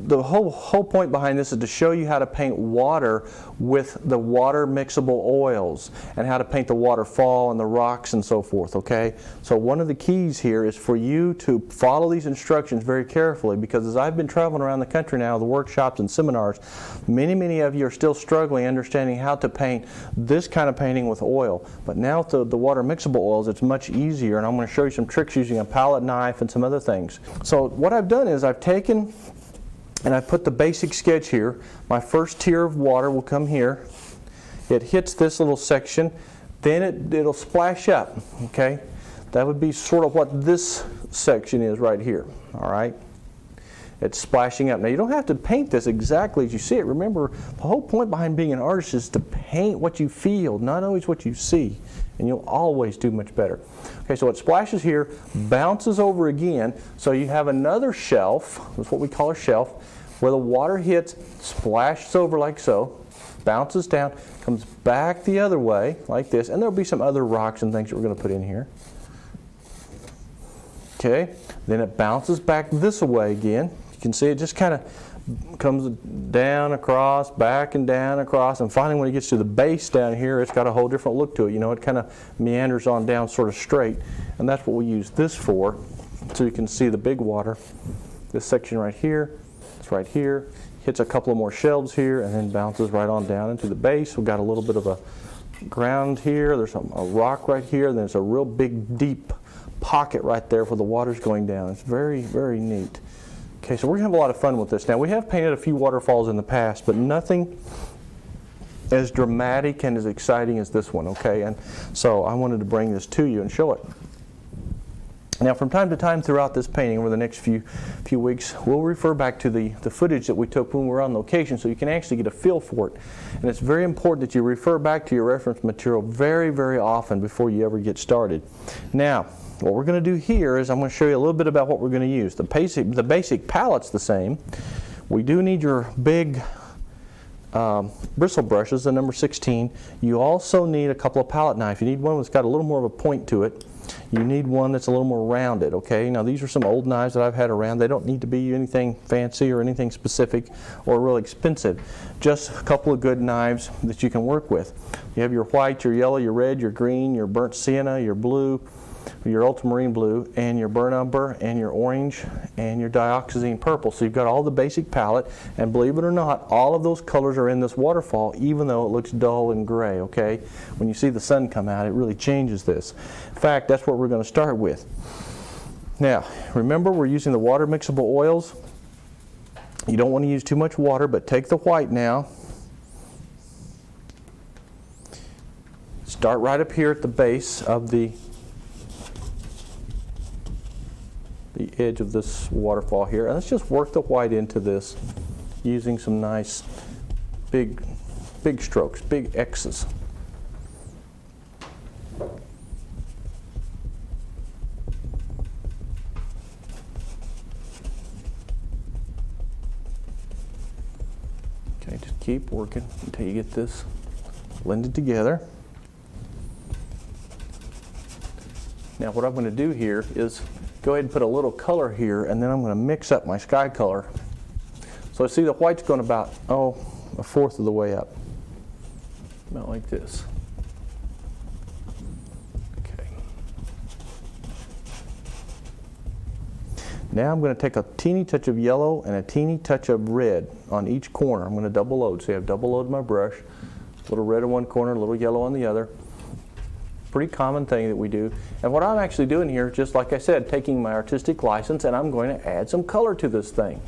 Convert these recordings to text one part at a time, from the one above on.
the whole point behind this is to show you how to paint water with the water mixable oils and how to paint the waterfall and the rocks and so forth, okay? So one of the keys here is for you to follow these instructions very carefully, because as I've been traveling around the country now, the workshops and seminars, many of you are still struggling understanding how to paint this kind of painting with oil. But now with the water mixable oils, it's much easier, and I'm going to show you some tricks using a palette knife and some other things. So what I've done is I've taken and I put the basic sketch here. My first tier of water will come here. It hits this little section, then it'll splash up, okay? That would be sort of what this section is right here, all right? It's splashing up. Now you don't have to paint this exactly as you see it. Remember, the whole point behind being an artist is to paint what you feel, not always what you see, and you'll always do much better. Okay, so it splashes here, bounces over again, so you have another shelf, that's what we call a shelf, where the water hits, splashes over like so, bounces down, comes back the other way like this, and there'll be some other rocks and things that we're going to put in here. Okay, then it bounces back this way again. You can see it just kind of comes down across, back and down across, and finally when it gets to the base down here, it's got a whole different look to it. You know, it kind of meanders on down sort of straight, and that's what we use this for, so you can see the big water. This section right here, it's right here, hits a couple of more shelves here, and then bounces right on down into the base. We've got a little bit of a ground here, there's a rock right here, and there's a real big deep pocket right there where the water's going down. It's very, very neat. Okay, so we're going to have a lot of fun with this. Now, we have painted a few waterfalls in the past, but nothing as dramatic and as exciting as this one, okay? And so I wanted to bring this to you and show it. Now, from time to time throughout this painting, over the next few weeks, we'll refer back to the footage that we took when we were on location, so you can actually get a feel for it. And it's very important that you refer back to your reference material very, very often before you ever get started. Now, what we're going to do here is I'm going to show you a little bit about what we're going to use. The basic palette's the same. We do need your big bristle brushes, the number 16. You also need a couple of palette knives. You need one that's got a little more of a point to it. You need one that's a little more rounded, okay? Now these are some old knives that I've had around. They don't need to be anything fancy or anything specific or really expensive. Just a couple of good knives that you can work with. You have your white, your yellow, your red, your green, your burnt sienna, your blue, your ultramarine blue, and your burnt umber, and your orange, and your dioxazine purple. So you've got all the basic palette, and believe it or not, all of those colors are in this waterfall, even though it looks dull and gray, okay? When you see the sun come out, it really changes this. In fact, that's what we're going to start with. Now, remember, we're using the water mixable oils. You don't want to use too much water, but take the white now. Start right up here at the base of the edge of this waterfall here, and let's just work the white into this using some nice big strokes, big X's. Okay, just keep working until you get this blended together. Now what I'm going to do here is go ahead and put a little color here, and then I'm going to mix up my sky color. So see the white's going about, a fourth of the way up. About like this. Okay. Now I'm going to take a teeny touch of yellow and a teeny touch of red on each corner. I'm going to double load. So I have double load my brush. A little red on one corner, a little yellow on the other. Pretty common thing that we do. And what I'm actually doing here, just like I said, taking my artistic license, and I'm going to add some color to this thing.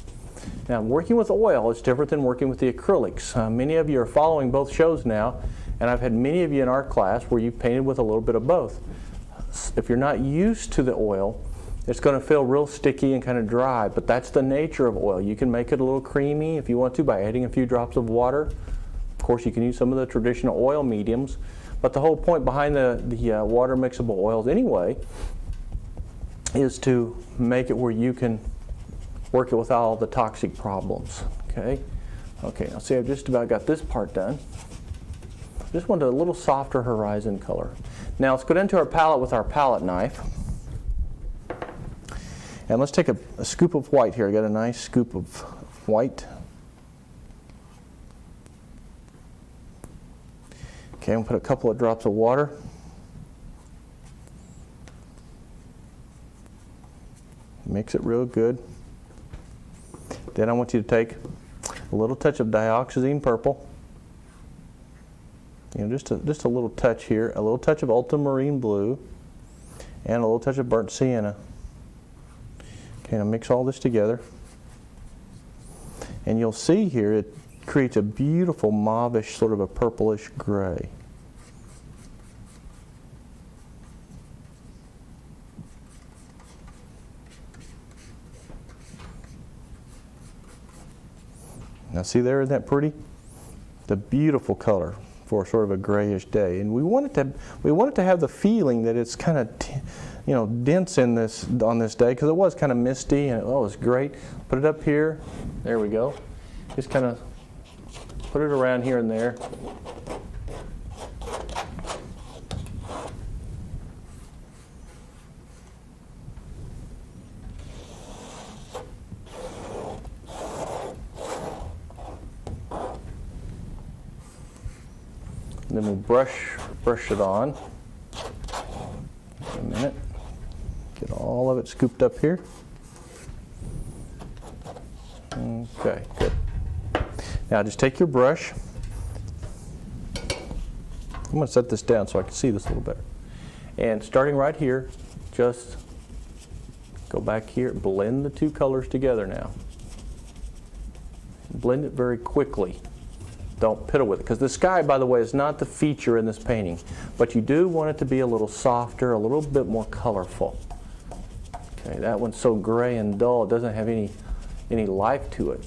Now, working with oil is different than working with the acrylics. Many of you are following both shows now, and I've had many of you in art class where you've painted with a little bit of both. If you're not used to the oil, it's going to feel real sticky and kind of dry, but that's the nature of oil. You can make it a little creamy if you want to by adding a few drops of water. Of course, you can use some of the traditional oil mediums. But the whole point behind the water mixable oils anyway is to make it where you can work it without all the toxic problems. Okay? Okay, now see, I've just about got this part done. Just wanted a little softer horizon color. Now let's go into our palette with our palette knife. And let's take a scoop of white here. I got a nice scoop of white. Okay, I'm going to put a couple of drops of water. Mix it real good. Then I want you to take a little touch of dioxazine purple. Just a little touch here, a little touch of ultramarine blue, and a little touch of burnt sienna. Okay, now mix all this together. And you'll see here it creates a beautiful mauvish, sort of a purplish gray. Now see there, isn't that pretty? The beautiful color for sort of a grayish day, and we want it to have the feeling that it's kind of dense on this day, because it was kind of misty and it was great. Put it up here. There we go. Just kind of put it around here and there. Then we'll brush it on. A minute. Get all of it scooped up here. Okay, good. Now just take your brush. I'm going to set this down so I can see this a little better. And starting right here, just go back here, blend the two colors together now. Blend it very quickly. Don't piddle with it, because the sky, by the way, is not the feature in this painting, but you do want it to be a little softer, a little bit more colorful. Okay, that one's so gray and dull, it doesn't have any life to it.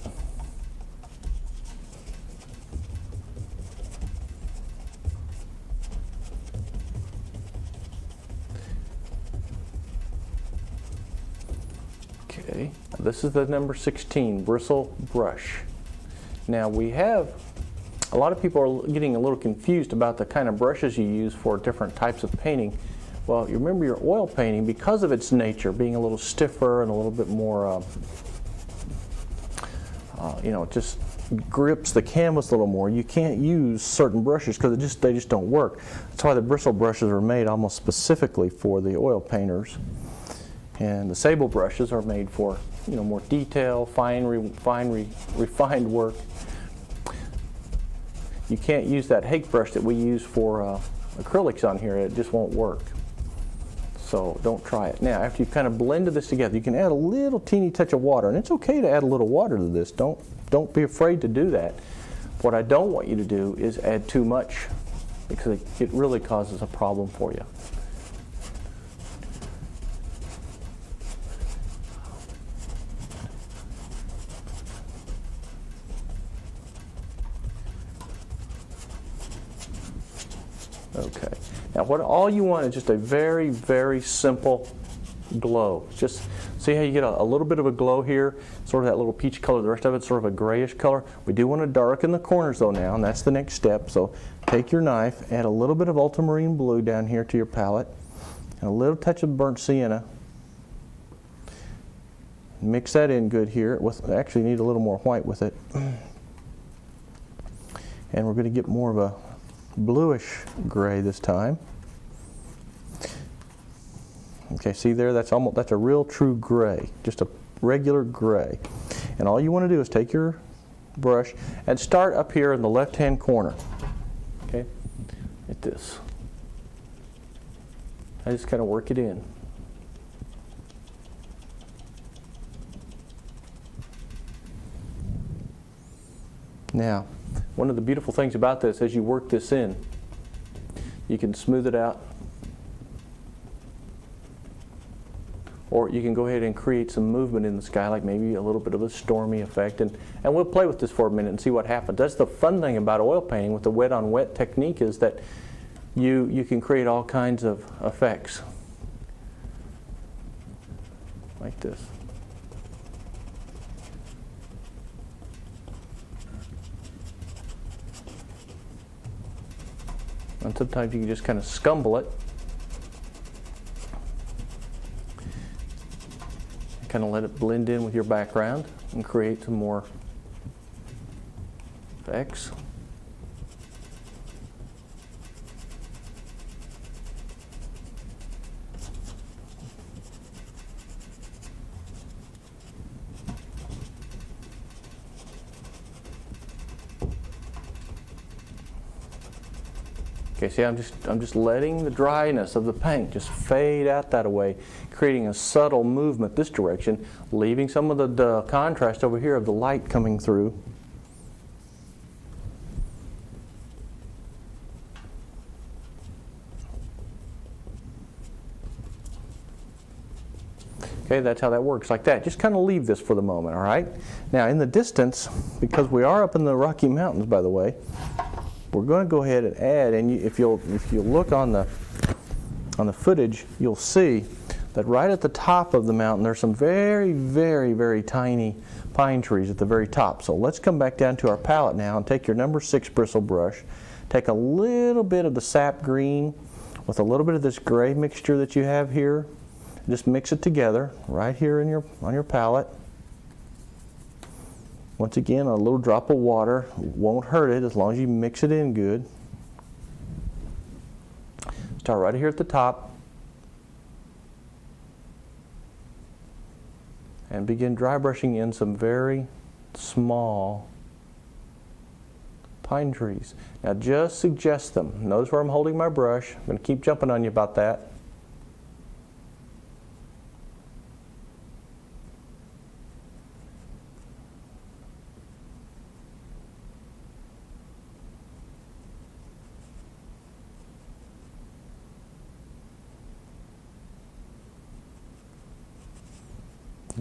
Okay, this is the number 16 bristle brush. Now we have, a lot of people are getting a little confused about the kind of brushes you use for different types of painting. Well, you remember your oil painting, because of its nature, being a little stiffer and a little bit more, it just grips the canvas a little more. You can't use certain brushes because they just don't work. That's why the bristle brushes are made almost specifically for the oil painters. And the sable brushes are made for, more detail, refined work. You can't use that Hake brush that we use for acrylics on here. It just won't work. So don't try it. Now, after you've kind of blended this together, you can add a little teeny touch of water. And it's okay to add a little water to this. Don't be afraid to do that. What I don't want you to do is add too much, because it really causes a problem for you. Okay. Now all you want is just a very, very simple glow. Just see how you get a little bit of a glow here, sort of that little peach color. The rest of it's sort of a grayish color. We do want to darken the corners though now, and that's the next step. So take your knife, add a little bit of ultramarine blue down here to your palette, and a little touch of burnt sienna. Mix that in good here. Actually need a little more white with it. And we're going to get more of a bluish gray this time. Okay, see there, that's a real true gray, just a regular gray. And all you want to do is take your brush and start up here in the left-hand corner. Okay, at this. I just kind of work it in. Now, one of the beautiful things about this, as you work this in, you can smooth it out, or you can go ahead and create some movement in the sky, like maybe a little bit of a stormy effect, and we'll play with this for a minute and see what happens. That's the fun thing about oil painting with the wet on wet technique, is that you can create all kinds of effects like this. And sometimes you can just kind of scumble it. Kind of let it blend in with your background and create some more X. Okay, see, I'm just letting the dryness of the paint just fade out that way, creating a subtle movement this direction, leaving some of the contrast over here of the light coming through. Okay, that's how that works, like that. Just kind of leave this for the moment, all right? Now, in the distance, because we are up in the Rocky Mountains, by the way, we're going to go ahead and add, and if you'll look on the footage, you'll see that right at the top of the mountain there's some very, very, very tiny pine trees at the very top. So let's come back down to our palette now and take your number 6 bristle brush, take a little bit of the sap green with a little bit of this gray mixture that you have here, just mix it together right here on your palette. Once again, a little drop of water won't hurt it as long as you mix it in good. Start right here at the top and begin dry brushing in some very small pine trees. Now just suggest them. Notice where I'm holding my brush. I'm going to keep jumping on you about that.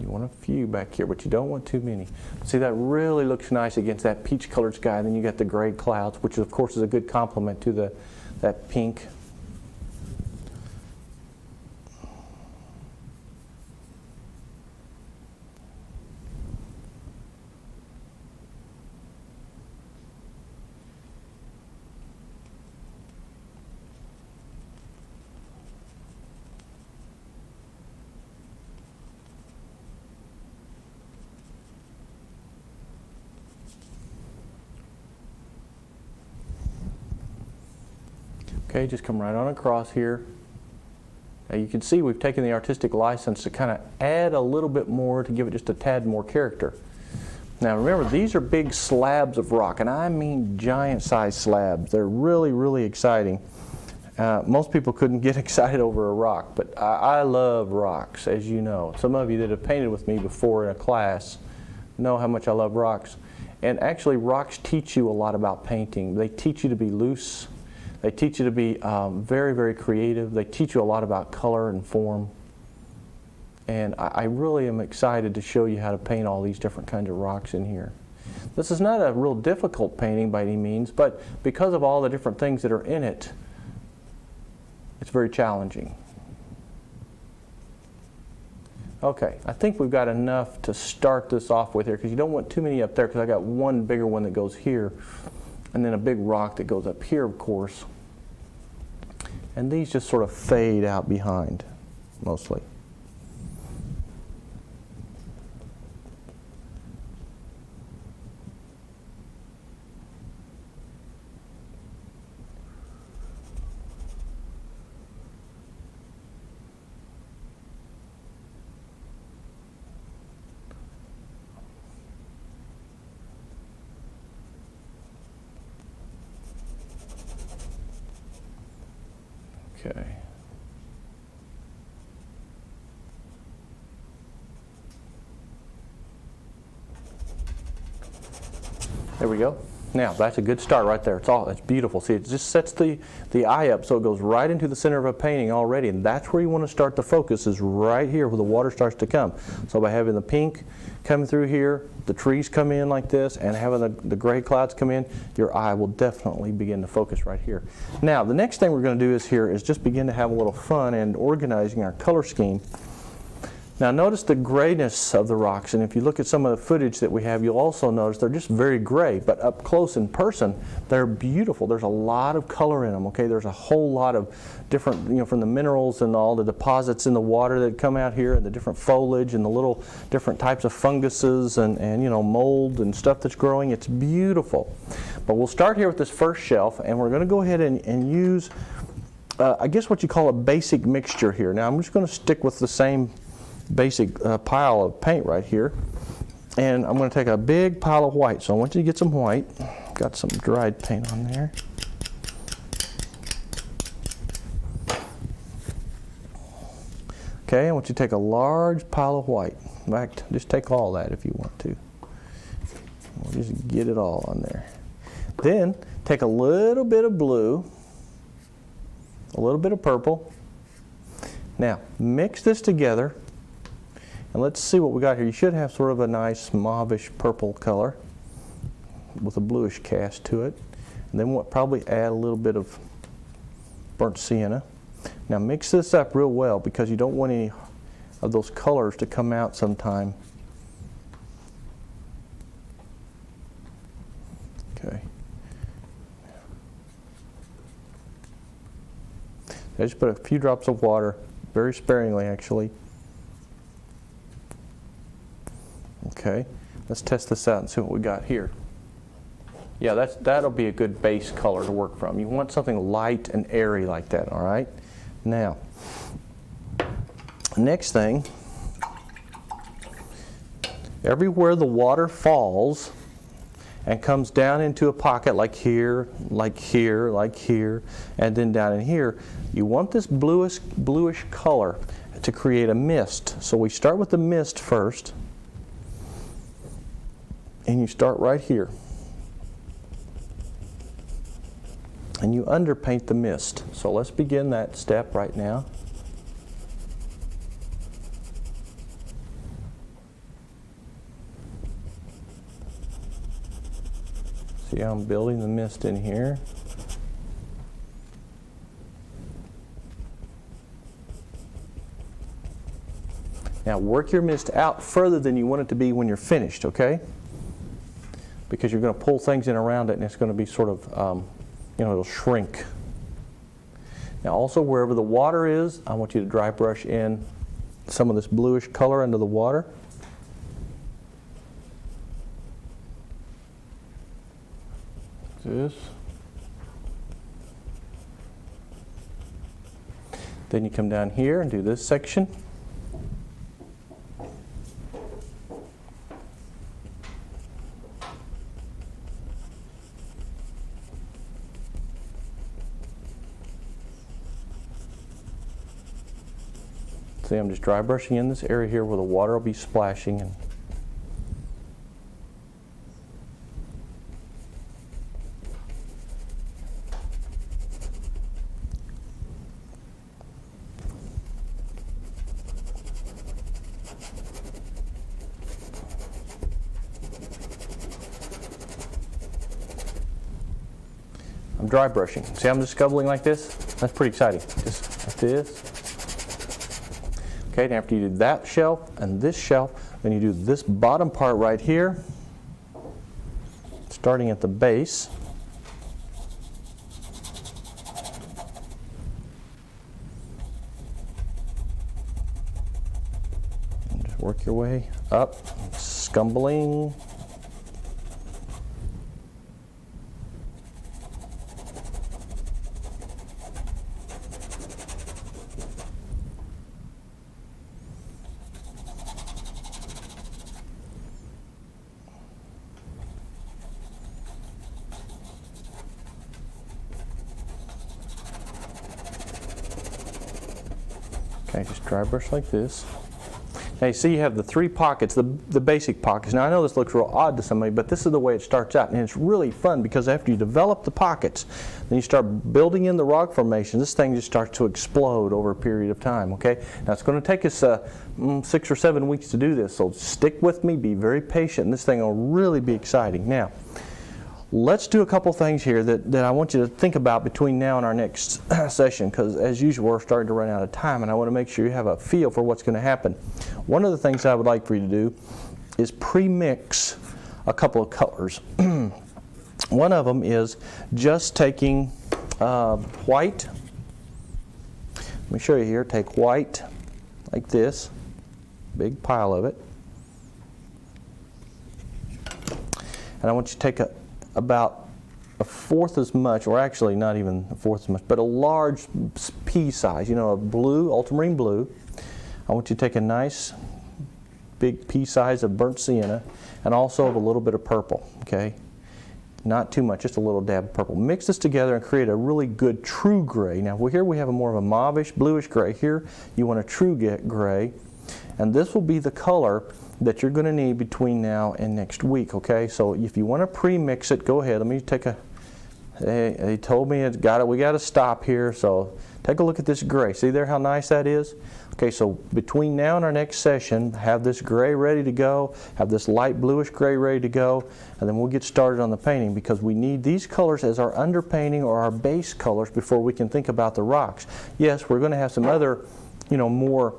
You want a few back here, but you don't want too many. See, that really looks nice against that peach colored sky. Then you got the gray clouds, which of course is a good complement to that pink. Okay, just come right on across here. Now you can see we've taken the artistic license to kind of add a little bit more to give it just a tad more character. Now remember, these are big slabs of rock, and I mean giant size slabs. They're really, really exciting. Most people couldn't get excited over a rock, but I love rocks, as you know. Some of you that have painted with me before in a class know how much I love rocks. And actually, rocks teach you a lot about painting. They teach you to be loose. They teach you to be very, very creative. They teach you a lot about color and form. And I really am excited to show you how to paint all these different kinds of rocks in here. This is not a real difficult painting by any means, but because of all the different things that are in it, it's very challenging. Okay, I think we've got enough to start this off with here, because you don't want too many up there, because I got one bigger one that goes here, and then a big rock that goes up here, of course. And these just sort of fade out behind, mostly. Okay. There we go. Now that's a good start right there. It's beautiful. See, it just sets the eye up so it goes right into the center of a painting already, and that's where you want to start the focus, is right here where the water starts to come. So by having the pink coming through here, the trees come in like this, and having the gray clouds come in, your eye will definitely begin to focus right here. Now the next thing we're going to do is just begin to have a little fun and organizing our color scheme. Now notice the grayness of the rocks, and if you look at some of the footage that we have, you'll also notice they're just very gray, but up close in person, they're beautiful. There's a lot of color in them, okay? There's a whole lot of different, from the minerals and all the deposits in the water that come out here, and the different foliage and the little different types of funguses and mold and stuff that's growing. It's beautiful. But we'll start here with this first shelf, and we're going to go ahead and use, I guess what you call a basic mixture here. Now I'm just going to stick with the same basic pile of paint right here, and I'm going to take a big pile of white. So I want you to get some white. Got some dried paint on there. Okay, I want you to take a large pile of white. In fact, just take all that if you want to. We'll just get it all on there. Then take a little bit of blue, a little bit of purple. Now mix this together. And let's see what we got here. You should have sort of a nice mauvish purple color with a bluish cast to it. And then we'll probably add a little bit of burnt sienna. Now mix this up real well because you don't want any of those colors to come out sometime. Okay. I just put a few drops of water, very sparingly actually. Okay, let's test this out and see what we got here. Yeah, that'll be a good base color to work from. You want something light and airy like that, all right? Now, next thing, everywhere the water falls and comes down into a pocket like here, like here, like here, and then down in here, you want this bluish color to create a mist. So we start with the mist first. And you start right here. And you underpaint the mist. So let's begin that step right now. See how I'm building the mist in here? Now work your mist out further than you want it to be when you're finished, okay? Because you're going to pull things in around it and it's going to be sort of, it'll shrink. Now also wherever the water is, I want you to dry brush in some of this bluish color into the water. This. Then you come down here and do this section. See, I'm just dry brushing in this area here where the water will be splashing. And I'm dry brushing. See, I'm just scubbling like this. That's pretty exciting. Just like this. Okay, and after you do that shelf and this shelf, then you do this bottom part right here, starting at the base. And just work your way up, scumbling. Okay, just dry brush like this. Now you see you have the three pockets, the basic pockets. Now I know this looks real odd to somebody, but this is the way it starts out. And it's really fun because after you develop the pockets, then you start building in the rock formation. This thing just starts to explode over a period of time, okay? Now it's going to take us 6 or 7 weeks to do this, so stick with me, be very patient, and this thing will really be exciting. Now, let's do a couple things here that I want you to think about between now and our next session, because as usual we're starting to run out of time and I want to make sure you have a feel for what's going to happen. One of the things I would like for you to do is pre-mix a couple of colors. One of them is just taking white. Let me show you here. Take white like this, big pile of it. And I want you to take about a fourth as much, or actually not even a fourth as much, but a large pea size, you know, a blue, ultramarine blue. I want you to take a nice big pea size of burnt sienna and also of a little bit of purple, okay? Not too much, just a little dab of purple. Mix this together and create a really good true gray. Now here we have a more of a mauvish, bluish gray. Here you want a true gray, and this will be the color that you're going to need between now and next week, okay? So if you want to pre-mix it, go ahead. Let me take a, they told me we got to stop here, so take a look at this gray. See there how nice that is? Okay, so between now and our next session, have this gray ready to go, have this light bluish gray ready to go, and then we'll get started on the painting, because we need these colors as our underpainting or our base colors before we can think about the rocks. Yes, we're going to have some other, you know, more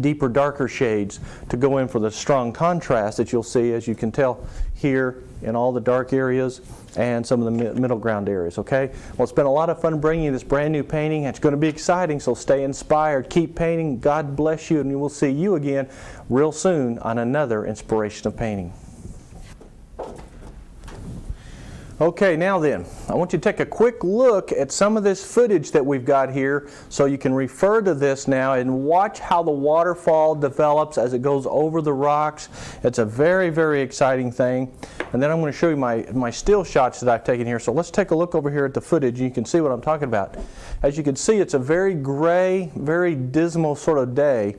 deeper, darker shades to go in for the strong contrast that you'll see, as you can tell here, in all the dark areas and some of the middle ground areas, okay? Well, it's been a lot of fun bringing you this brand new painting. It's going to be exciting, so stay inspired. Keep painting. God bless you, and we will see you again real soon on another Inspiration of Painting. Okay, now then, I want you to take a quick look at some of this footage that we've got here so you can refer to this now and watch how the waterfall develops as it goes over the rocks. It's a very, very exciting thing. And then I'm going to show you my still shots that I've taken here. So let's take a look over here at the footage and you can see what I'm talking about. As you can see, it's a very gray, very dismal sort of day.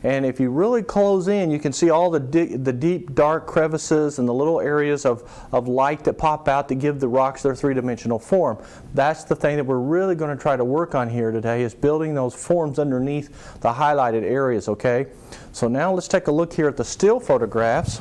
And if you really close in, you can see all the deep, dark crevices and the little areas of light that pop out to give the rocks their three-dimensional form. That's the thing that we're really going to try to work on here today, is building those forms underneath the highlighted areas, okay? So now let's take a look here at the still photographs.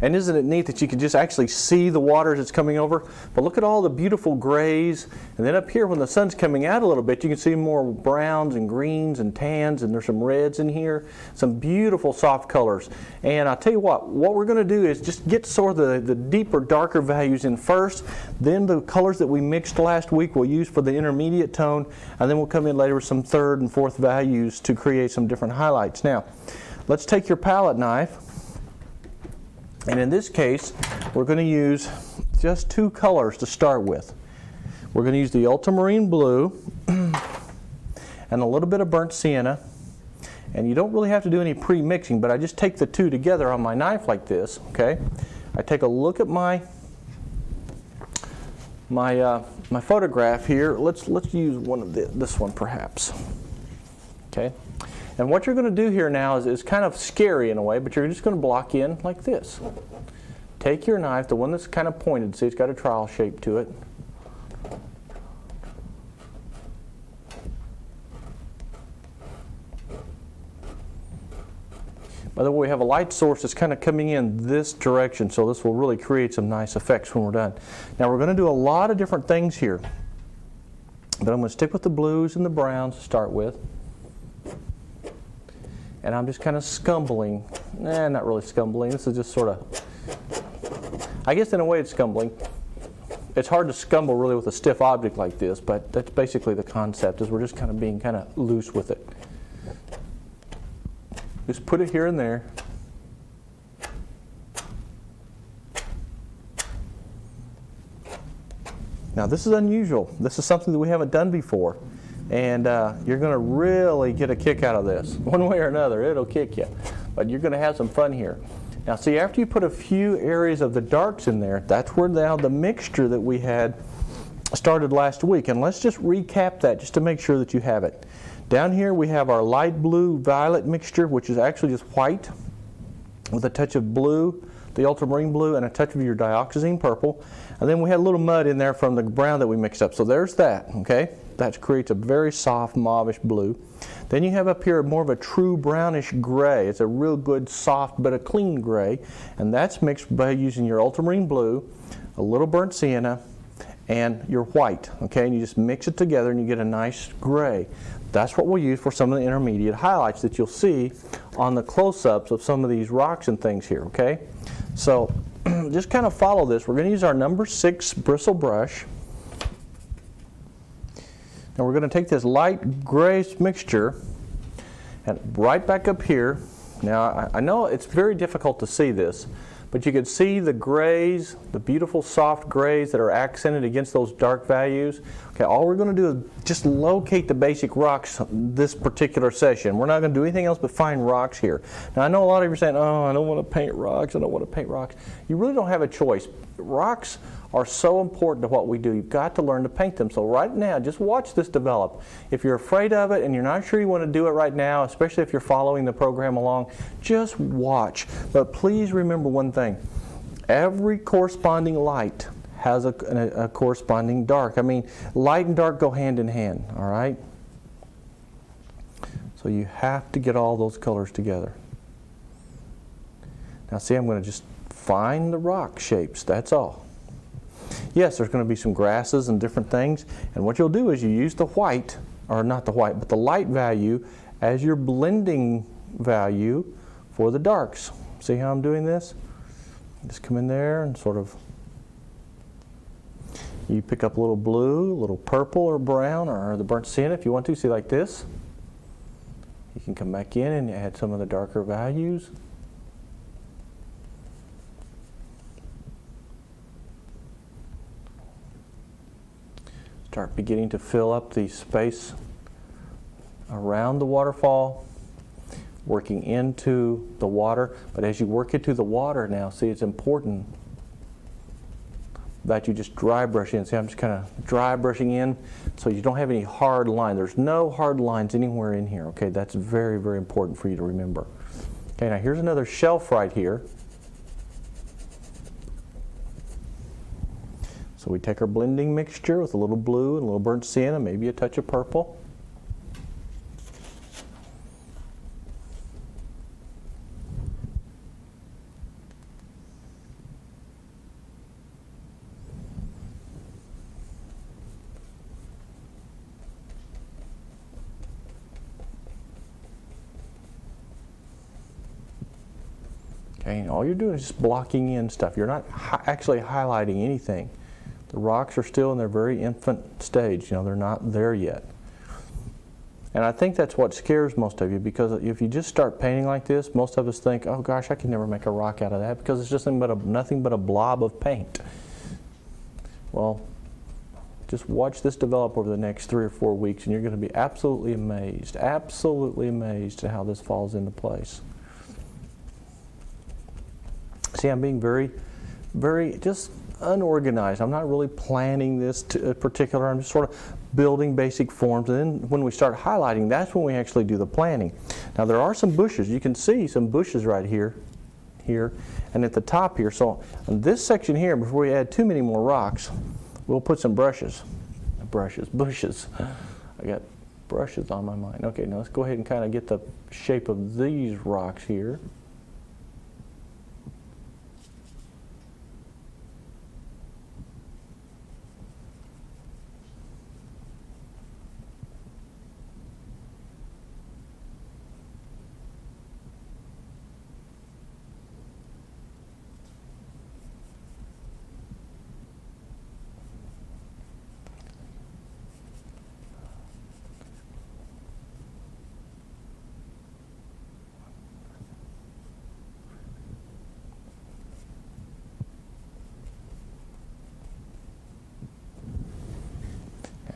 And isn't it neat that you can just actually see the water as it's coming over? But look at all the beautiful grays. And then up here when the sun's coming out a little bit, you can see more browns and greens and tans, and there's some reds in here. Some beautiful soft colors. And I'll tell you what we're going to do is just get sort of the deeper, darker values in first. Then the colors that we mixed last week we'll use for the intermediate tone. And then we'll come in later with some third and fourth values to create some different highlights. Now, let's take your palette knife. And in this case, we're going to use just two colors to start with. We're going to use the ultramarine blue and a little bit of burnt sienna. And you don't really have to do any pre-mixing, but I just take the two together on my knife like this, okay? I take a look at my photograph here. Let's use one of this one perhaps, okay? And what you're going to do here now is kind of scary in a way, but you're just going to block in like this. Take your knife, the one that's kind of pointed, see it's got a trowel shape to it. By the way, we have a light source that's kind of coming in this direction, so this will really create some nice effects when we're done. Now we're going to do a lot of different things here, but I'm going to stick with the blues and the browns to start with. And I'm just kind of scumbling. Not really scumbling. This is just sort of, I guess in a way it's scumbling. It's hard to scumble really with a stiff object like this, but that's basically the concept, is we're just kind of being kind of loose with it. Just put it here and there. Now this is unusual. This is something that we haven't done before. And you're going to really get a kick out of this. One way or another, it'll kick you. But you're going to have some fun here. Now see, after you put a few areas of the darks in there, that's where now the mixture that we had started last week. And let's just recap that just to make sure that you have it. Down here we have our light blue violet mixture, which is actually just white with a touch of blue, the ultramarine blue, and a touch of your dioxazine purple. And then we had a little mud in there from the brown that we mixed up. So there's that, okay? That creates a very soft mauvish blue. Then you have up here more of a true brownish gray. It's a real good soft but a clean gray. And that's mixed by using your ultramarine blue, a little burnt sienna, and your white, okay? And you just mix it together and you get a nice gray. That's what we'll use for some of the intermediate highlights that you'll see on the close-ups of some of these rocks and things here, okay? So just kind of follow this. We're going to use our number 6 bristle brush. And we're going to take this light gray mixture and right back up here. Now, I know it's very difficult to see this, but you can see the grays, the beautiful soft grays that are accented against those dark values. Okay, all we're going to do is just locate the basic rocks this particular session. We're not going to do anything else but find rocks here. Now, I know a lot of you are saying, oh, I don't want to paint rocks, I don't want to paint rocks. You really don't have a choice. Rocks are so important to what we do. You've got to learn to paint them. So right now, just watch this develop. If you're afraid of it and you're not sure you want to do it right now, especially if you're following the program along, just watch. But please remember one thing. Every corresponding light has a corresponding dark. I mean, light and dark go hand in hand, all right? So you have to get all those colors together. Now see, I'm going to just find the rock shapes, that's all. Yes, there's going to be some grasses and different things, and what you'll do is you use the white, or not the white, but the light value as your blending value for the darks. See how I'm doing this? Just come in there and sort of, you pick up a little blue, a little purple or brown, or the burnt sienna if you want to, see like this. You can come back in and add some of the darker values. Start beginning to fill up the space around the waterfall, working into the water. But as you work into the water now, see, it's important that you just dry brush in. See, I'm just kind of dry brushing in so you don't have any hard line. There's no hard lines anywhere in here, okay? That's very, very important for you to remember. Okay, now here's another shelf right here. So we take our blending mixture with a little blue and a little burnt sienna, maybe a touch of purple. Okay, and all you're doing is just blocking in stuff. You're not actually highlighting anything. The rocks are still in their very infant stage. You know, they're not there yet. And I think that's what scares most of you, because if you just start painting like this, most of us think, oh gosh, I can never make a rock out of that, because it's just nothing but a blob of paint. Well, just watch this develop over the next 3 or 4 weeks, and you're going to be absolutely amazed at how this falls into place. See, I'm being very, very just unorganized. I'm not really planning this to particular. I'm just sort of building basic forms, and then when we start highlighting, that's when we actually do the planning. Now there are some bushes. You can see some bushes right here, and at the top here. So in this section here, before we add too many more rocks, we'll put some bushes. I got brushes on my mind. Okay, now let's go ahead and kind of get the shape of these rocks here.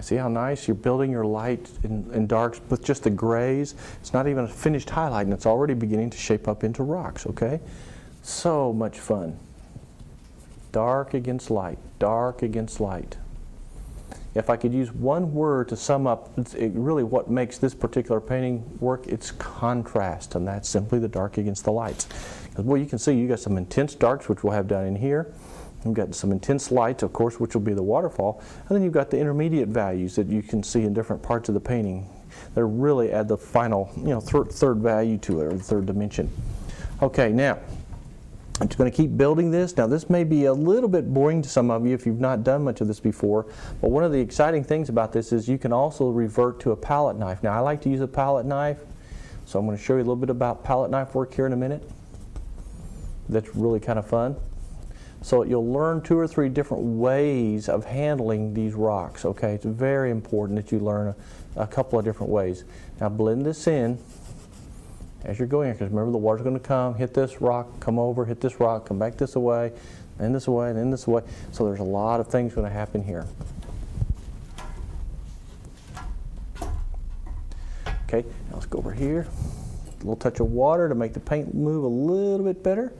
See how nice you're building your light and darks with just the grays? It's not even a finished highlight, and it's already beginning to shape up into rocks, okay? So much fun. Dark against light, dark against light. if I could use one word to sum up really what makes this particular painting work, it's contrast, and that's simply the dark against the lights. Because, well, you can see you got some intense darks, which we'll have down in here. You've got some intense lights, of course, which will be the waterfall, and then you've got the intermediate values that you can see in different parts of the painting. They really add the final, third value to it, or the third dimension. Okay, now I'm just going to keep building this. Now, this may be a little bit boring to some of you if you've not done much of this before, but one of the exciting things about this is you can also revert to a palette knife. Now, I like to use a palette knife, so I'm going to show you a little bit about palette knife work here in a minute. That's really kind of fun. So you'll learn 2 or 3 different ways of handling these rocks, okay? It's very important that you learn a couple of different ways. Now, blend this in as you're going here, because remember, the water's going to come, hit this rock, come over, hit this rock, come back this way, then this way, then this way. So there's a lot of things going to happen here. Okay, now let's go over here. A little touch of water to make the paint move a little bit better.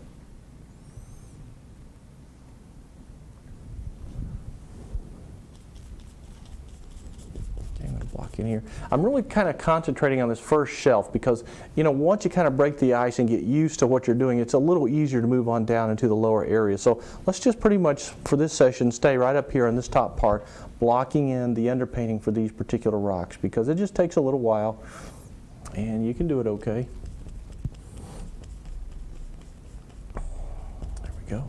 In here. I'm really kind of concentrating on this first shelf because, once you kind of break the ice and get used to what you're doing, it's a little easier to move on down into the lower area. So let's just pretty much, for this session, stay right up here in this top part, blocking in the underpainting for these particular rocks, because it just takes a little while, and you can do it okay. There we go.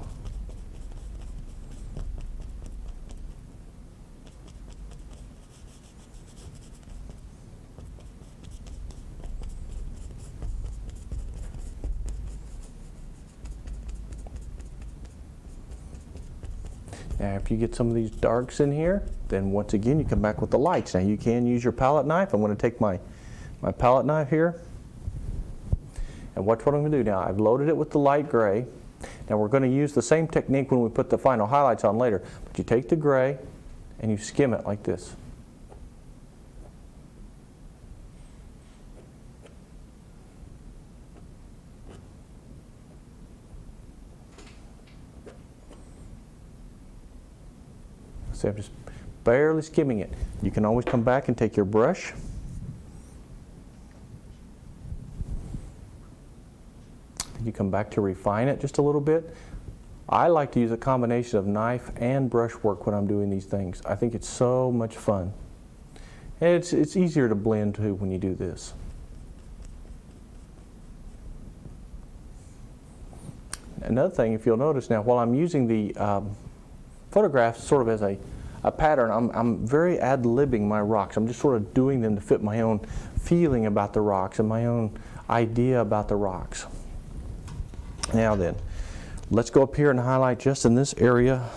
Now, if you get some of these darks in here, then once again you come back with the lights. Now, you can use your palette knife. I'm going to take my palette knife here, and watch what I'm going to do now. I've loaded it with the light gray. Now, we're going to use the same technique when we put the final highlights on later. But you take the gray and you skim it like this. So I'm just barely skimming it. You can always come back and take your brush. You come back to refine it just a little bit. I like to use a combination of knife and brushwork when I'm doing these things. I think it's so much fun. And it's easier to blend too when you do this. Another thing, if you'll notice now, while I'm using the photographs sort of as a pattern, I'm very ad-libbing my rocks. I'm just sort of doing them to fit my own feeling about the rocks and my own idea about the rocks. Now then, let's go up here and highlight just in this area.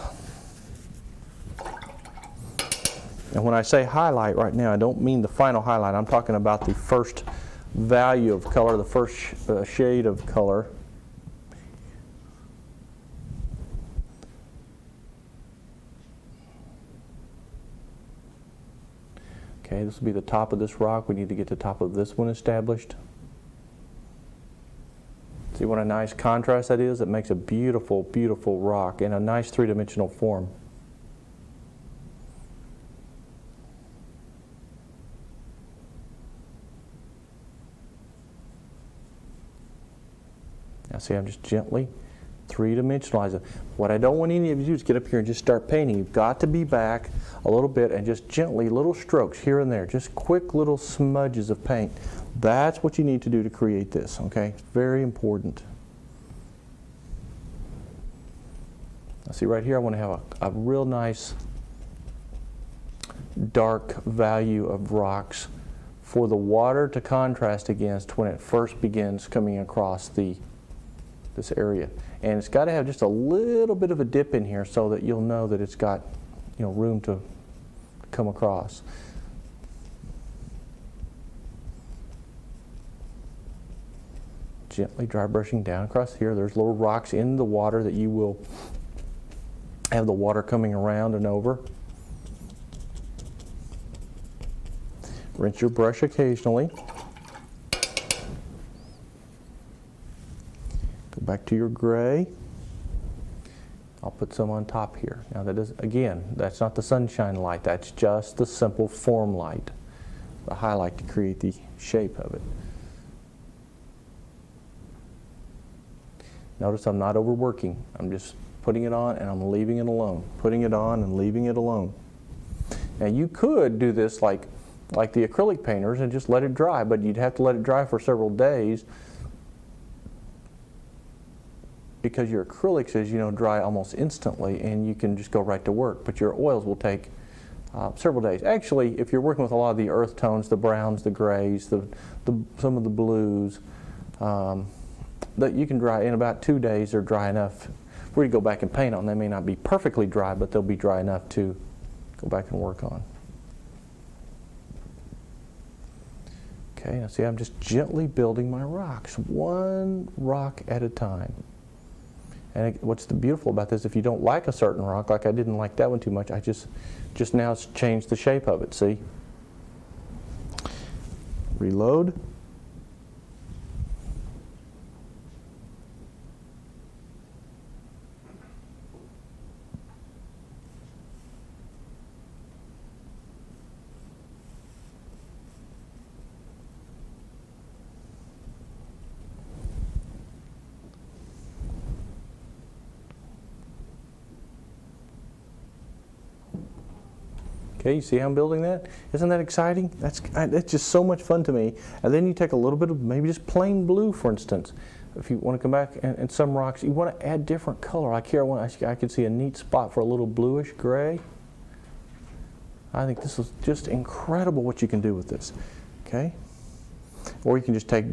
And when I say highlight right now, I don't mean the final highlight. I'm talking about the first value of color, the first shade of color. Okay, this will be the top of this rock. We need to get the top of this one established. See what a nice contrast that is? It makes a beautiful, beautiful rock in a nice three-dimensional form. Now see, I'm just gently three-dimensionalizing. What I don't want any of you to do is get up here and just start painting. You've got to be back a little bit and just gently, little strokes here and there, just quick little smudges of paint. That's what you need to do to create this, okay? It's very important. Now see right here, I want to have a real nice dark value of rocks for the water to contrast against when it first begins coming across this area. And it's got to have just a little bit of a dip in here so that you'll know that it's got, room to come across. Gently dry brushing down across here. There's little rocks in the water that you will have the water coming around and over. Rinse your brush occasionally. Go back to your gray. I'll put some on top here. Now that is, again, that's not the sunshine light, that's just the simple form light, the highlight to create the shape of it. Notice I'm not overworking. I'm just putting it on and I'm leaving it alone. Putting it on and leaving it alone. Now you could do this like the acrylic painters and just let it dry, but you'd have to let it dry for several days because your acrylics, as you know, dry almost instantly and you can just go right to work, but your oils will take several days. Actually, if you're working with a lot of the earth tones, the browns, the grays, some of the blues, that you can dry in about 2 days. They're dry enough for you to go back and paint on. They may not be perfectly dry, but they'll be dry enough to go back and work on. Okay, now see, I'm just gently building my rocks, one rock at a time. And what's beautiful about this, if you don't like a certain rock, like I didn't like that one too much, I just now changed the shape of it, see? Reload. Okay, you see how I'm building that? Isn't that exciting? That's just so much fun to me. And then you take a little bit of maybe just plain blue, for instance. If you want to come back and some rocks, you want to add different color. Like here, I can see a neat spot for a little bluish gray. I think this is just incredible what you can do with this. Okay? Or you can just take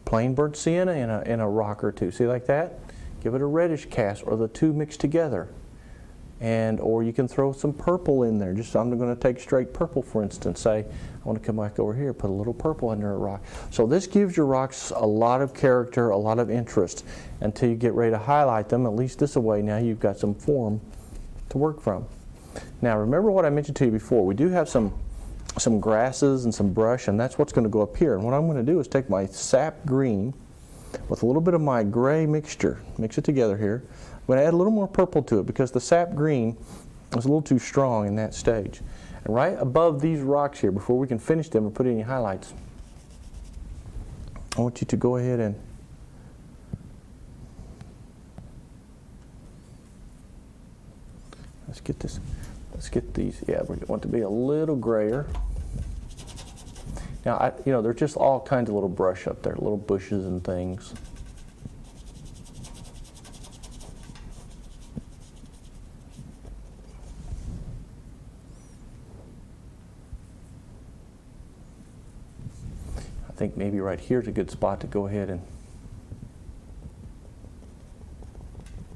plain burnt sienna in a rock or two. See, like that? Give it a reddish cast or the two mixed together. Or you can throw some purple in there. I'm going to take straight purple, for instance. Say, I want to come back over here, put a little purple under a rock. So this gives your rocks a lot of character, a lot of interest, until you get ready to highlight them. At least this way, now you've got some form to work from. Now remember what I mentioned to you before. We do have some grasses and some brush, and that's what's going to go up here. And what I'm going to do is take my sap green with a little bit of my gray mixture, mix it together here. I'm going to add a little more purple to it because the sap green is a little too strong in that stage. And right above these rocks here, before we can finish them or put any highlights, I want you to go ahead and let's get these, yeah, we want to be a little grayer. Now, there's just all kinds of little brush up there, little bushes and things. I think maybe right here is a good spot to go ahead and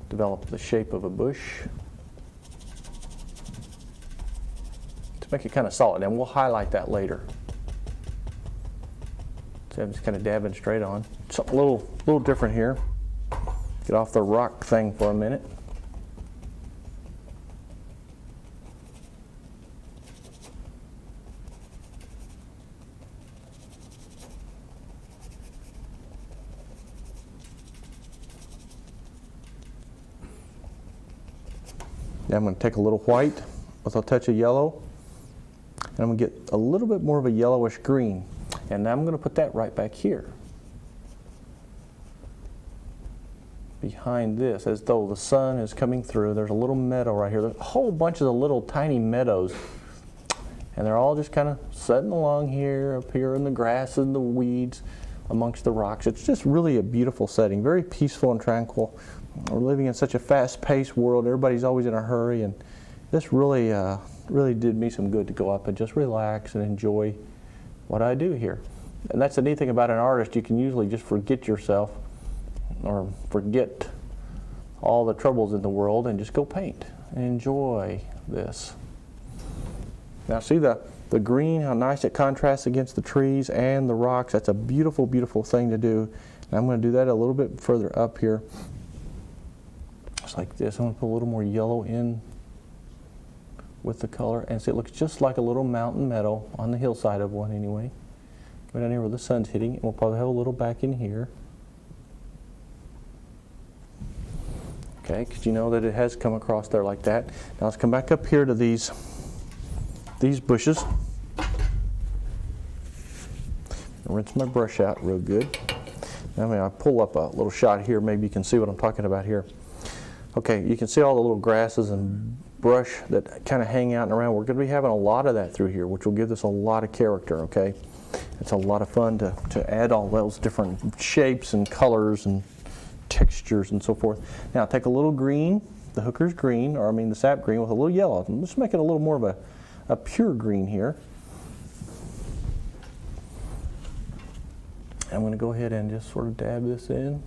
develop the shape of a bush to make it kind of solid, and we'll highlight that later. So I'm just kind of dabbing straight on. Something a little different here. Get off the rock thing for a minute. Now I'm going to take a little white with a touch of yellow, and I'm going to get a little bit more of a yellowish green. And now I'm going to put that right back here, behind this, as though the sun is coming through. There's a little meadow right here. There's a whole bunch of the little tiny meadows, and they're all just kind of sitting along here, up here in the grass and the weeds amongst the rocks. It's just really a beautiful setting, very peaceful and tranquil. We're living in such a fast-paced world. Everybody's always in a hurry, and this really did me some good to go up and just relax and enjoy what I do here. And that's the neat thing about an artist. You can usually just forget yourself or forget all the troubles in the world and just go paint and enjoy this. Now see the green, how nice it contrasts against the trees and the rocks. That's a beautiful, beautiful thing to do. And I'm going to do that a little bit further up here. Just like this. I'm going to put a little more yellow in with the color, and see, it looks just like a little mountain meadow on the hillside of one anyway. Go down here where the sun's hitting, and we'll probably have a little back in here. Okay, because you know that it has come across there like that. Now let's come back up here to these bushes. Rinse my brush out real good. Now I'll pull up a little shot here. Maybe you can see what I'm talking about here. Okay, you can see all the little grasses and brush that kind of hang out and around. We're going to be having a lot of that through here, which will give this a lot of character, okay? It's a lot of fun to add all those different shapes and colors and textures and so forth. Now take a little green, the hooker's green, or I mean the sap green with a little yellow. Let's make it a little more of a pure green here. I'm going to go ahead and just sort of dab this in.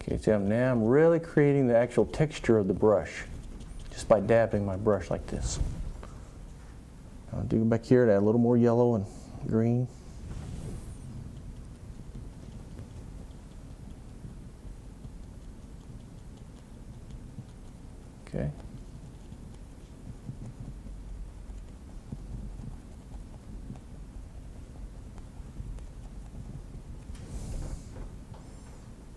Okay, so now I'm really creating the actual texture of the brush just by dabbing my brush like this. I'll do back here to add a little more yellow and green. Okay.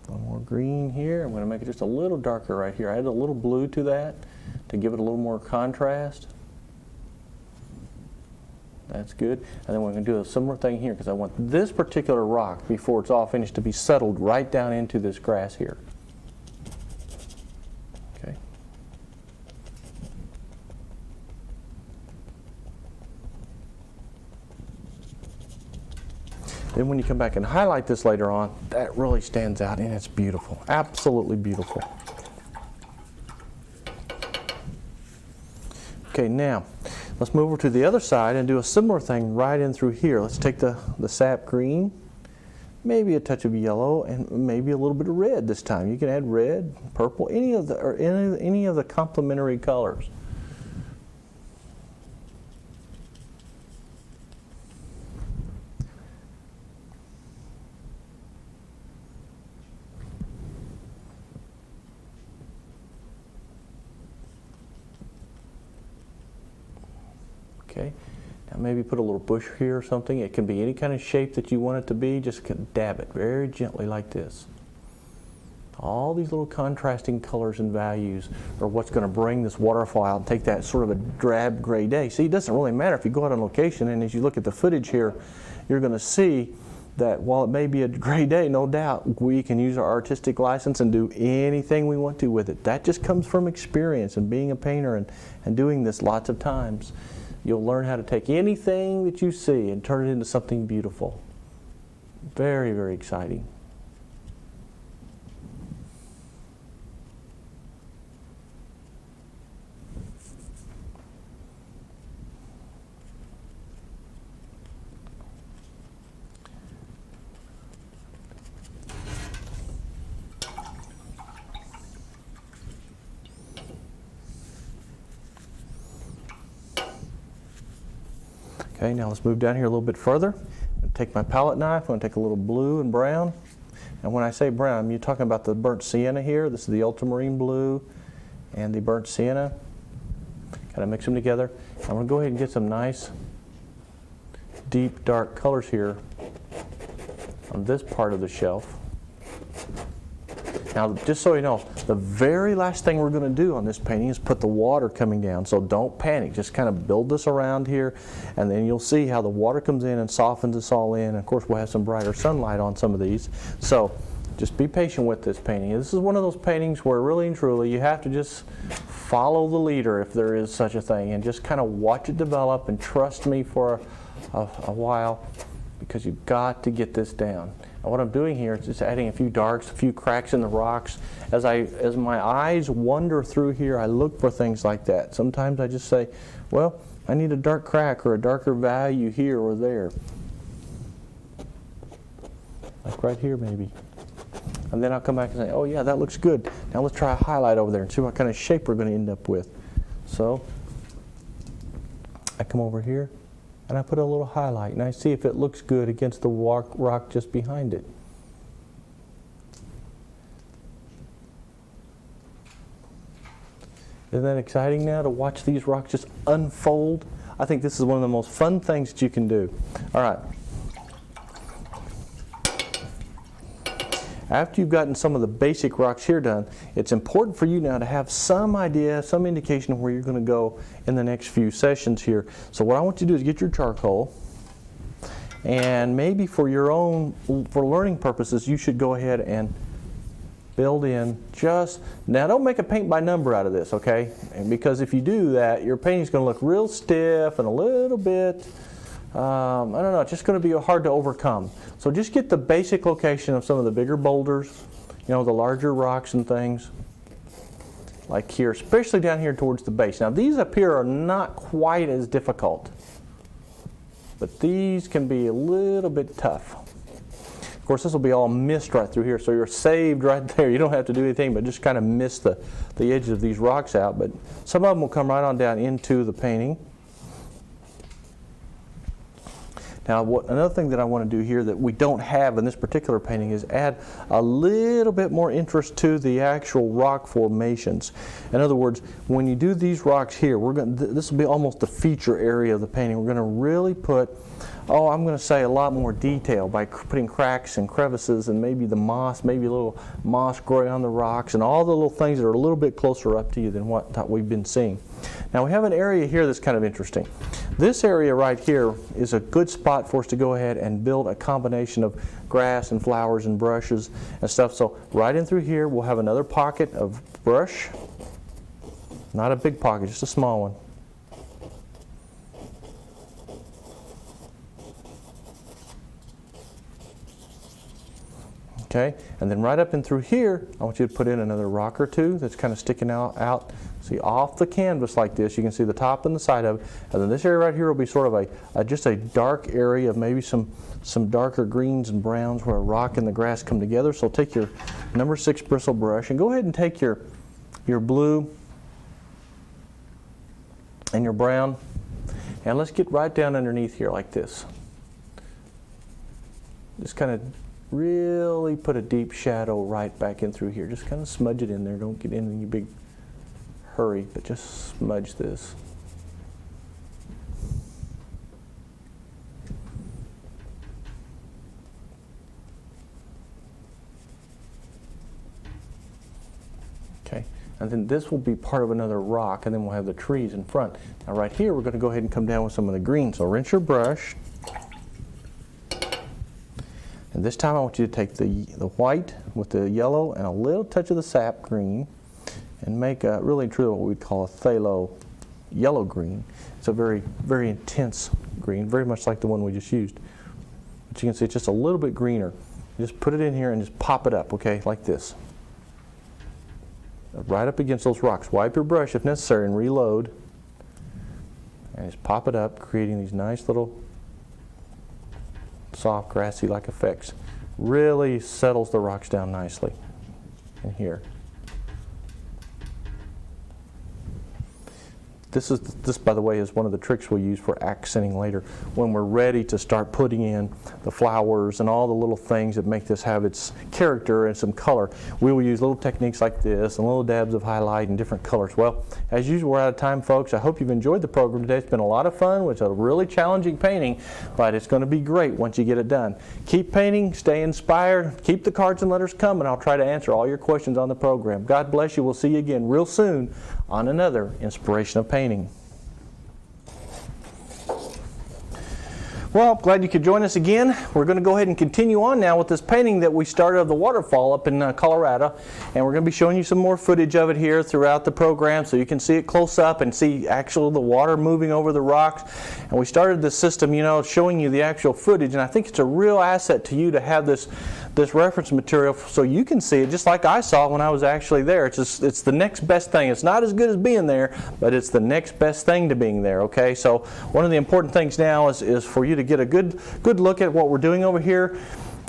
One more green here. I'm going to make it just a little darker right here. I added a little blue to that to give it a little more contrast. That's good. And then we're going to do a similar thing here because I want this particular rock, before it's all finished, to be settled right down into this grass here. Okay. Then when you come back and highlight this later on, that really stands out and it's beautiful. Absolutely beautiful. Okay, now let's move over to the other side and do a similar thing right in through here. Let's take the sap green, maybe a touch of yellow, and maybe a little bit of red this time. You can add red, purple, any of the complementary colors. Okay, now maybe put a little bush here or something. It can be any kind of shape that you want it to be. Just dab it very gently like this. All these little contrasting colors and values are what's going to bring this waterfall out and take that sort of a drab gray day. See, it doesn't really matter if you go out on location, and as you look at the footage here, you're going to see that while it may be a gray day, no doubt, we can use our artistic license and do anything we want to with it. That just comes from experience and being a painter and doing this lots of times. You'll learn how to take anything that you see and turn it into something beautiful. Very, very exciting. Okay, now let's move down here a little bit further. Take my palette knife, I'm going to take a little blue and brown. And when I say brown, you're talking about the burnt sienna here. This is the ultramarine blue and the burnt sienna. Kind of mix them together. I'm going to go ahead and get some nice, deep, dark colors here on this part of the shelf. Now, just so you know, the very last thing we're going to do on this painting is put the water coming down, so don't panic. Just kind of build this around here, and then you'll see how the water comes in and softens us all in. Of course, we'll have some brighter sunlight on some of these. So just be patient with this painting. This is one of those paintings where really and truly you have to just follow the leader, if there is such a thing, and just kind of watch it develop and trust me for a while, because you've got to get this down. And what I'm doing here is just adding a few darks, a few cracks in the rocks. As my eyes wander through here, I look for things like that. Sometimes I just say, well, I need a dark crack or a darker value here or there. Like right here maybe. And then I'll come back and say, oh yeah, that looks good. Now let's try a highlight over there and see what kind of shape we're going to end up with. So I come over here and I put a little highlight, and I see if it looks good against the rock just behind it. Isn't that exciting now to watch these rocks just unfold? I think this is one of the most fun things that you can do. All right. After you've gotten some of the basic rocks here done, it's important for you now to have some idea, some indication of where you're going to go in the next few sessions here. So what I want you to do is get your charcoal, and maybe for your own, for learning purposes, you should go ahead and build in just, now don't make a paint by number out of this, okay? And because if you do that, your painting's going to look real stiff and a little bit, I don't know, it's just going to be hard to overcome. So just get the basic location of some of the bigger boulders, you know, the larger rocks and things, like here, especially down here towards the base. Now these up here are not quite as difficult, but these can be a little bit tough. Of course, this will be all mist right through here, so you're saved right there. You don't have to do anything but just kind of mist the edges of these rocks out, but some of them will come right on down into the painting. Now, another thing that I want to do here that we don't have in this particular painting is add a little bit more interest to the actual rock formations. In other words, when you do these rocks here, this will be almost the feature area of the painting. We're going to really put, I'm going to say a lot more detail by putting cracks and crevices and maybe the moss, maybe a little moss growing on the rocks and all the little things that are a little bit closer up to you than what we've been seeing. Now we have an area here that's kind of interesting. This area right here is a good spot for us to go ahead and build a combination of grass and flowers and brushes and stuff. So right in through here we'll have another pocket of brush. Not a big pocket, just a small one. Okay, and then right up and through here, I want you to put in another rock or two that's kind of sticking out. See, off the canvas like this, you can see the top and the side of it. And then this area right here will be sort of just a dark area of maybe some darker greens and browns where a rock and the grass come together. So take your number 6 bristle brush and go ahead and take your blue and your brown, and let's get right down underneath here like this. Just kind of really put a deep shadow right back in through here. Just kind of smudge it in there. Don't get in any big hurry, but just smudge this. Okay, and then this will be part of another rock, and then we'll have the trees in front. Now right here, we're going to go ahead and come down with some of the green. So rinse your brush. And this time I want you to take the white with the yellow and a little touch of the sap green and make really truly what we'd call a phthalo yellow green. It's a very, very intense green, very much like the one we just used. But you can see it's just a little bit greener. You just put it in here and just pop it up, okay, like this. Right up against those rocks. Wipe your brush if necessary and reload. And just pop it up, creating these nice little soft grassy-like effects. Really settles the rocks down nicely in here. This, by the way, is one of the tricks we'll use for accenting later when we're ready to start putting in the flowers and all the little things that make this have its character and some color. We will use little techniques like this and little dabs of highlight and different colors. Well, as usual, we're out of time, folks. I hope you've enjoyed the program today. It's been a lot of fun. It's a really challenging painting, but it's going to be great once you get it done. Keep painting, stay inspired, keep the cards and letters coming. I'll try to answer all your questions on the program. God bless you. We'll see you again real soon on another Inspiration of Painting. Well, glad you could join us again. We're going to go ahead and continue on now with this painting that we started of the waterfall up in Colorado. And we're going to be showing you some more footage of it here throughout the program so you can see it close up and see actually the water moving over the rocks. And we started this system, showing you the actual footage. And I think it's a real asset to you to have this reference material so you can see it just like I saw when I was actually there. It's the next best thing. It's not as good as being there, but it's the next best thing to being there, okay? So one of the important things now is for you to get a good look at what we're doing over here.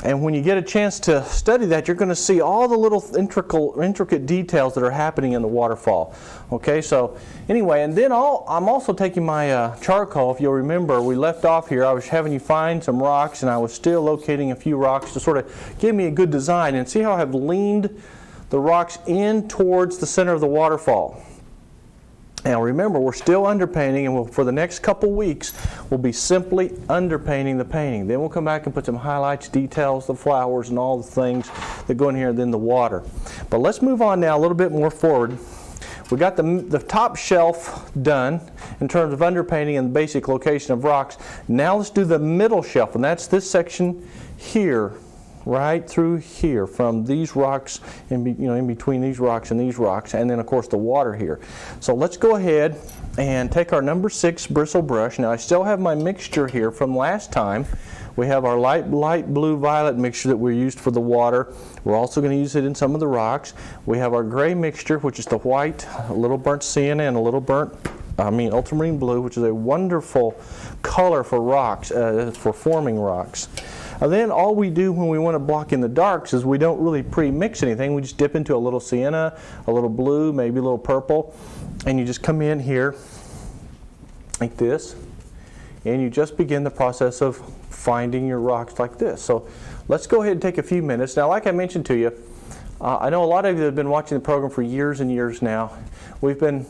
And when you get a chance to study that, you're going to see all the little intricate details that are happening in the waterfall. Okay, so anyway, and then I'm also taking my charcoal. If you'll remember, we left off here. I was having you find some rocks, and I was still locating a few rocks to sort of give me a good design. And see how I've leaned the rocks in towards the center of the waterfall. Now remember, we're still underpainting, and for the next couple weeks, we'll be simply underpainting the painting. Then we'll come back and put some highlights, details, the flowers, and all the things that go in here, and then the water. But let's move on now a little bit more forward. We got the top shelf done in terms of underpainting and the basic location of rocks. Now let's do the middle shelf, and that's this section here. Right through here, from these rocks, in between these rocks, and then of course the water here. So let's go ahead and take our number 6 bristle brush. Now I still have my mixture here from last time. We have our light blue violet mixture that we used for the water. We're also going to use it in some of the rocks. We have our gray mixture, which is the white, a little burnt sienna, and a little ultramarine blue, which is a wonderful color for rocks, for forming rocks. And then all we do when we want to block in the darks is we don't really pre-mix anything. We just dip into a little sienna, a little blue, maybe a little purple, and you just come in here like this, and you just begin the process of finding your rocks like this. So let's go ahead and take a few minutes. Now, like I mentioned to you, I know a lot of you have been watching the program for years and years now. We've been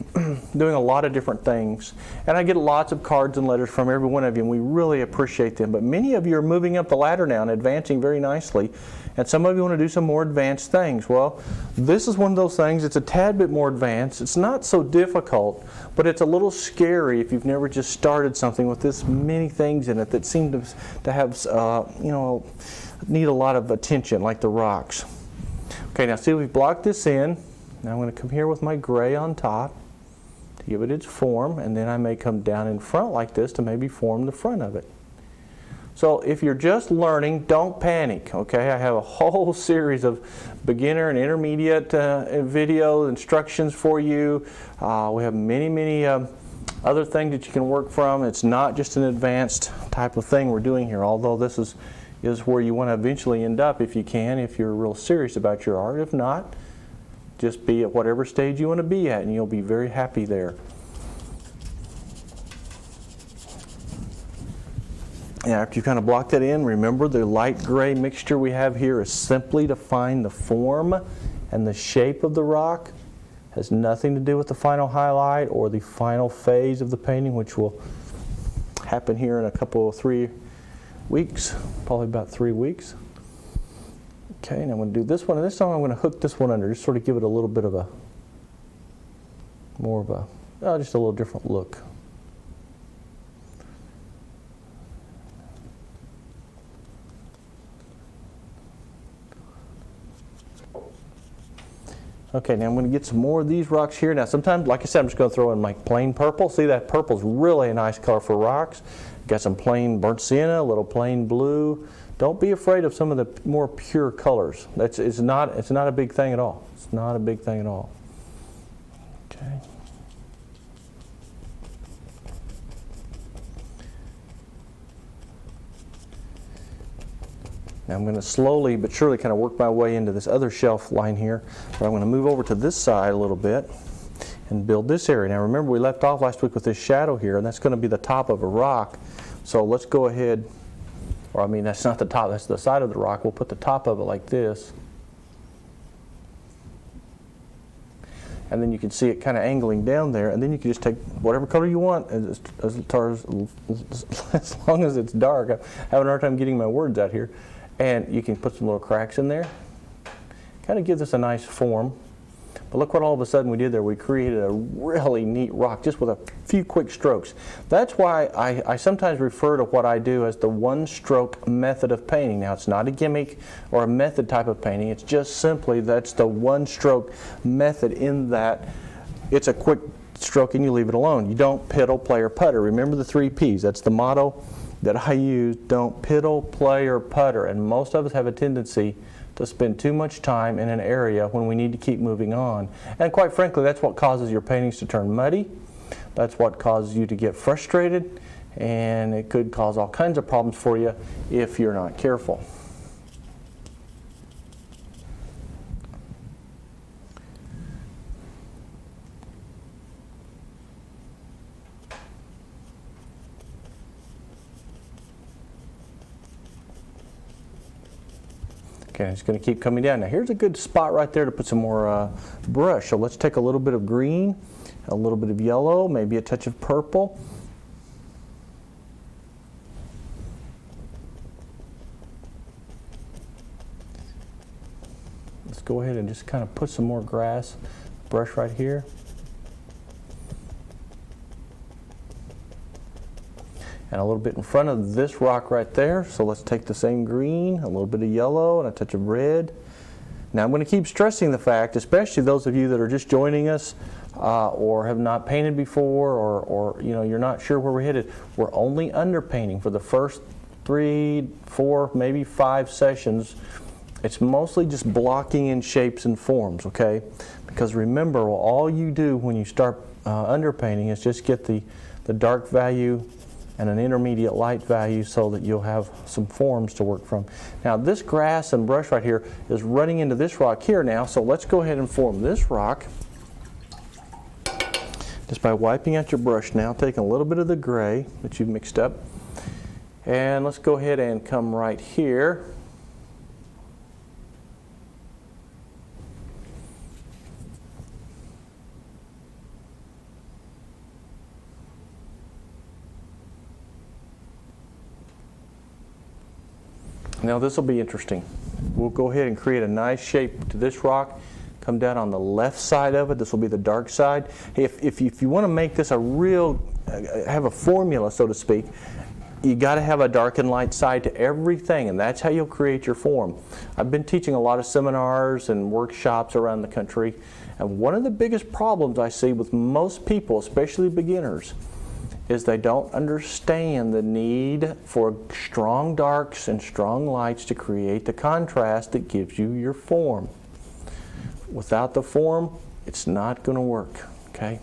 doing a lot of different things, and I get lots of cards and letters from every one of you, and we really appreciate them. But many of you are moving up the ladder now and advancing very nicely, and some of you want to do some more advanced things. Well, this is one of those things. It's a tad bit more advanced. It's not so difficult, but it's a little scary if you've never just started something with this many things in it that seem to have, need a lot of attention, like the rocks. Okay, now see, we've blocked this in. Now I'm going to come here with my gray on top to give it its form, and then I may come down in front like this to maybe form the front of it. So if you're just learning, don't panic, okay? I have a whole series of beginner and intermediate video instructions for you. We have many other things that you can work from. It's not just an advanced type of thing we're doing here, although this is where you want to eventually end up if you can, if you're real serious about your art. If not, just be at whatever stage you want to be at, and you'll be very happy there. Now, after you kind of block that in, remember the light gray mixture we have here is simply to find the form and the shape of the rock. Has nothing to do with the final highlight or the final phase of the painting, which will happen here in 3 weeks, probably about 3 weeks. Okay, and I'm going to do this one, and this time I'm going to hook this one under, just sort of give it a little bit of just a little different look. Okay, now I'm going to get some more of these rocks here. Now sometimes, like I said, I'm just going to throw in my plain purple. See, that purple's really a nice color for rocks. Got some plain burnt sienna, a little plain blue. Don't be afraid of some of the more pure colors. It's not a big thing at all. It's not a big thing at all. Okay. Now I'm going to slowly but surely kind of work my way into this other shelf line here. But I'm going to move over to this side a little bit and build this area. Now remember, we left off last week with this shadow here, and that's going to be the top of a rock. So let's go ahead, that's not the top, that's the side of the rock. We'll put the top of it like this. And then you can see it kind of angling down there, and then you can just take whatever color you want as long as it's dark. I'm having a hard time getting my words out here. And you can put some little cracks in there. Kind of gives us a nice form. But look what all of a sudden we did there. We created a really neat rock just with a few quick strokes. That's why I sometimes refer to what I do as the one-stroke method of painting. Now, it's not a gimmick or a method type of painting. It's just simply that's the one-stroke method, in that it's a quick stroke and you leave it alone. You don't piddle, play, or putter. Remember the 3 Ps. That's the motto that I use. Don't piddle, play, or putter. And most of us have a tendency to spend too much time in an area when we need to keep moving on. And quite frankly, that's what causes your paintings to turn muddy. That's what causes you to get frustrated, and it could cause all kinds of problems for you if you're not careful. Okay, it's going to keep coming down. Now here's a good spot right there to put some more brush. So let's take a little bit of green, a little bit of yellow, maybe a touch of purple. Let's go ahead and just kind of put some more grass brush right here. And a little bit in front of this rock right there. So let's take the same green, a little bit of yellow, and a touch of red. Now I'm going to keep stressing the fact, especially those of you that are just joining us or have not painted before, or you know, you're not sure where we're headed. We're only underpainting for the first 3, 4, maybe 5 sessions. It's mostly just blocking in shapes and forms, okay? Because remember, all you do when you start underpainting is just get the dark value and an intermediate light value so that you'll have some forms to work from. Now this grass and brush right here is running into this rock here now, so let's go ahead and form this rock just by wiping out your brush now, taking a little bit of the gray that you've mixed up, and let's go ahead and come right here. Now this will be interesting. We'll go ahead and create a nice shape to this rock. Come down on the left side of it. This will be the dark side. If you want to make this a real, have a formula, so to speak, you got to have a dark and light side to everything, and that's how you'll create your form. I've been teaching a lot of seminars and workshops around the country, and one of the biggest problems I see with most people, especially beginners, is they don't understand the need for strong darks and strong lights to create the contrast that gives you your form. Without the form, it's not going to work, okay?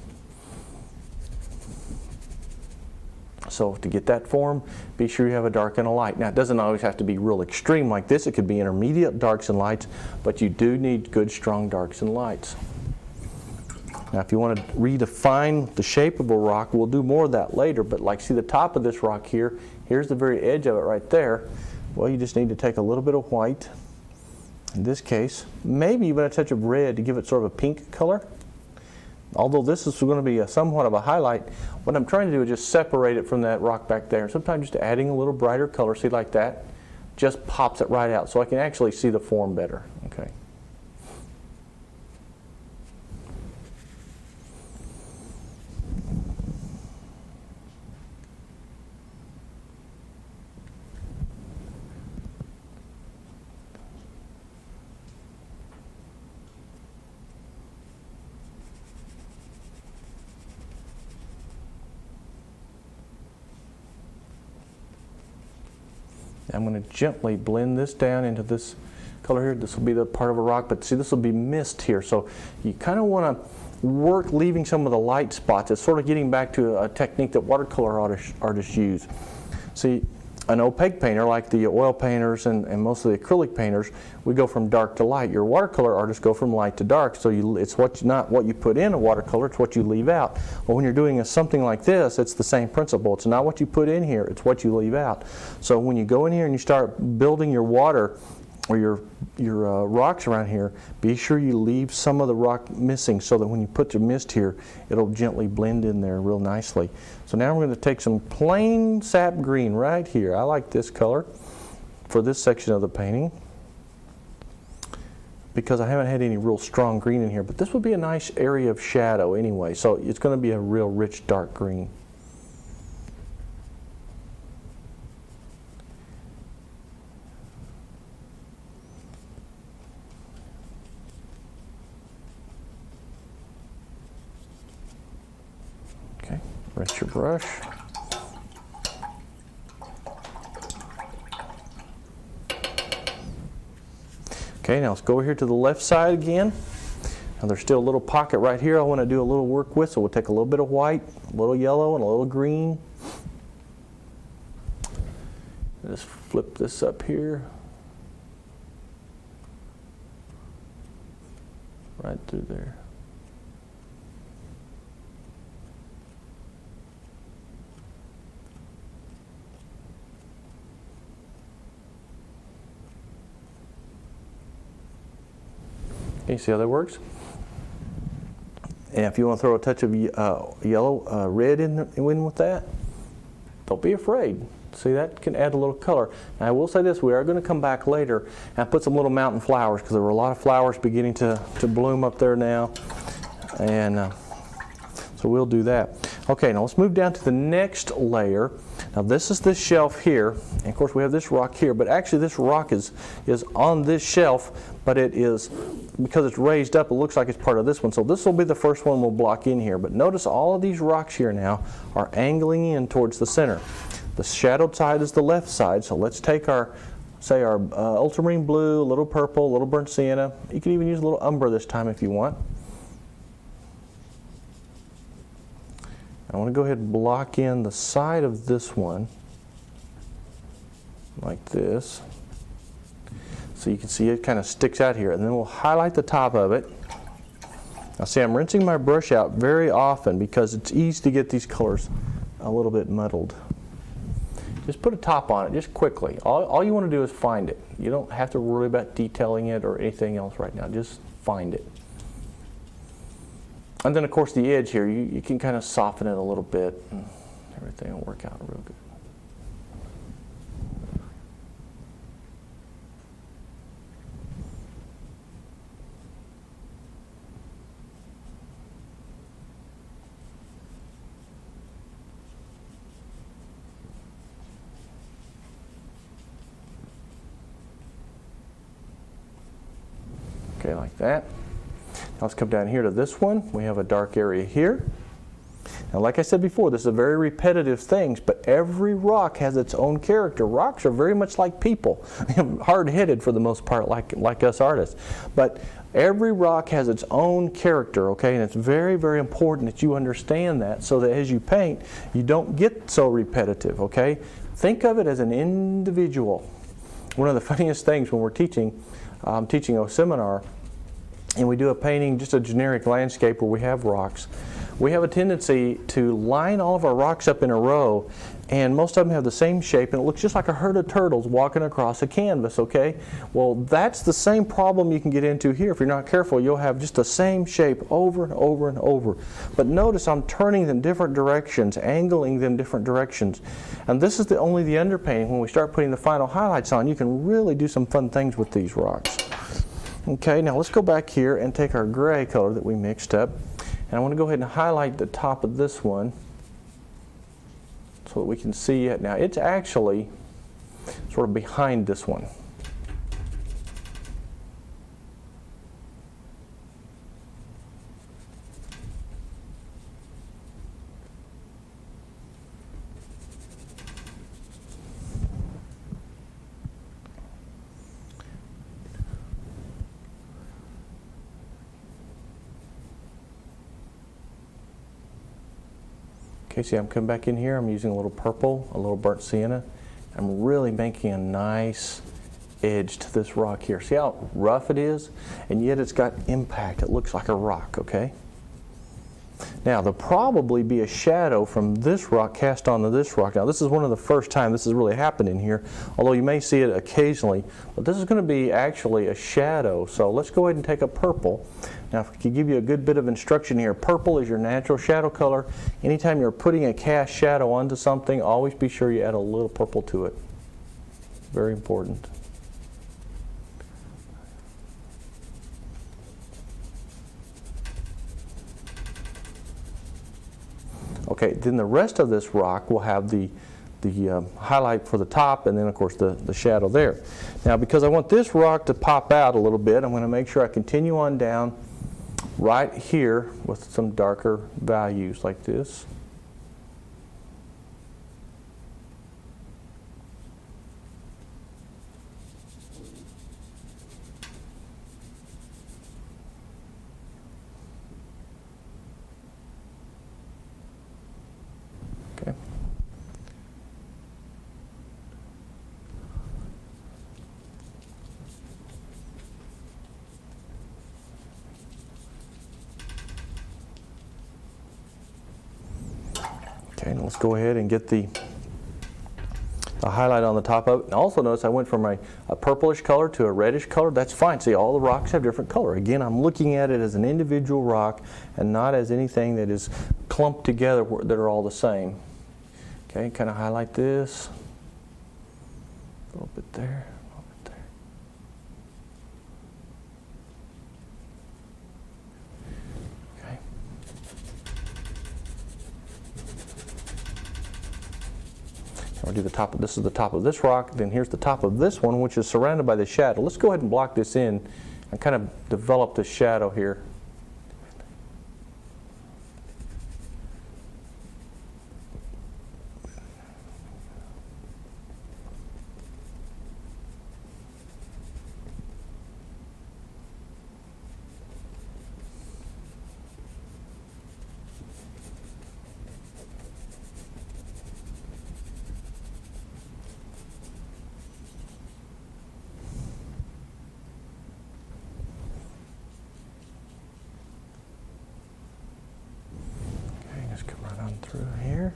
So to get that form, be sure you have a dark and a light. Now it doesn't always have to be real extreme like this. It could be intermediate darks and lights, but you do need good strong darks and lights. Now if you want to redefine the shape of a rock, we'll do more of that later, but like see the top of this rock here, here's the very edge of it right there. Well, you just need to take a little bit of white, in this case, maybe even a touch of red to give it sort of a pink color. Although this is going to be somewhat of a highlight, what I'm trying to do is just separate it from that rock back there. Sometimes just adding a little brighter color, see like that, just pops it right out so I can actually see the form better, okay? I'm going to gently blend this down into this color here. This will be the part of a rock, but see this will be mist here. So you kind of want to work leaving some of the light spots. It's sort of getting back to a technique that watercolor artists use. See, an opaque painter like the oil painters and most of the acrylic painters, we go from dark to light. Your watercolor artists go from light to dark. So it's not what you put in a watercolor, it's what you leave out. Well, when you're doing something like this, it's the same principle. It's not what you put in here, it's what you leave out. So when you go in here and you start building your water or your rocks around here, be sure you leave some of the rock missing so that when you put the mist here, it'll gently blend in there real nicely. So now we're going to take some plain sap green right here. I like this color for this section of the painting because I haven't had any real strong green in here, but this would be a nice area of shadow anyway, so it's going to be a real rich dark green. Rinse your brush. Okay, now let's go over here to the left side again. Now there's still a little pocket right here I want to do a little work with, so we'll take a little bit of white, a little yellow, and a little green. Just flip this up here. Right through there. Okay, see how that works? And if you want to throw a touch of yellow, red in with that, don't be afraid. See, that can add a little color. Now, I will say this, we are going to come back later and put some little mountain flowers, because there were a lot of flowers beginning to bloom up there now. And so we'll do that. Okay, now let's move down to the next layer. Now this is this shelf here, and of course we have this rock here, but actually this rock is on this shelf, but it is, because it's raised up, it looks like it's part of this one. So this will be the first one we'll block in here. But notice all of these rocks here now are angling in towards the center. The shadowed side is the left side, so let's take our, say our ultramarine blue, a little purple, a little burnt sienna. You can even use a little umber this time if you want. I want to go ahead and block in the side of this one like this, so you can see it kind of sticks out here, and then we'll highlight the top of it. Now see, I'm rinsing my brush out very often because it's easy to get these colors a little bit muddled. Just put a top on it just quickly. All you want to do is find it. You don't have to worry about detailing it or anything else right now. Just find it. And then of course the edge here, you can kind of soften it a little bit and everything will work out real good. Okay, like that. Now let's come down here to this one. We have a dark area here. Now like I said before, this is a very repetitive thing, but every rock has its own character. Rocks are very much like people, hard-headed for the most part, like us artists. But every rock has its own character, okay? And it's very, very important that you understand that, so that as you paint, you don't get so repetitive, okay? Think of it as an individual. One of the funniest things when we're teaching, I'm teaching a seminar, and we do a painting, just a generic landscape where we have rocks. We have a tendency to line all of our rocks up in a row, and most of them have the same shape, and it looks just like a herd of turtles walking across a canvas, okay? Well, that's the same problem you can get into here. If you're not careful, you'll have just the same shape over and over and over. But notice I'm turning them different directions, angling them different directions. And this is only the underpainting. When we start putting the final highlights on, you can really do some fun things with these rocks. Okay, now let's go back here and take our gray color that we mixed up. And I want to go ahead and highlight the top of this one so that we can see it. Now it's actually sort of behind this one. Okay, see I'm coming back in here, I'm using a little purple, a little burnt sienna. I'm really making a nice edge to this rock here. See how rough it is? And yet it's got impact. It looks like a rock, okay? Now there'll probably be a shadow from this rock cast onto this rock. Now this is one of the first time this has really happened in here, although you may see it occasionally. But this is going to be actually a shadow. So let's go ahead and take a purple. Now, if I could give you a good bit of instruction here, purple is your natural shadow color. Anytime you're putting a cast shadow onto something, always be sure you add a little purple to it. Very important. Okay, then the rest of this rock will have the highlight for the top, and then of course the shadow there. Now, because I want this rock to pop out a little bit, I'm going to make sure I continue on down right here with some darker values like this. Okay. Okay, now let's go ahead and get the a highlight on the top of it. And also notice I went from a purplish color to a reddish color. That's fine. See, all the rocks have different color. Again, I'm looking at it as an individual rock and not as anything that is clumped together that are all the same. Okay, kind of highlight this. A little bit there, a little bit there. Okay. We'll do the top of this is the top of this rock, then here's the top of this one, which is surrounded by the shadow. Let's go ahead and block this in and kind of develop the shadow here. Through here.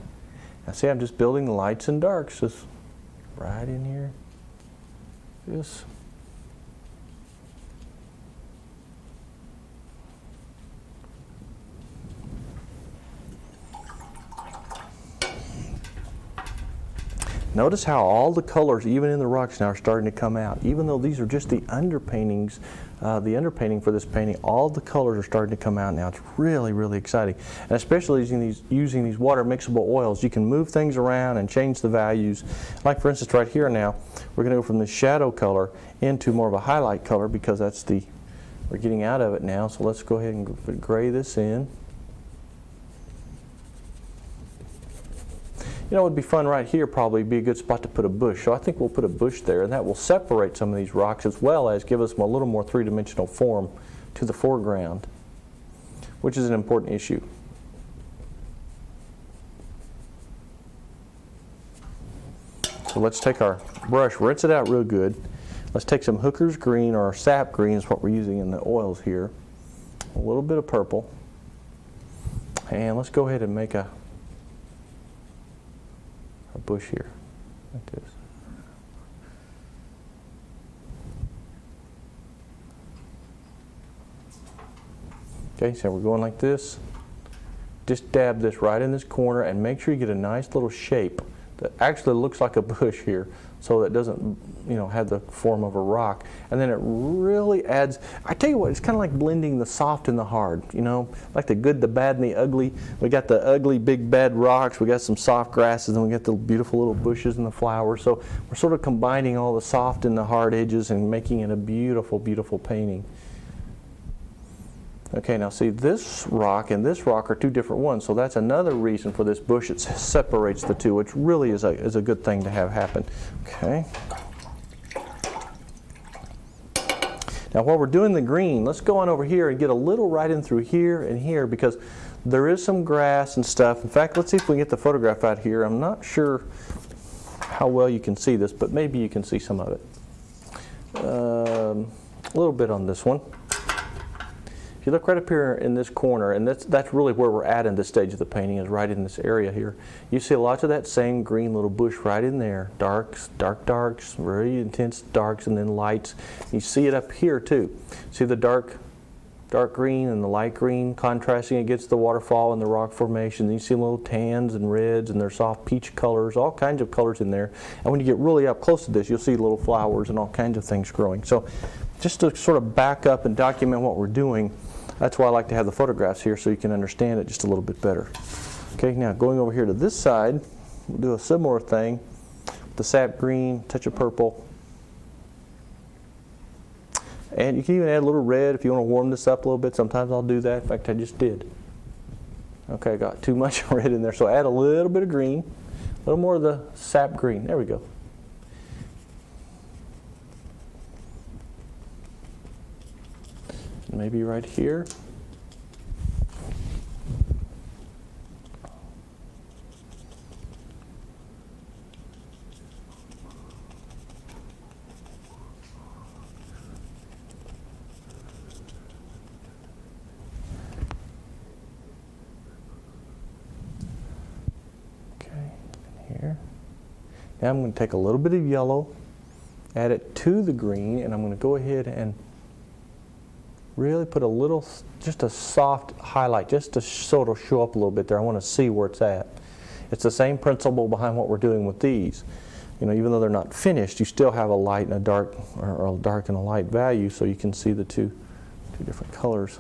Now see, I'm just building the lights and darks just right in here. This. Notice how all the colors, even in the rocks now, are starting to come out. Even though these are just the underpaintings, the underpainting for this painting, all the colors are starting to come out now. It's really, really exciting. And especially using these water mixable oils, you can move things around and change the values. Like for instance, right here now, we're going to go from the shadow color into more of a highlight color because that's we're getting out of it now. So let's go ahead and gray this in. You know, it would be fun right here, probably be a good spot to put a bush. So I think we'll put a bush there, and that will separate some of these rocks as well as give us a little more three-dimensional form to the foreground, which is an important issue. So let's take our brush, rinse it out real good. Let's take some Hooker's green, or sap green is what we're using in the oils here. A little bit of purple. And let's go ahead and make a bush here, like this. Okay, so we're going like this. Just dab this right in this corner and make sure you get a nice little shape that actually looks like a bush here, so that it doesn't, you know, have the form of a rock. And then it really adds, I tell you what, it's kind of like blending the soft and the hard, you know, like the good, the bad, and the ugly. We got the ugly, big, bad rocks, we got some soft grasses, and we got the beautiful little bushes and the flowers. So we're sort of combining all the soft and the hard edges and making it a beautiful, beautiful painting. Okay, now see, this rock and this rock are two different ones, so that's another reason for this bush. It separates the two, which really is a good thing to have happen. Okay. Now while we're doing the green, let's go on over here and get a little right in through here and here, because there is some grass and stuff. In fact, let's see if we can get the photograph out here. I'm not sure how well you can see this, but maybe you can see some of it. A little bit on this one. If you look right up here in this corner, and that's really where we're at in this stage of the painting, is right in this area here. You see lots of that same green little bush right in there. Darks, dark darks, very intense darks, and then lights. You see it up here too. See the dark green and the light green contrasting against the waterfall and the rock formation. You see little tans and reds, and their soft peach colors, all kinds of colors in there. And when you get really up close to this, you'll see little flowers and all kinds of things growing. So just to sort of back up and document what we're doing, that's why I like to have the photographs here, so you can understand it just a little bit better. Okay, now going over here to this side, we'll do a similar thing. The sap green, touch of purple. And you can even add a little red if you want to warm this up a little bit. Sometimes I'll do that. In fact, I just did. Okay, I got too much red in there, so add a little bit of green, a little more of the sap green. There we go. Maybe right here. Now I'm going to take a little bit of yellow, add it to the green, and I'm going to go ahead and really put a little, just a soft highlight, just to sort of show up a little bit there. I want to see where it's at. It's the same principle behind what we're doing with these. You know, even though they're not finished, you still have a light and a dark, or a dark and a light value, so you can see the two different colors.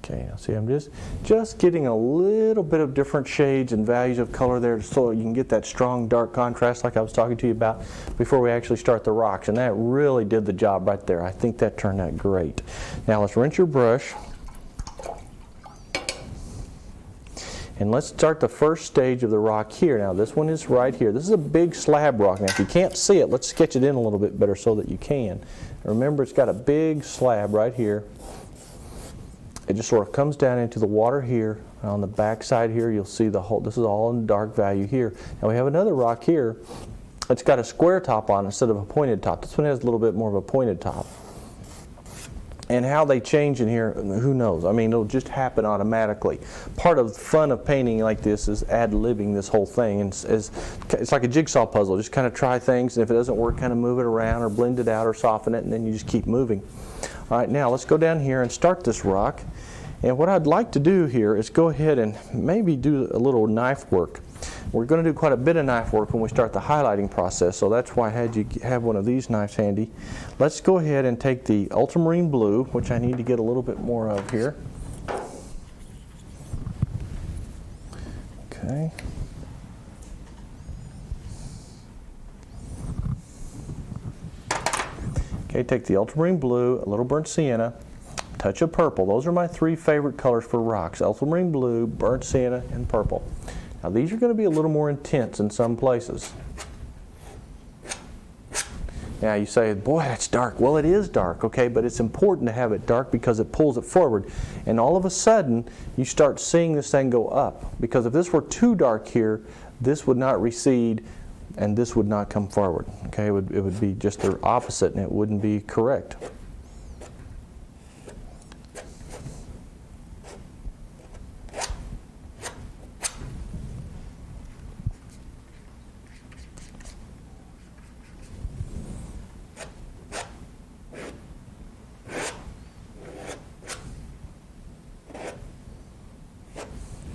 Okay, now see, I'm just getting a little bit of different shades and values of color there so you can get that strong dark contrast like I was talking to you about before we actually start the rocks, and that really did the job right there. I think that turned out great. Now let's rinse your brush, and let's start the first stage of the rock here. Now this one is right here. This is a big slab rock. Now if you can't see it, let's sketch it in a little bit better so that you can. Remember, it's got a big slab right here. It just sort of comes down into the water here. On the back side here, you'll see the whole, this is all in dark value here. Now we have another rock here. It's got a square top on instead of a pointed top. This one has a little bit more of a pointed top. And how they change in here, who knows? I mean, it'll just happen automatically. Part of the fun of painting like this is ad-libbing this whole thing. And it's like a jigsaw puzzle. Just kind of try things, and if it doesn't work, kind of move it around or blend it out or soften it, and then you just keep moving. All right, now let's go down here and start this rock. And what I'd like to do here is go ahead and maybe do a little knife work. We're going to do quite a bit of knife work when we start the highlighting process, so that's why I had you have one of these knives handy. Let's go ahead and take the ultramarine blue, which I need to get a little bit more of here. Okay. Okay, take the ultramarine blue, a little burnt sienna, touch of purple. Those are my three favorite colors for rocks: ultramarine blue, burnt sienna, and purple. Now these are going to be a little more intense in some places. Now you say, boy, that's dark. Well, it is dark, okay, but it's important to have it dark because it pulls it forward. And all of a sudden, you start seeing this thing go up. Because if this were too dark here, this would not recede and this would not come forward. Okay, it would be just the opposite, and it wouldn't be correct.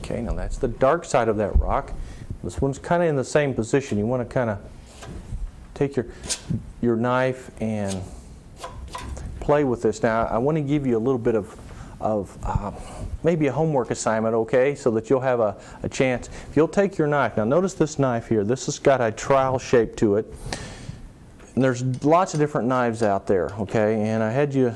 Okay, now that's the dark side of that rock. This one's kind of in the same position. You want to kind of take your knife and play with this. Now, I want to give you a little bit of maybe a homework assignment, okay, so that you'll have a chance. If you'll take your knife, now notice this knife here. This has got a trowel shape to it. And there's lots of different knives out there, okay, and I had you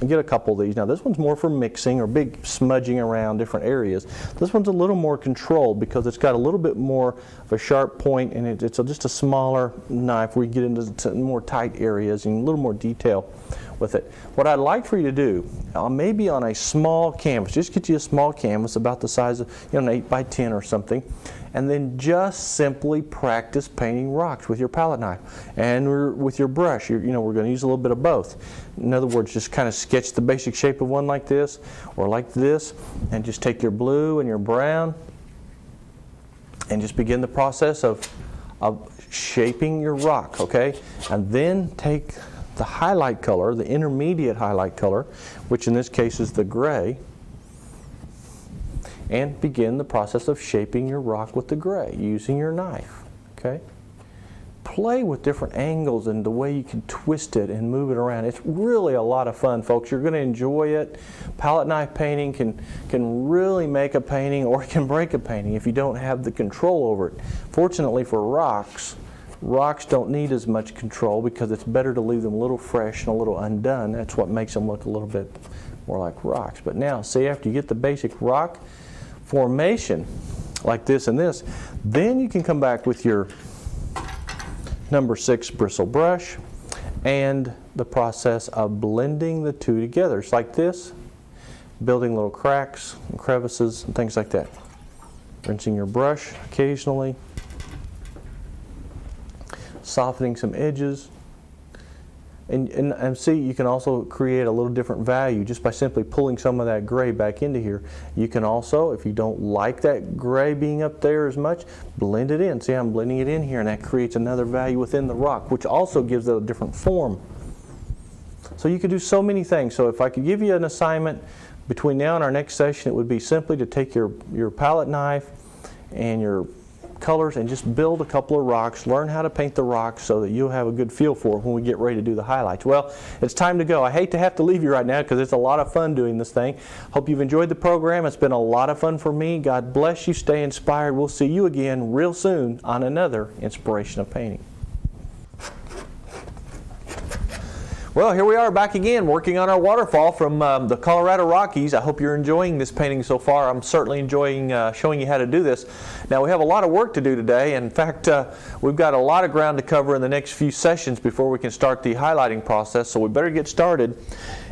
get a couple of these. Now this one's more for mixing or big smudging around different areas. This one's a little more controlled because it's got a little bit more of a sharp point, and it's just a smaller knife where you get into more tight areas and a little more detail with it. What I'd like for you to do, maybe on a small canvas, just get you a small canvas about the size of an 8 by 10 or something, and then just simply practice painting rocks with your palette knife and with your brush. We're going to use a little bit of both. In other words, just kind of sketch the basic shape of one like this or like this, and just take your blue and your brown and just begin the process of shaping your rock, okay? And then take the highlight color, the intermediate highlight color, which in this case is the gray, and begin the process of shaping your rock with the gray using your knife, okay? Play with different angles and the way you can twist it and move it around. It's really a lot of fun, folks. You're going to enjoy it. Palette knife painting can really make a painting, or it can break a painting if you don't have the control over it. Fortunately for rocks don't need as much control because it's better to leave them a little fresh and a little undone. That's what makes them look a little bit more like rocks. But now, see, after you get the basic rock formation like this and this, then you can come back with your number 6 bristle brush, and the process of blending the two together. It's like this, building little cracks and crevices and things like that. Rinsing your brush occasionally, softening some edges. And see, you can also create a little different value just by simply pulling some of that gray back into here. You can also, if you don't like that gray being up there as much, blend it in. See, I'm blending it in here, and that creates another value within the rock, which also gives it a different form. So you could do so many things. So if I could give you an assignment between now and our next session, it would be simply to take your palette knife and your colors and just build a couple of rocks, learn how to paint the rocks so that you'll have a good feel for it when we get ready to do the highlights. Well, it's time to go. I hate to have to leave you right now because it's a lot of fun doing this thing. Hope you've enjoyed the program. It's been a lot of fun for me. God bless you. Stay inspired. We'll see you again real soon on another Inspiration of Painting. Well, here we are back again working on our waterfall from the Colorado Rockies. I hope you're enjoying this painting so far. I'm certainly enjoying showing you how to do this. Now, we have a lot of work to do today. In fact, we've got a lot of ground to cover in the next few sessions before we can start the highlighting process, so we better get started.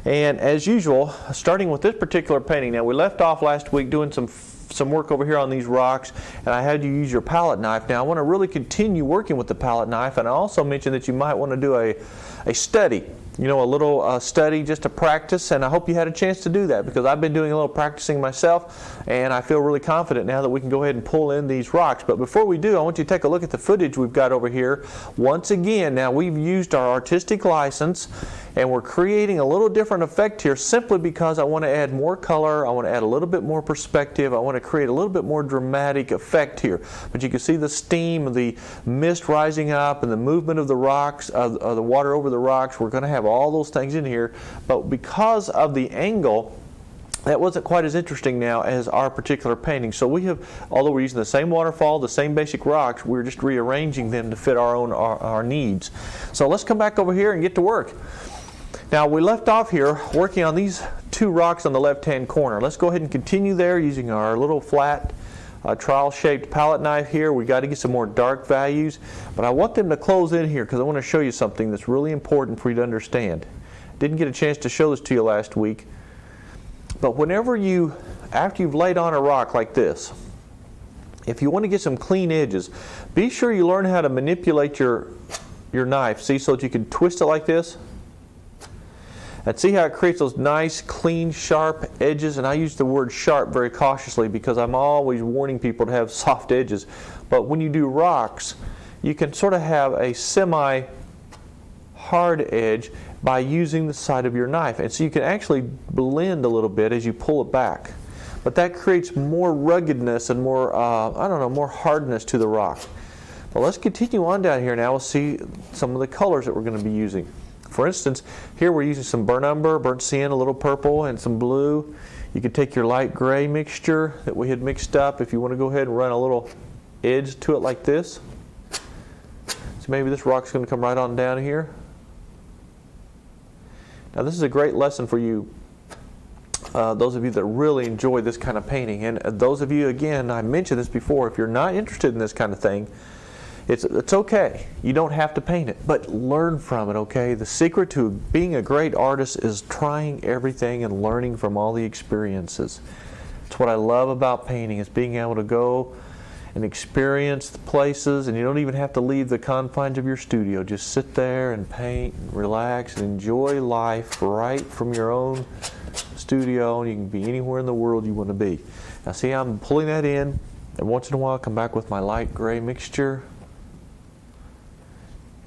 And as usual, starting with this particular painting. Now, we left off last week doing some work over here on these rocks, and I had you use your palette knife. Now, I want to really continue working with the palette knife, and I also mentioned that you might want to do a study. You know, a little study just to practice, and I hope you had a chance to do that because I've been doing a little practicing myself, and I feel really confident now that we can go ahead and pull in these rocks. But before we do, I want you to take a look at the footage we've got over here. Once again, now we've used our artistic license, and we're creating a little different effect here simply because I want to add more color, I want to add a little bit more perspective, I want to create a little bit more dramatic effect here. But you can see the steam, the mist rising up, and the movement of the rocks, of the water over the rocks. We're going to have all those things in here, but because of the angle, that wasn't quite as interesting now as our particular painting. So we have, although we're using the same waterfall, the same basic rocks, we're just rearranging them to fit our needs. So let's come back over here and get to work. Now, we left off here working on these two rocks on the left-hand corner. Let's go ahead and continue there using our little flat trowel-shaped palette knife here. We got to get some more dark values, but I want them to close in here because I want to show you something that's really important for you to understand. Didn't get a chance to show this to you last week, but whenever after you've laid on a rock like this, if you want to get some clean edges, be sure you learn how to manipulate your knife, see, so that you can twist it like this. And see how it creates those nice, clean, sharp edges? And I use the word sharp very cautiously because I'm always warning people to have soft edges. But when you do rocks, you can sort of have a semi-hard edge by using the side of your knife. And so you can actually blend a little bit as you pull it back. But that creates more ruggedness and more, more hardness to the rock. But let's continue on down here now. We'll see some of the colors that we're going to be using. For instance, here we're using some burnt umber, burnt sienna, a little purple, and some blue. You could take your light gray mixture that we had mixed up if you want to go ahead and run a little edge to it like this. So maybe this rock's going to come right on down here. Now this is a great lesson for you, those of you that really enjoy this kind of painting. And those of you, again, I mentioned this before, if you're not interested in this kind of thing, it's okay. You don't have to paint it, but learn from it, okay? The secret to being a great artist is trying everything and learning from all the experiences. It's what I love about painting, is being able to go and experience the places, and you don't even have to leave the confines of your studio. Just sit there and paint and relax and enjoy life right from your own studio, and you can be anywhere in the world you want to be. Now see, I'm pulling that in, and once in a while I come back with my light gray mixture.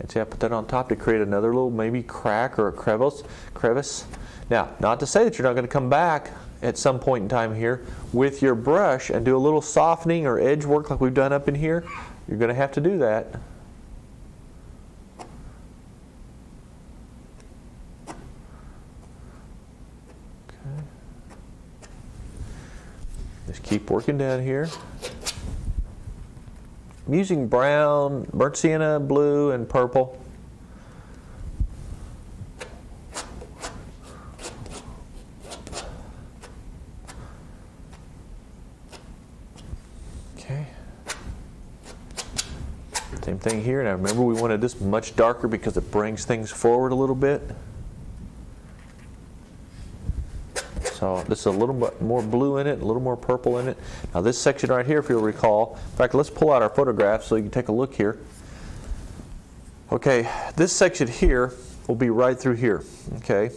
And see, I put that on top to create another little maybe crack or a crevice. Now, not to say that you're not going to come back at some point in time here with your brush and do a little softening or edge work like we've done up in here. You're going to have to do that. Okay. Just keep working down here. I'm using brown, burnt sienna, blue, and purple. Same thing here. Now remember, we wanted this much darker because it brings things forward a little bit. So this is a little bit more blue in it, a little more purple in it. Now this section right here, if you'll recall, in fact, let's pull out our photograph so you can take a look here. Okay, this section here will be right through here, okay?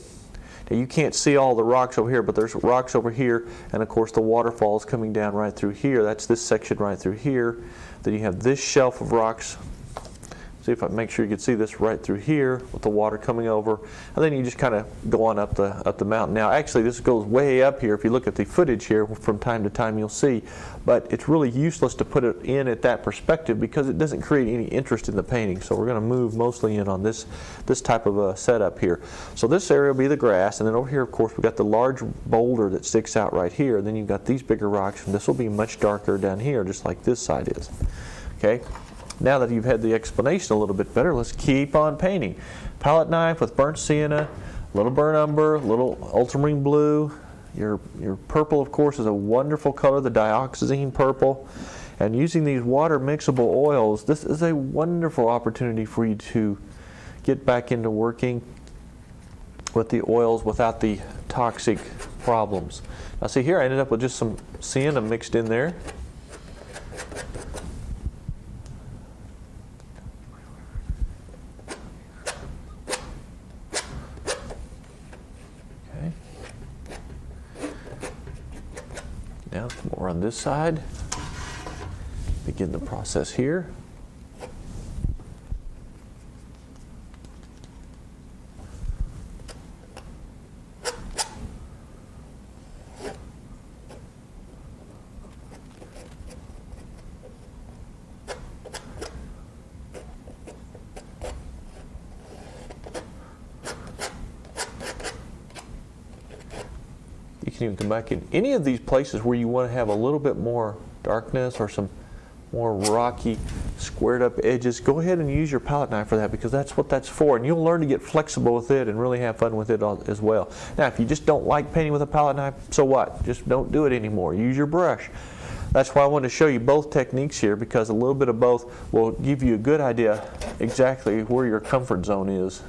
Now you can't see all the rocks over here, but there's rocks over here, and of course the waterfall is coming down right through here. That's this section right through here. Then you have this shelf of rocks. See if I make sure you can see this right through here with the water coming over, and then you just kind of go on up the mountain. Now actually this goes way up here. If you look at the footage here from time to time, you'll see, but it's really useless to put it in at that perspective because it doesn't create any interest in the painting. So we're going to move mostly in on this type of a setup here. So this area will be the grass, and then over here of course we've got the large boulder that sticks out right here, and then you've got these bigger rocks, and this will be much darker down here just like this side is. Okay. Now that you've had the explanation a little bit better, let's keep on painting. Palette knife with burnt sienna, a little burnt umber, a little ultramarine blue. Your purple, of course, is a wonderful color, the dioxazine purple. And using these water mixable oils, this is a wonderful opportunity for you to get back into working with the oils without the toxic problems. Now see here, I ended up with just some sienna mixed in there. Now more on this side. Begin the process here. You can even come back in any of these places where you want to have a little bit more darkness or some more rocky, squared up edges. Go ahead and use your palette knife for that, because that's what that's for, and you'll learn to get flexible with it and really have fun with it as well. Now, if you just don't like painting with a palette knife, so what? Just don't do it anymore. Use your brush. That's why I wanted to show you both techniques here, because a little bit of both will give you a good idea exactly where your comfort zone is.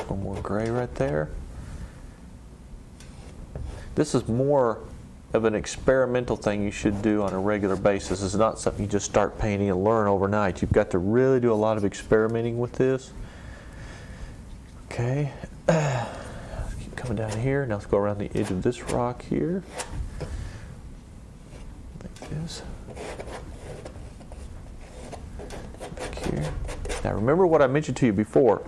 One more gray right there. This is more of an experimental thing you should do on a regular basis. It's not something you just start painting and learn overnight. You've got to really do a lot of experimenting with this. Okay, keep coming down here. Now let's go around the edge of this rock here. Like this. Back here. Now remember what I mentioned to you before.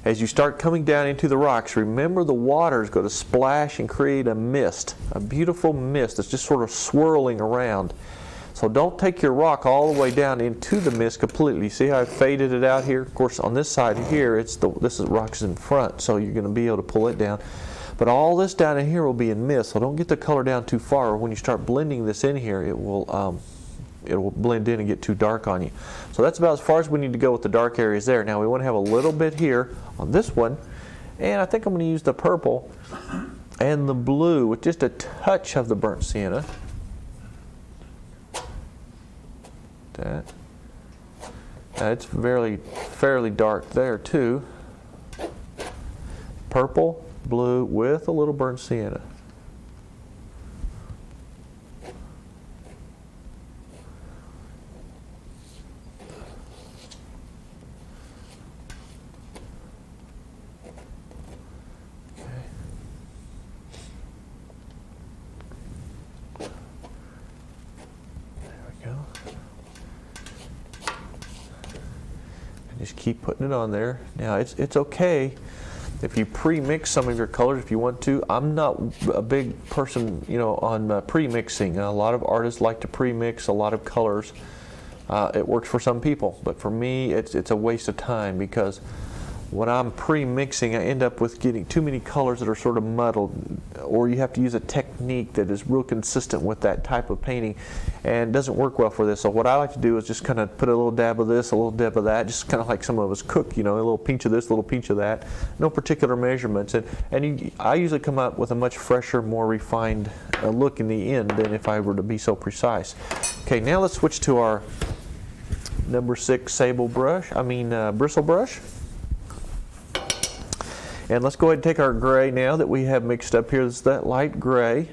As you start coming down into the rocks, remember the water is going to splash and create a mist, a beautiful mist that's just sort of swirling around. So don't take your rock all the way down into the mist completely. See how I faded it out here? Of course, on this side here, this is rocks in front, so you're going to be able to pull it down. But all this down in here will be in mist, so don't get the color down too far, or when you start blending this in here, it will blend in and get too dark on you. So that's about as far as we need to go with the dark areas there. Now we want to have a little bit here on this one, and I think I'm going to use the purple and the blue with just a touch of the burnt sienna. That. Now it's fairly dark there too. Purple, blue with a little burnt sienna. Just keep putting it on there. Now it's okay if you pre-mix some of your colors if you want to. I'm not a big person, on pre-mixing. A lot of artists like to pre-mix a lot of colors. It works for some people, but for me, it's a waste of time, because when I'm pre-mixing, I end up with getting too many colors that are sort of muddled, or you have to use a technique that is real consistent with that type of painting, and it doesn't work well for this. So what I like to do is just kind of put a little dab of this, a little dab of that, just kind of like some of us cook, you know, a little pinch of this, a little pinch of that, no particular measurements. I usually come up with a much fresher, more refined look in the end than if I were to be so precise. Okay, now let's switch to our number 6 bristle brush. And let's go ahead and take our gray now that we have mixed up here. This is that light gray.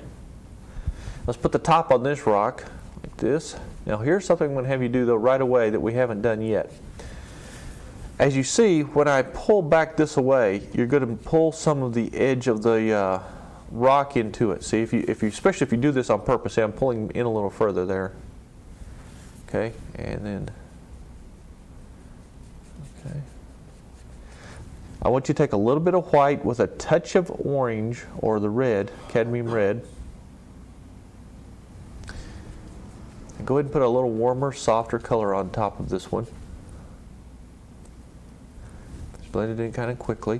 Let's put the top on this rock like this. Now here's something I'm going to have you do though right away that we haven't done yet. As you see, when I pull back this away, you're going to pull some of the edge of the rock into it. See, especially if you do this on purpose. See, I'm pulling in a little further there. Okay, and then okay. I want you to take a little bit of white with a touch of orange or the red, cadmium red. And go ahead and put a little warmer, softer color on top of this one. Just blend it in kind of quickly.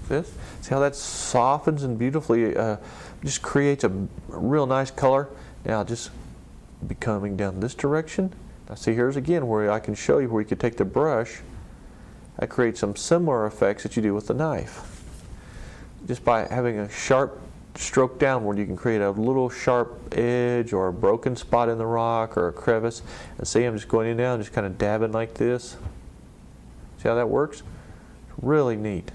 This. See how that softens and beautifully just creates a real nice color. Now just be coming down this direction. Now see, here's again where I can show you where you could take the brush. I create some similar effects that you do with the knife. Just by having a sharp stroke downward, you can create a little sharp edge or a broken spot in the rock or a crevice. And see, I'm just going in now and just kind of dabbing like this. See how that works? Really neat.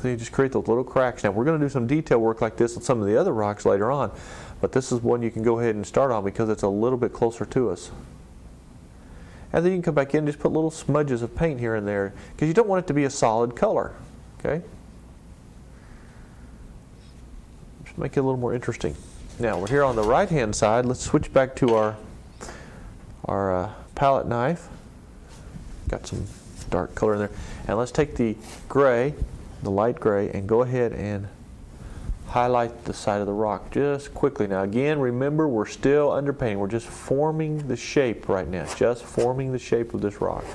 So you just create those little cracks. Now we're going to do some detail work like this on some of the other rocks later on, but this is one you can go ahead and start on because it's a little bit closer to us. And then you can come back in and just put little smudges of paint here and there because you don't want it to be a solid color. Okay? Just make it a little more interesting. Now we're here on the right hand side. Let's switch back to our palette knife. Got some dark color in there. And let's take the gray, the light gray, and go ahead and highlight the side of the rock just quickly. Now again, remember we're still underpainting. We're just forming the shape right now. Just forming the shape of this rock.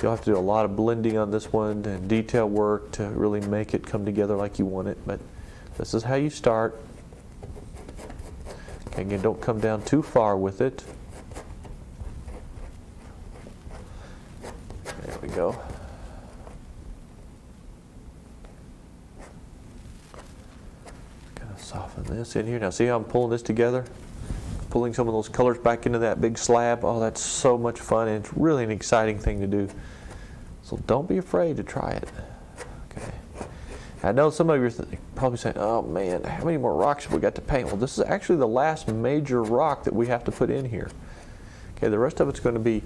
You'll have to do a lot of blending on this one and detail work to really make it come together like you want it, but this is how you start. Again, don't come down too far with it. There we go. Kind of soften this in here. Now see how I'm pulling this together? Pulling some of those colors back into that big slab. Oh, that's so much fun, and it's really an exciting thing to do. So don't be afraid to try it. Okay. I know some of you are probably saying, oh man, how many more rocks have we got to paint? Well, this is actually the last major rock that we have to put in here. Okay, the rest of it's going to be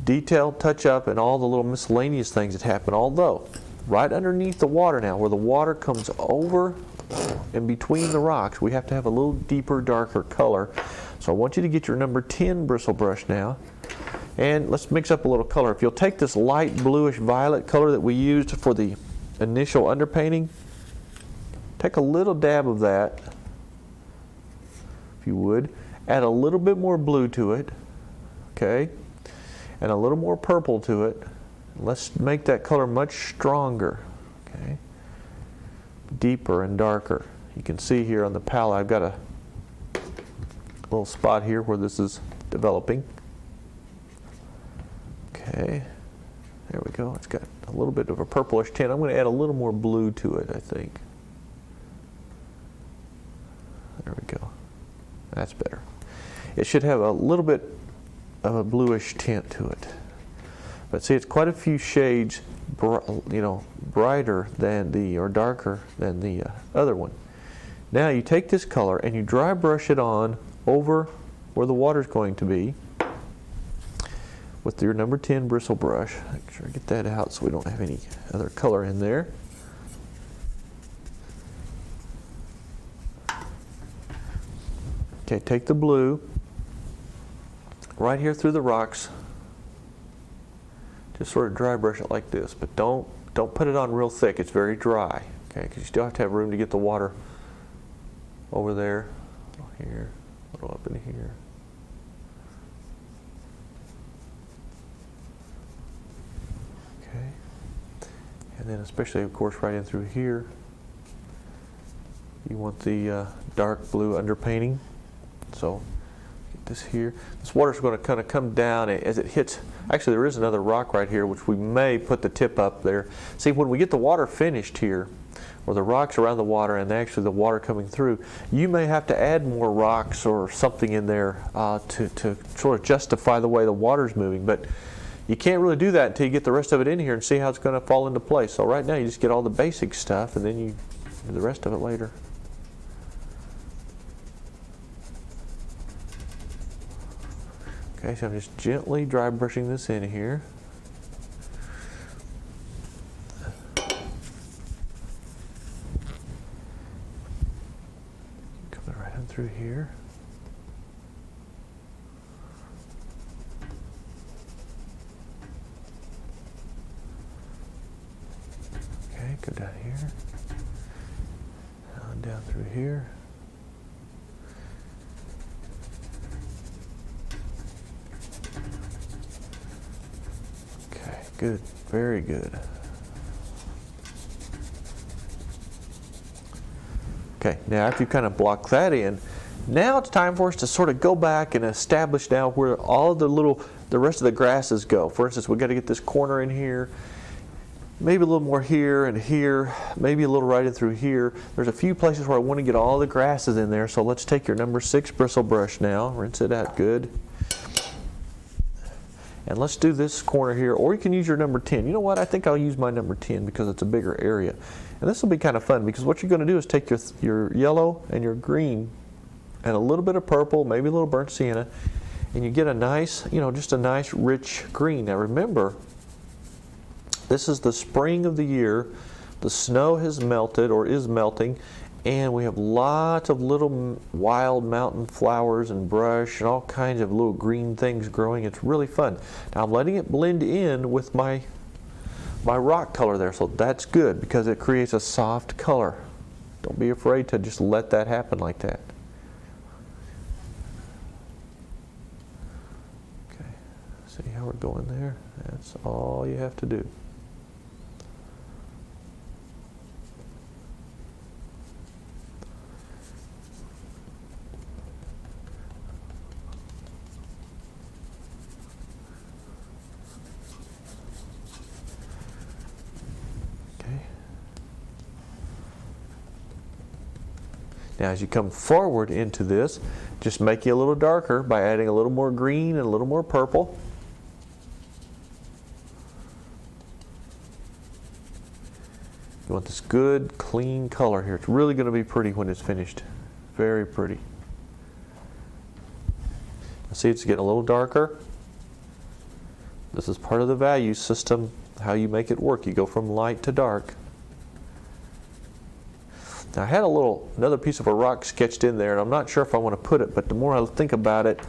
detail, touch up, and all the little miscellaneous things that happen. Although, right underneath the water now, where the water comes over in between the rocks, we have to have a little deeper, darker color. So I want you to get your number 10 bristle brush now, and let's mix up a little color. If you'll take this light bluish violet color that we used for the initial underpainting, take a little dab of that, if you would. Add a little bit more blue to it, okay, and a little more purple to it. Let's make that color much stronger, okay, deeper and darker. You can see here on the palette I've got a little spot here where this is developing. Okay, there we go. It's got a little bit of a purplish tint. I'm going to add a little more blue to it, I think. There we go. That's better. It should have a little bit of a bluish tint to it. But see, it's quite a few shades, brighter than or darker than the other one. Now you take this color and you dry brush it on over where the water's going to be with your number 10 bristle brush. Make sure I get that out so we don't have any other color in there. Okay, take the blue right here through the rocks. Just sort of dry brush it like this, but don't put it on real thick. It's very dry, okay? Because you still have to have room to get the water over there, here, a little up in here. Okay, and then especially, of course, right in through here, you want the dark blue underpainting. So get this here. This water's going to kind of come down as it hits. Actually, there is another rock right here, which we may put the tip up there. See, when we get the water finished here, or the rocks around the water and actually the water coming through, you may have to add more rocks or something in there to sort of justify the way the water's moving. But you can't really do that until you get the rest of it in here and see how it's going to fall into place. So right now you just get all the basic stuff and then you do the rest of it later. Okay, so I'm just gently dry brushing this in here. Coming right in through here. Okay, go down here. And down through here. Good, very good. Okay, now after you kind of block that in, now it's time for us to sort of go back and establish now where all of the rest of the grasses go. For instance, we've got to get this corner in here, maybe a little more here and here, maybe a little right in through here. There's a few places where I want to get all the grasses in there, so let's take your number 6 bristle brush now, rinse it out good. And let's do this corner here, or you can use your number 10. You know what? I think I'll use my number 10 because it's a bigger area. And this will be kind of fun because what you're going to do is take your yellow and your green and a little bit of purple, maybe a little burnt sienna, and you get a nice, just a nice rich green. Now remember, this is the spring of the year. The snow has melted or is melting, and we have lots of little wild mountain flowers and brush and all kinds of little green things growing. It's really fun. Now I'm letting it blend in with my rock color there, so that's good because it creates a soft color. Don't be afraid to just let that happen like that. Okay, see how we're going there? That's all you have to do. Now as you come forward into this, just make it a little darker by adding a little more green and a little more purple. You want this good, clean color here. It's really going to be pretty when it's finished. Very pretty. See, it's getting a little darker. This is part of the value system, how you make it work. You go from light to dark. Now I had another piece of a rock sketched in there, and I'm not sure if I want to put it, but the more I think about it,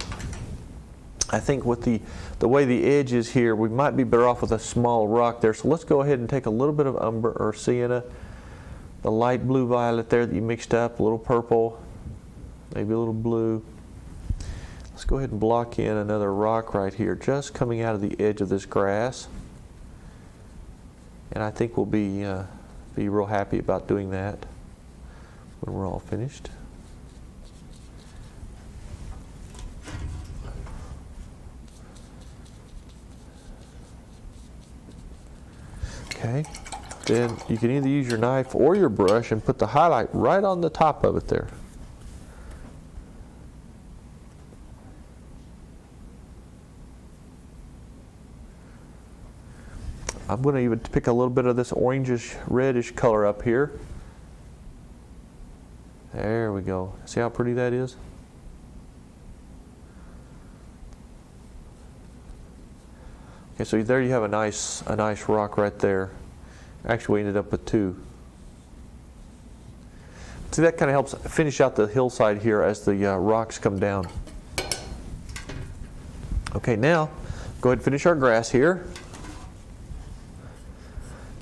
I think with the way the edge is here, we might be better off with a small rock there. So let's go ahead and take a little bit of umber or sienna, the light blue violet there that you mixed up, a little purple, maybe a little blue. Let's go ahead and block in another rock right here, just coming out of the edge of this grass. And I think we'll be real happy about doing that when we're all finished. Okay, then you can either use your knife or your brush and put the highlight right on the top of it there. I'm going to even pick a little bit of this orangish, reddish color up here. There we go. See how pretty that is? Okay, so there you have a nice rock right there. Actually, we ended up with 2. See, that kind of helps finish out the hillside here as the rocks come down. Okay, now go ahead and finish our grass here.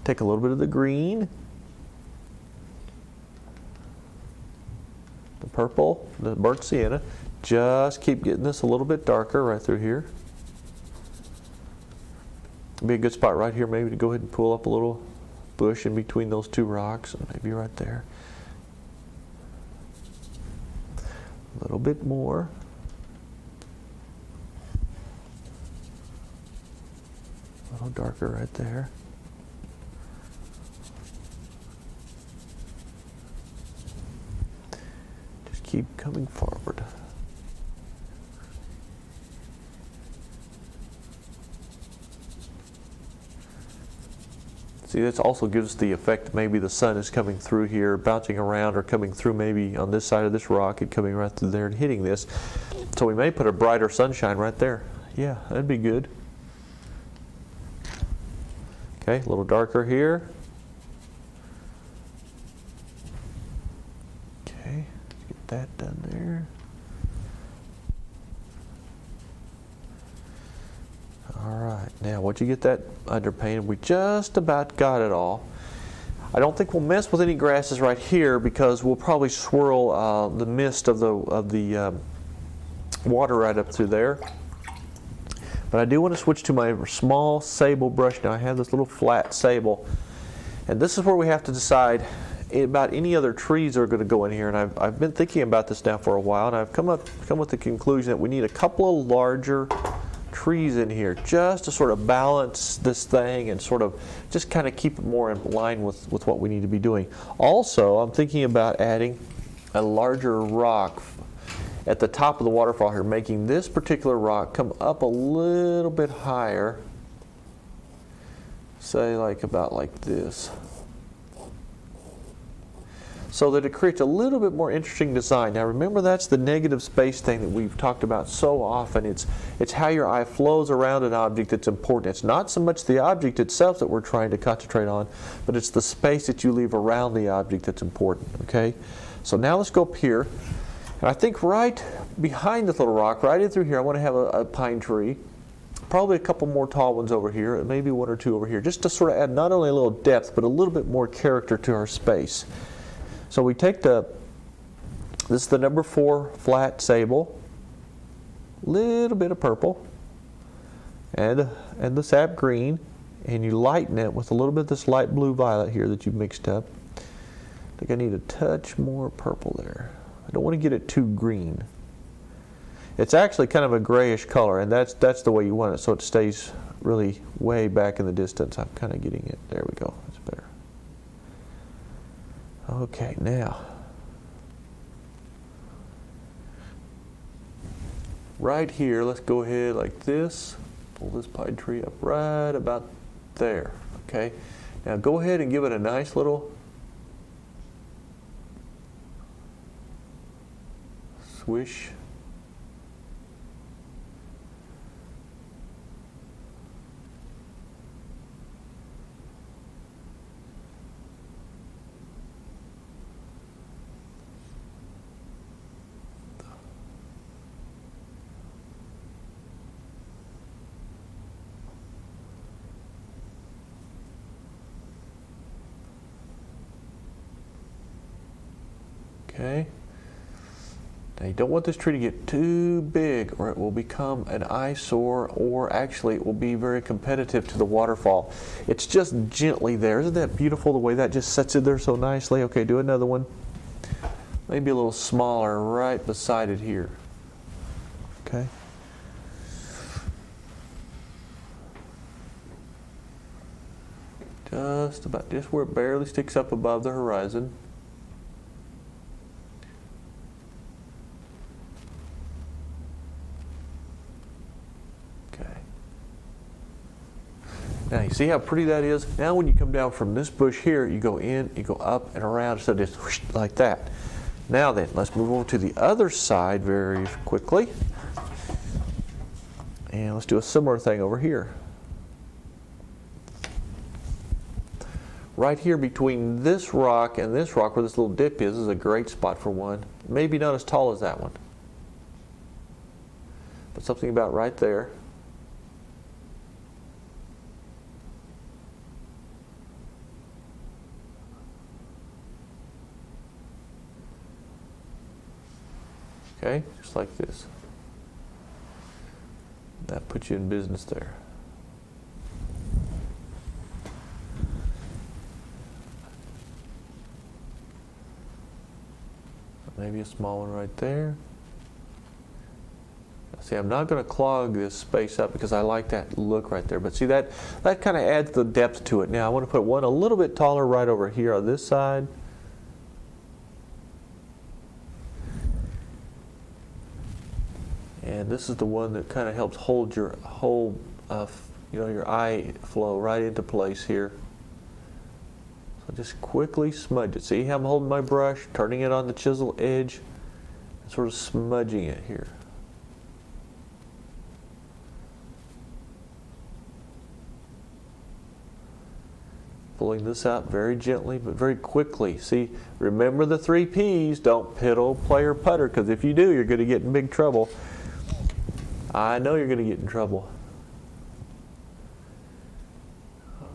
Take a little bit of the green, the purple, the burnt sienna. Just keep getting this a little bit darker right through here. Be a good spot right here maybe to go ahead and pull up a little bush in between those 2 rocks, and maybe right there. A little bit more. A little darker right there. Just keep coming forward. See, this also gives the effect that maybe the sun is coming through here, bouncing around, or coming through maybe on this side of this rock and coming right through there and hitting this. So we may put a brighter sunshine right there. Yeah, that'd be good. Okay, a little darker here. Okay, let's get that done there. All right, now once you get that underpainted, we just about got it all. I don't think we'll mess with any grasses right here because we'll probably swirl the mist of the water right up through there. But I do want to switch to my small sable brush now. I have this little flat sable, and this is where we have to decide about any other trees that are going to go in here. And I've been thinking about this now for a while, and I've come with the conclusion that we need a couple of larger trees in here just to sort of balance this thing and sort of just kind of keep it more in line with what we need to be doing. Also, I'm thinking about adding a larger rock at the top of the waterfall here, making this particular rock come up a little bit higher, say like about like this, so that it creates a little bit more interesting design. Now remember, that's the negative space thing that we've talked about so often. It's how your eye flows around an object that's important. It's not so much the object itself that we're trying to concentrate on, but it's the space that you leave around the object that's important, okay? So now let's go up here, and I think right behind this little rock, right in through here, I want to have a pine tree. Probably a couple more tall ones over here, maybe 1 or 2 over here, just to sort of add not only a little depth, but a little bit more character to our space. So we take this is the number 4 flat sable, little bit of purple, and the sap green, and you lighten it with a little bit of this light blue violet here that you've mixed up. I think I need a touch more purple there. I don't want to get it too green. It's actually kind of a grayish color, and that's the way you want it, so it stays really way back in the distance. I'm kind of getting it. There we go. That's better. Okay, now, right here, let's go ahead like this, pull this pine tree up right about there, okay? Now go ahead and give it a nice little swish. Okay. Now you don't want this tree to get too big, or it will become an eyesore, or actually it will be very competitive to the waterfall. It's just gently there. Isn't that beautiful, the way that just sets it there so nicely? Okay, do another one. Maybe a little smaller right beside it here. Okay. Just where it barely sticks up above the horizon. Now you see how pretty that is? Now when you come down from this bush here, you go in, you go up and around, so just whoosh, like that. Now then, let's move over to the other side very quickly. And let's do a similar thing over here. right here between this rock and this rock where this little dip is a great spot for one. Maybe not as tall as that one, but something about right there. Okay, just like this. That puts you in business there. Maybe a small one right there. See, I'm not going to clog this space up because I like that look right there. But see, that kind of adds the depth to it. Now I want to put one a little bit taller right over here on this side. And this is the one that kind of helps hold your whole, your eye flow right into place here. So just quickly smudge it. See how I'm holding my brush, turning it on the chisel edge, and sort of smudging it here. Pulling this out very gently but very quickly. See, remember the 3 P's. Don't piddle, play, or putter, because if you do, you're going to get in big trouble. I know you're going to get in trouble.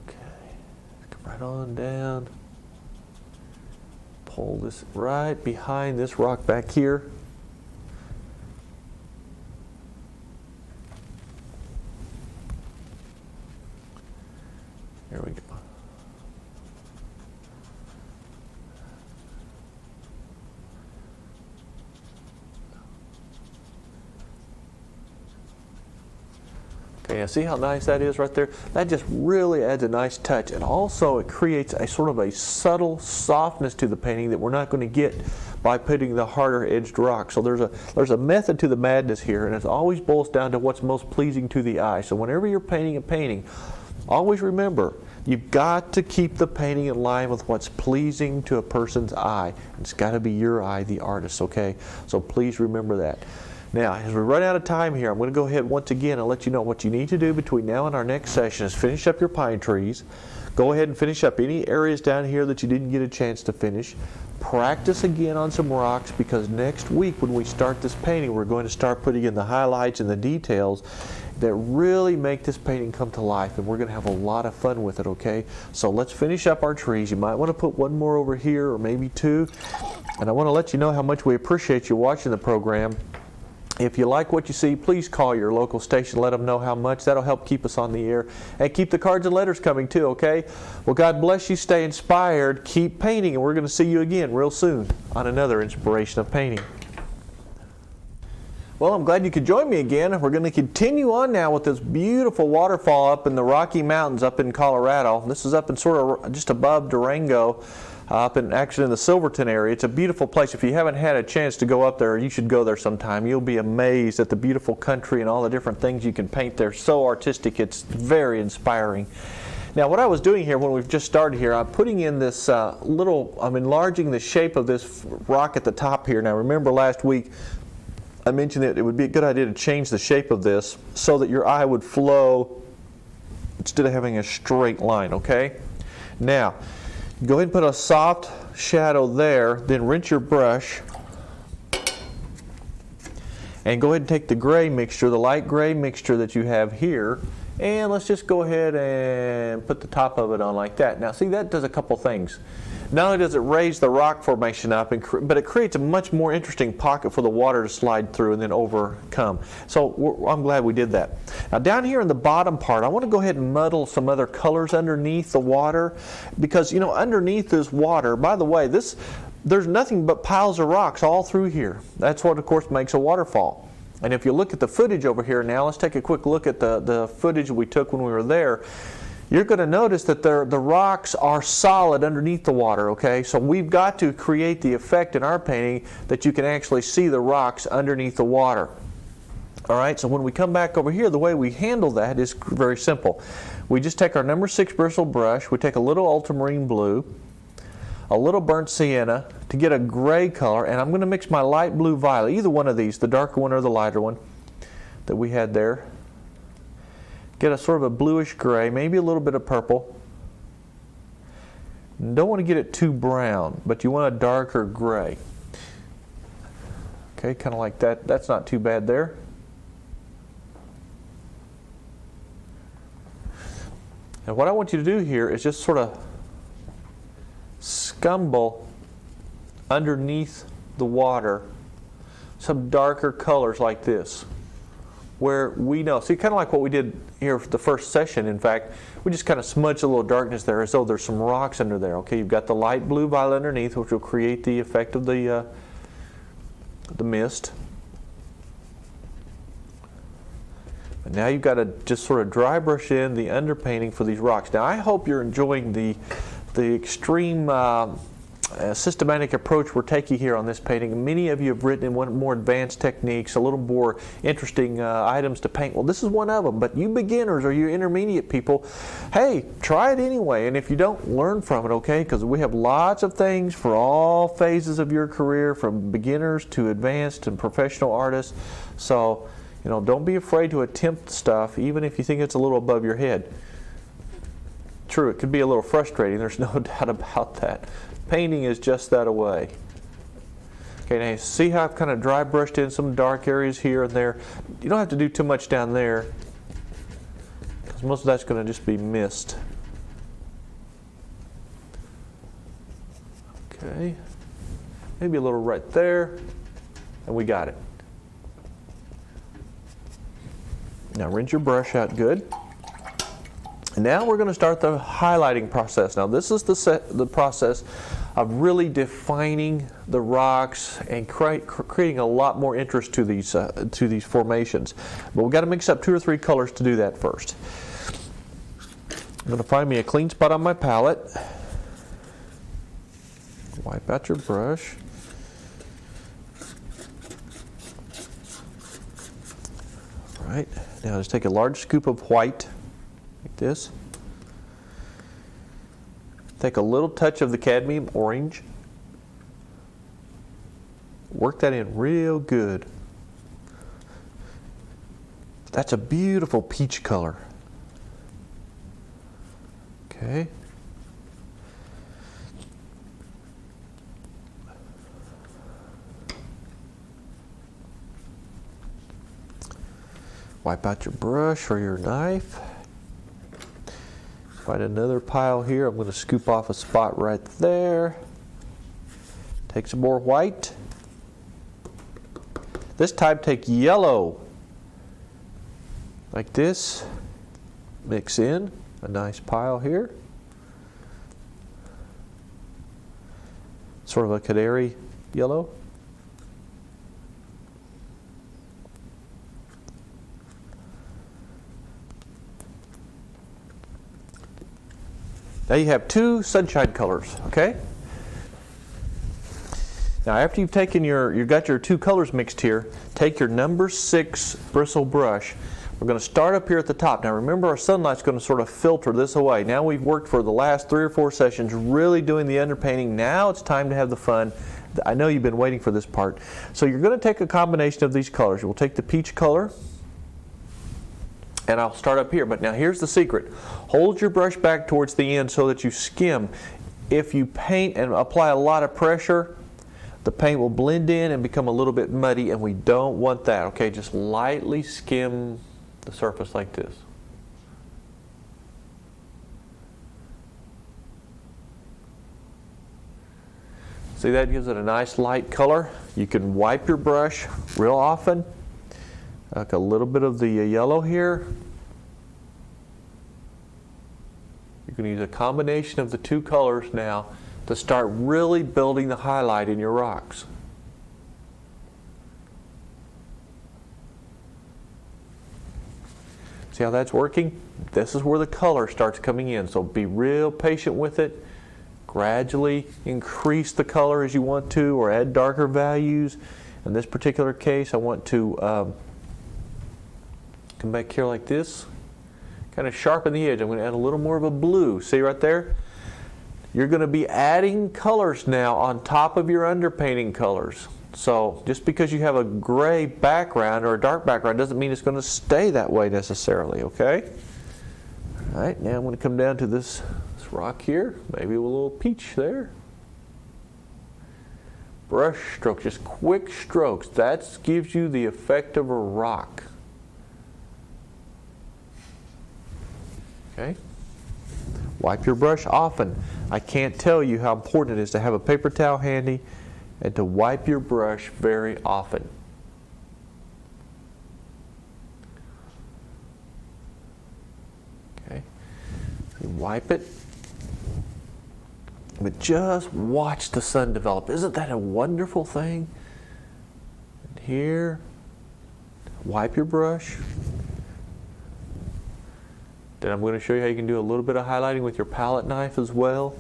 Okay, come right on down. Pull this right behind this rock back here. There we go. Okay, see how nice that is right there? That just really adds a nice touch, and also it creates a sort of a subtle softness to the painting that we're not going to get by putting the harder edged rock. So there's a method to the madness here, and it always boils down to what's most pleasing to the eye. So whenever you're painting a painting, always remember, you've got to keep the painting in line with what's pleasing to a person's eye. It's got to be your eye, the artist, okay? So please remember that. Now, as we run out of time here, I'm going to go ahead once again and let you know what you need to do between now and our next session is finish up your pine trees. Go ahead and finish up any areas down here that you didn't get a chance to finish. Practice again on some rocks, because next week when we start this painting, we're going to start putting in the highlights and the details that really make this painting come to life, and we're going to have a lot of fun with it, okay? So let's finish up our trees. You might want to put one more over here, or maybe 2. And I want to let you know how much we appreciate you watching the program. If you like what you see, please call your local station. Let them know how much. That'll help keep us on the air. And keep the cards and letters coming too, okay? Well, God bless you. Stay inspired. Keep painting. And we're going to see you again real soon on another Inspiration of Painting. Well, I'm glad you could join me again. We're going to continue on now with this beautiful waterfall up in the Rocky Mountains up in Colorado. This is up in sort of just above Durango. Actually in the Silverton area. It's a beautiful place. If you haven't had a chance to go up there, you should go there sometime. You'll be amazed at the beautiful country and all the different things you can paint there. So artistic, it's very inspiring. Now what I was doing here when we've just started here, I'm putting in this I'm enlarging the shape of this rock at the top here. Now remember last week I mentioned that it would be a good idea to change the shape of this so that your eye would flow instead of having a straight line, okay? Now, go ahead and put a soft shadow there, then rinse your brush. And go ahead and take the gray mixture, the light gray mixture that you have here, and let's just go ahead and put the top of it on like that. Now see, that does a couple things. Not only does it raise the rock formation up, but it creates a much more interesting pocket for the water to slide through and then overcome. So I'm glad we did that. Now down here in the bottom part, I want to go ahead and muddle some other colors underneath the water, because underneath this water, by the way, there's nothing but piles of rocks all through here. That's what of course makes a waterfall. And if you look at the footage over here now, let's take a quick look at the footage we took when we were there. You're going to notice that the rocks are solid underneath the water, okay? So we've got to create the effect in our painting that you can actually see the rocks underneath the water. All right, so when we come back over here, the way we handle that is very simple. We just take our number 6 bristle brush, we take a little ultramarine blue, a little burnt sienna to get a gray color, and I'm going to mix my light blue violet, either one of these, the darker one or the lighter one that we had there. Get a sort of a bluish gray, maybe a little bit of purple. Don't want to get it too brown, but you want a darker gray. Okay, kind of like that. That's not too bad there. And what I want you to do here is just sort of scumble underneath the water some darker colors like this, where we know, see, kind of like what we did here for the first session. In fact, we just kind of smudged a little darkness there as though there's some rocks under there. Okay, you've got the light blue violet underneath, which will create the effect of the mist. But now you've got to just sort of dry brush in the underpainting for these rocks. Now I hope you're enjoying the extreme systematic approach we're taking here on this painting. Many of you have written in more advanced techniques, a little more interesting items to paint. Well, this is one of them, but you beginners or you intermediate people, hey, try it anyway. And if you don't, learn from it, okay? Because we have lots of things for all phases of your career, from beginners to advanced and professional artists. So, you know, don't be afraid to attempt stuff, even if you think it's a little above your head. True, it could be a little frustrating, there's no doubt about that. Painting is just that away. Okay, now you see how I've kind of dry brushed in some dark areas here and there. You don't have to do too much down there, because most of that's going to just be mist. Okay, maybe a little right there, and we got it. Now rinse your brush out good. And now we're going to start the highlighting process. Now this is the process of really defining the rocks and creating a lot more interest to these formations. But we've got to mix up 2 or 3 colors to do that first. I'm going to find me a clean spot on my palette. Wipe out your brush. All right, now just take a large scoop of white, like this. Take a little touch of the cadmium orange. Work that in real good. That's a beautiful peach color. Okay. Wipe out your brush or your knife. Find another pile here. I'm going to scoop off a spot right there. Take some more white. This time take yellow. Like this. Mix in a nice pile here. Sort of a canary yellow. Now you have 2 sunshine colors, okay? Now after you've taken you've got your 2 colors mixed here, take your number 6 bristle brush. We're going to start up here at the top. Now remember, our sunlight's going to sort of filter this away. Now we've worked for the last 3 or 4 sessions really doing the underpainting. Now it's time to have the fun. I know you've been waiting for this part. So you're going to take a combination of these colors. We'll take the peach color, and I'll start up here. But now here's the secret. Hold your brush back towards the end so that you skim. If you paint and apply a lot of pressure, the paint will blend in and become a little bit muddy, and we don't want that. Okay, just lightly skim the surface like this. See, that gives it a nice light color. You can wipe your brush real often. Like a little bit of the yellow here. You can use a combination of the 2 colors now to start really building the highlight in your rocks. See how that's working? This is where the color starts coming in, so be real patient with it. Gradually increase the color as you want to, or add darker values. In this particular case, I want to come back here like this, kind of sharpen the edge. I'm going to add a little more of a blue. See right there? You're going to be adding colors now on top of your underpainting colors. So just because you have a gray background or a dark background doesn't mean it's going to stay that way necessarily, okay? All right, now I'm going to come down to this this rock here, maybe a little peach there. Brush stroke, just quick strokes. That gives you the effect of a rock. Okay? Wipe your brush often. I can't tell you how important it is to have a paper towel handy and to wipe your brush very often. Okay? So you wipe it, but just watch the sun develop. Isn't that a wonderful thing? And here, wipe your brush. Then I'm going to show you how you can do a little bit of highlighting with your palette knife as well.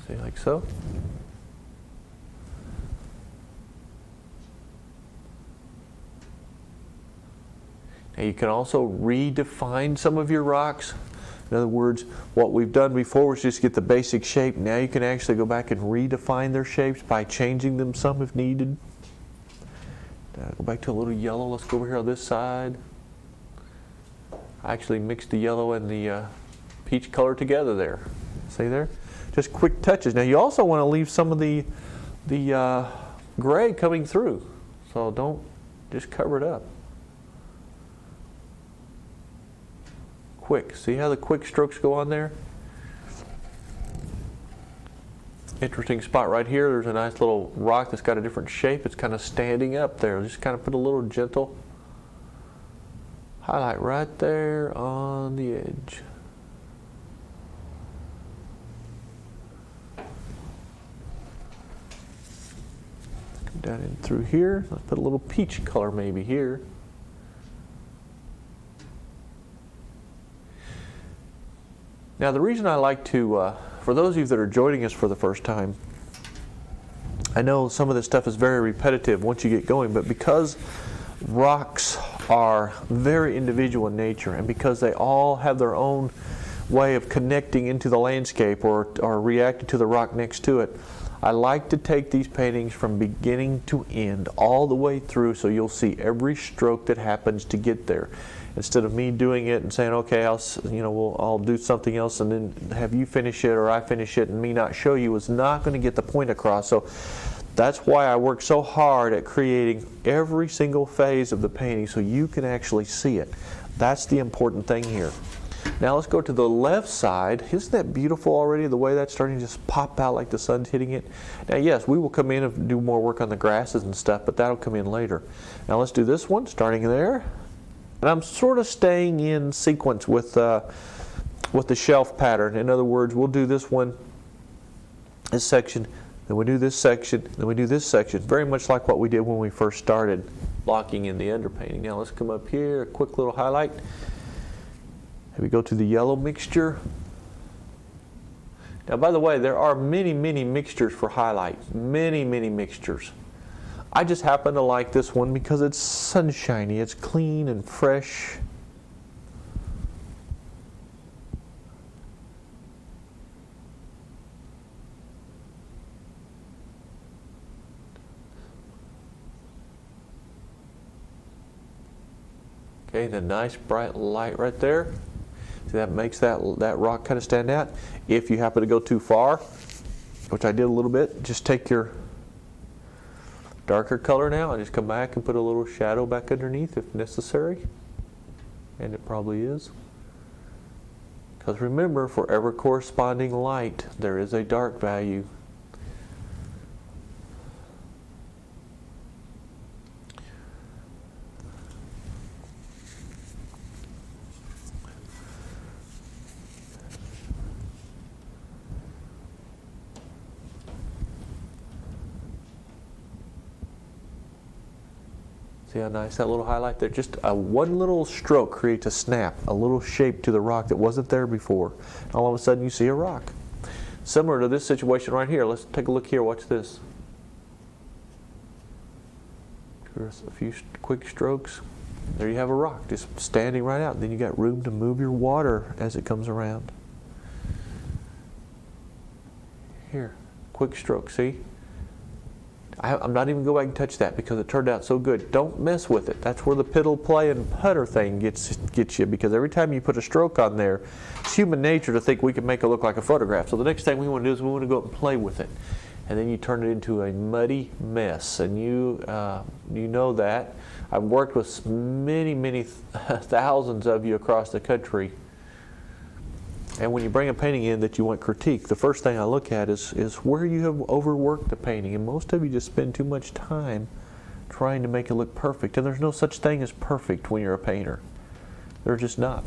See, like so. Now you can also redefine some of your rocks. In other words, what we've done before was just get the basic shape. Now you can actually go back and redefine their shapes by changing them some if needed. Go back to a little yellow. Let's go over here on this side. I actually mixed the yellow and the peach color together there. See there? Just quick touches. Now you also want to leave some of the gray coming through. So don't just cover it up. Quick. See how the quick strokes go on there? Interesting spot right here. There's a nice little rock that's got a different shape. It's kind of standing up there. Just kind of put a little gentle highlight right there on the edge. Come down in through here. Let's put a little peach color maybe here. Now the reason I like to, for those of you that are joining us for the first time, I know some of this stuff is very repetitive once you get going, but because rocks are very individual in nature and because they all have their own way of connecting into the landscape or reacting to the rock next to it, I like to take these paintings from beginning to end all the way through so you'll see every stroke that happens to get there. Instead of me doing it and saying, okay, I'll do something else and then have you finish it or I finish it and me not show you is not going to get the point across. So that's why I work so hard at creating every single phase of the painting so you can actually see it. That's the important thing here. Now let's go to the left side. Isn't that beautiful already, the way that's starting to just pop out like the sun's hitting it? Now yes, we will come in and do more work on the grasses and stuff, but that'll come in later. Now let's do this one, starting there. And I'm sort of staying in sequence with the shelf pattern. In other words, we'll do this one, this section, then we do this section, then we do this section. Very much like what we did when we first started blocking in the underpainting. Now let's come up here, a quick little highlight. Here we go to the yellow mixture. Now by the way, there are many, many mixtures for highlight. Many, many mixtures. I just happen to like this one because it's sunshiny, it's clean and fresh. Okay, the nice bright light right there. See, that makes that rock kind of stand out. If you happen to go too far, which I did a little bit, just take your darker color now and just come back and put a little shadow back underneath if necessary. And it probably is. Because remember, for every corresponding light, there is a dark value. See how nice that little highlight there? Just one little stroke creates a snap, a little shape to the rock that wasn't there before. All of a sudden you see a rock. Similar to this situation right here. Let's take a look here. Watch this. Just a few quick strokes. There you have a rock just standing right out. Then you got room to move your water as it comes around. Here, quick stroke, see? I'm not even going to go back and touch that because it turned out so good. Don't mess with it. That's where the piddle play and putter thing gets you, because every time you put a stroke on there, it's human nature to think we can make it look like a photograph. So the next thing we want to do is we want to go up and play with it. And then you turn it into a muddy mess. And you know that. I've worked with many thousands of you across the country. And when you bring a painting in that you want critique, the first thing I look at is where you have overworked the painting. And most of you just spend too much time trying to make it look perfect. And there's no such thing as perfect when you're a painter. There's just not.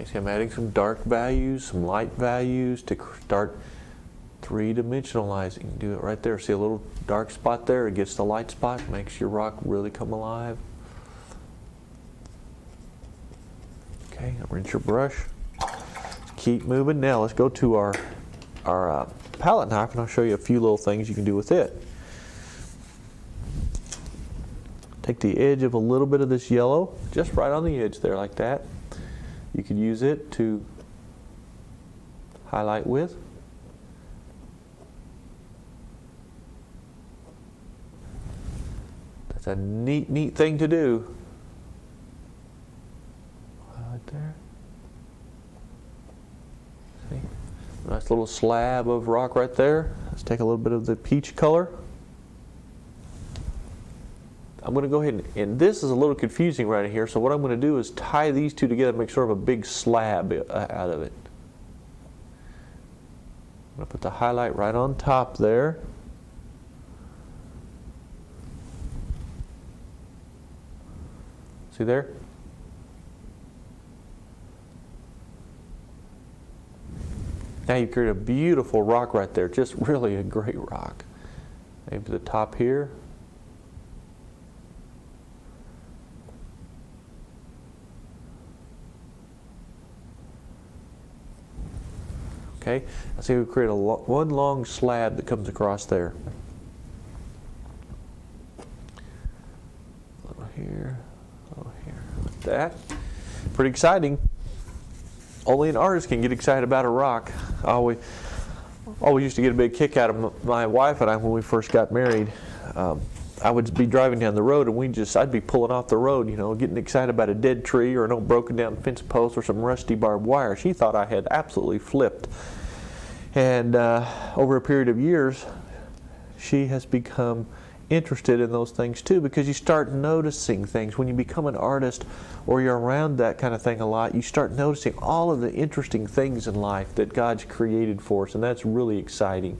Okay, so I'm adding some dark values, some light values to start three-dimensionalizing. Do it right there. See a little dark spot there? It gets the light spot, makes your rock really come alive. Okay, rinse your brush. Keep moving. Now let's go to our palette knife, and I'll show you a few little things you can do with it. Take the edge of a little bit of this yellow, just right on the edge there like that. You could use it to highlight with. That's a neat thing to do. Highlight there. See? Nice little slab of rock right there. Let's take a little bit of the peach color. I'm going to go ahead and this is a little confusing right here, so what I'm going to do is tie these two together and make sort of a big slab out of it. I'm going to put the highlight right on top there. See there? Now you create a beautiful rock right there, just really a great rock. Maybe to the top here. Okay, I see we create one long slab that comes across there. A little here, like that. Pretty exciting. Only an artist can get excited about a rock. I always used to get a big kick out of my wife and I when we first got married. I would be driving down the road and I'd be pulling off the road, you know, getting excited about a dead tree or an old broken down fence post or some rusty barbed wire. She thought I had absolutely flipped. And over a period of years, she has become interested in those things too, because you start noticing things. When you become an artist or you're around that kind of thing a lot, you start noticing all of the interesting things in life that God's created for us, and that's really exciting.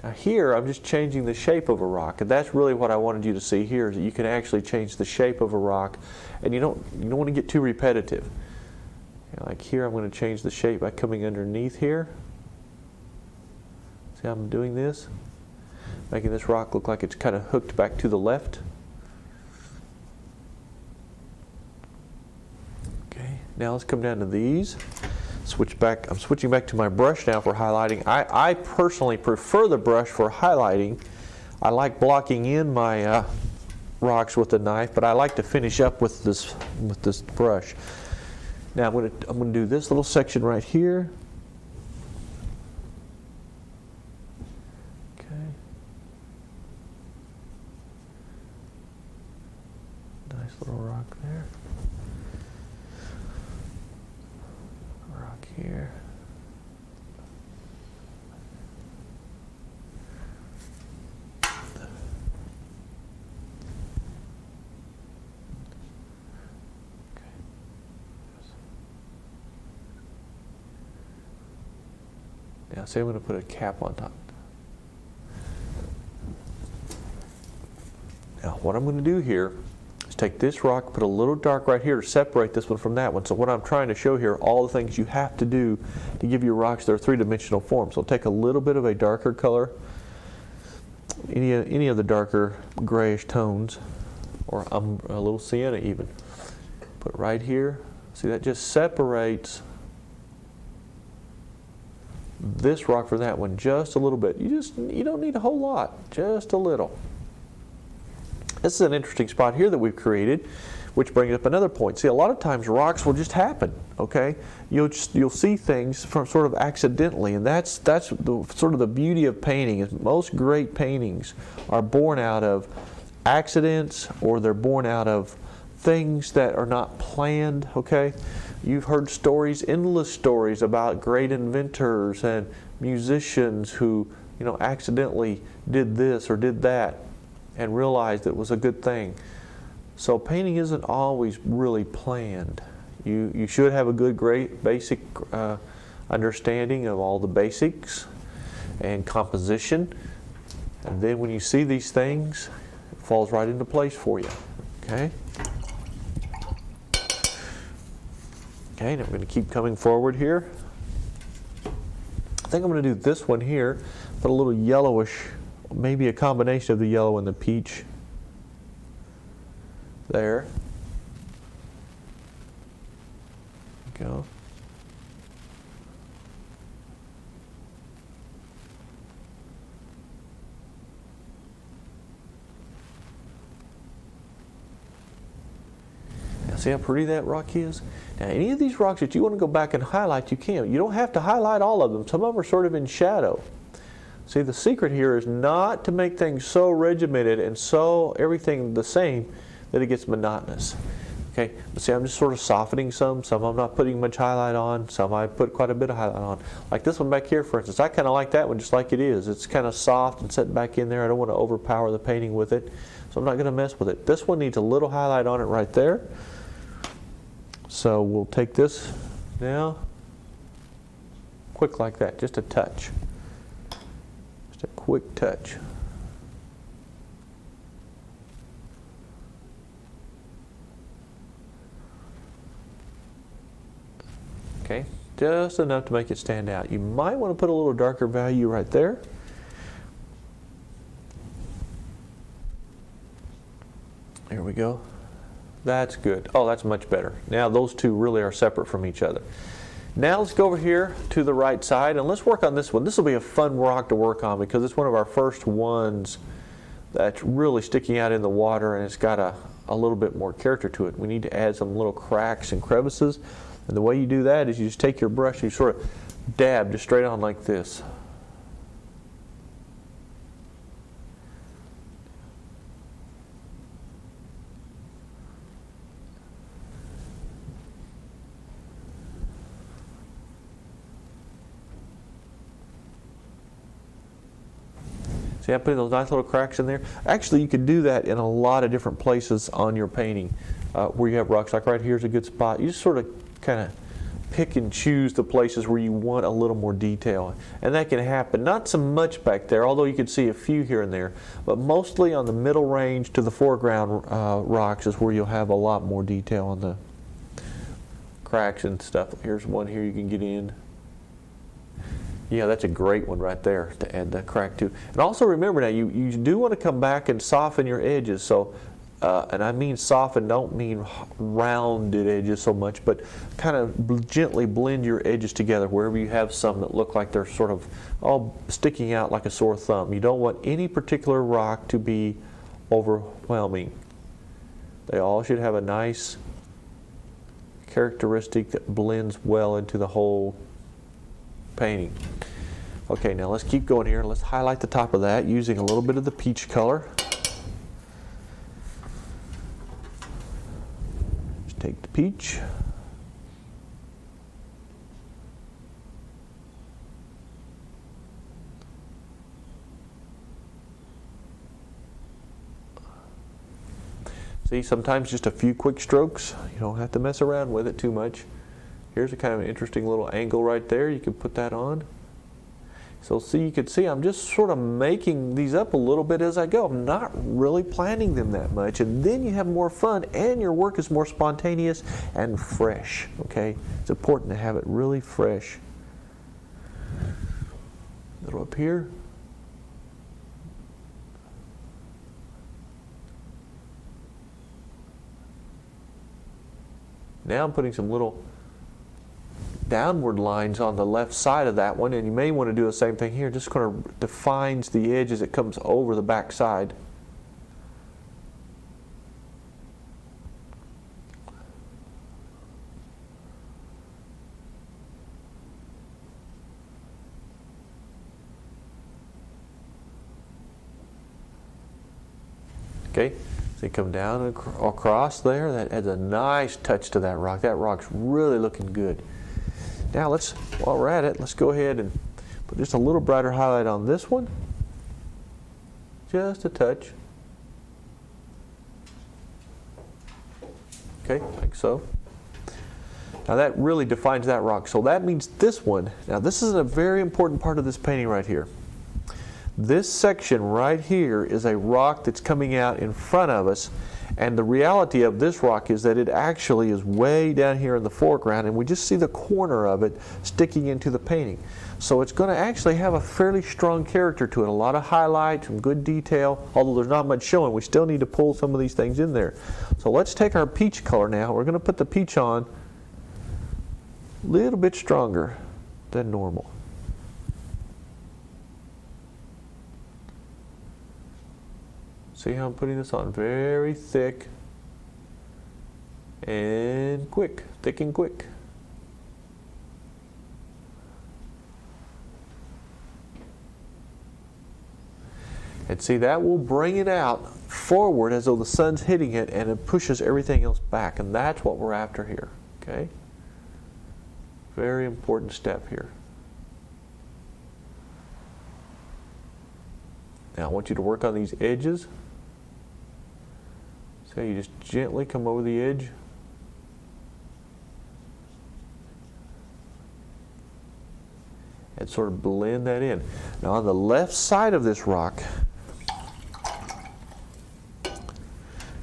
Now here, I'm just changing the shape of a rock, and that's really what I wanted you to see here, is that you can actually change the shape of a rock, and you don't want to get too repetitive. You know, like here, I'm going to change the shape by coming underneath here. See how I'm doing this? Making this rock look like it's kind of hooked back to the left. Okay, now let's come down to these. I'm switching back to my brush now for highlighting. I personally prefer the brush for highlighting. I like blocking in my rocks with the knife, but I like to finish up with this brush. Now I'm going to do this little section right here. Okay. Nice little rock there. Here. Now, say I'm going to put a cap on top. Now, what I'm going to do here is take this rock, put a little dark right here to separate this one from that one. So what I'm trying to show here are all the things you have to do to give your rocks their three-dimensional form. So take a little bit of a darker color, any of the darker grayish tones, or a little sienna even. Put right here. See, that just separates this rock from that one just a little bit. You don't need a whole lot, just a little. This is an interesting spot here that we've created, which brings up another point. See, a lot of times rocks will just happen, okay? You'll see things from sort of accidentally, and that's sort of the beauty of painting. Is most great paintings are born out of accidents, or they're born out of things that are not planned, okay? You've heard stories, endless stories about great inventors and musicians who, accidentally did this or did that and realized it was a good thing. So painting isn't always really planned. You should have a good, great, basic understanding of all the basics and composition. And then when you see these things, it falls right into place for you, okay? Okay, now I'm going to keep coming forward here. I think I'm going to do this one here, put a little yellowish, maybe a combination of the yellow and the peach there. Go. Now see how pretty that rock is? Now any of these rocks that you want to go back and highlight, you can. You don't have to highlight all of them. Some of them are sort of in shadow. See, the secret here is not to make things so regimented and so everything the same that it gets monotonous. Okay, but see, I'm just sort of softening some I'm not putting much highlight on, some I put quite a bit of highlight on. Like this one back here, for instance, I kind of like that one just like it is. It's kind of soft and set back in there. I don't want to overpower the painting with it, so I'm not going to mess with it. This one needs a little highlight on it right there. So we'll take this now, quick like that, just a touch. Just a quick touch. Okay, just enough to make it stand out. You might want to put a little darker value right there. There we go. That's good. Oh, that's much better. Now those two really are separate from each other. Now let's go over here to the right side and let's work on this one. This will be a fun rock to work on because it's one of our first ones that's really sticking out in the water, and it's got a little bit more character to it. We need to add some little cracks and crevices. And the way you do that is you just take your brush and you sort of dab just straight on like this. See, I put those nice little cracks in there. Actually, you could do that in a lot of different places on your painting where you have rocks. Like right here is a good spot. You just sort of kind of pick and choose the places where you want a little more detail. And that can happen. Not so much back there, although you can see a few here and there. But mostly on the middle range to the foreground rocks is where you'll have a lot more detail on the cracks and stuff. Here's one here you can get in. Yeah, that's a great one right there to add the crack to. And also remember now, you do want to come back and soften your edges. So, and I mean soften, don't mean rounded edges so much, but kind of gently blend your edges together wherever you have some that look like they're sort of all sticking out like a sore thumb. You don't want any particular rock to be overwhelming. They all should have a nice characteristic that blends well into the whole painting. Okay, now let's keep going here. Let's highlight the top of that using a little bit of the peach color. Just take the peach. See, sometimes just a few quick strokes. You don't have to mess around with it too much. Here's a kind of an interesting little angle right there. You can put that on. So see, you can see I'm just sort of making these up a little bit as I go. I'm not really planning them that much. And then you have more fun and your work is more spontaneous and fresh, okay? It's important to have it really fresh. A little up here. Now I'm putting some little downward lines on the left side of that one, and you may want to do the same thing here. Just kind of defines the edge as it comes over the back side. Okay, so you come down across there. That adds a nice touch to that rock. That rock's really looking good. Now while we're at it, let's go ahead and put just a little brighter highlight on this one. Just a touch. Okay, like so. Now that really defines that rock. So that means this one, now this is a very important part of this painting right here. This section right here is a rock that's coming out in front of us, and the reality of this rock is that it actually is way down here in the foreground, and we just see the corner of it sticking into the painting. So it's going to actually have a fairly strong character to it, a lot of highlights, some good detail, although there's not much showing. We still need to pull some of these things in there. So let's take our peach color now. We're going to put the peach on a little bit stronger than normal. See how I'm putting this on very thick and quick, thick and quick. And see, that will bring it out forward as though the sun's hitting it, and it pushes everything else back, and that's what we're after here, okay? Very important step here. Now I want you to work on these edges. So you just gently come over the edge. And sort of blend that in. Now on the left side of this rock,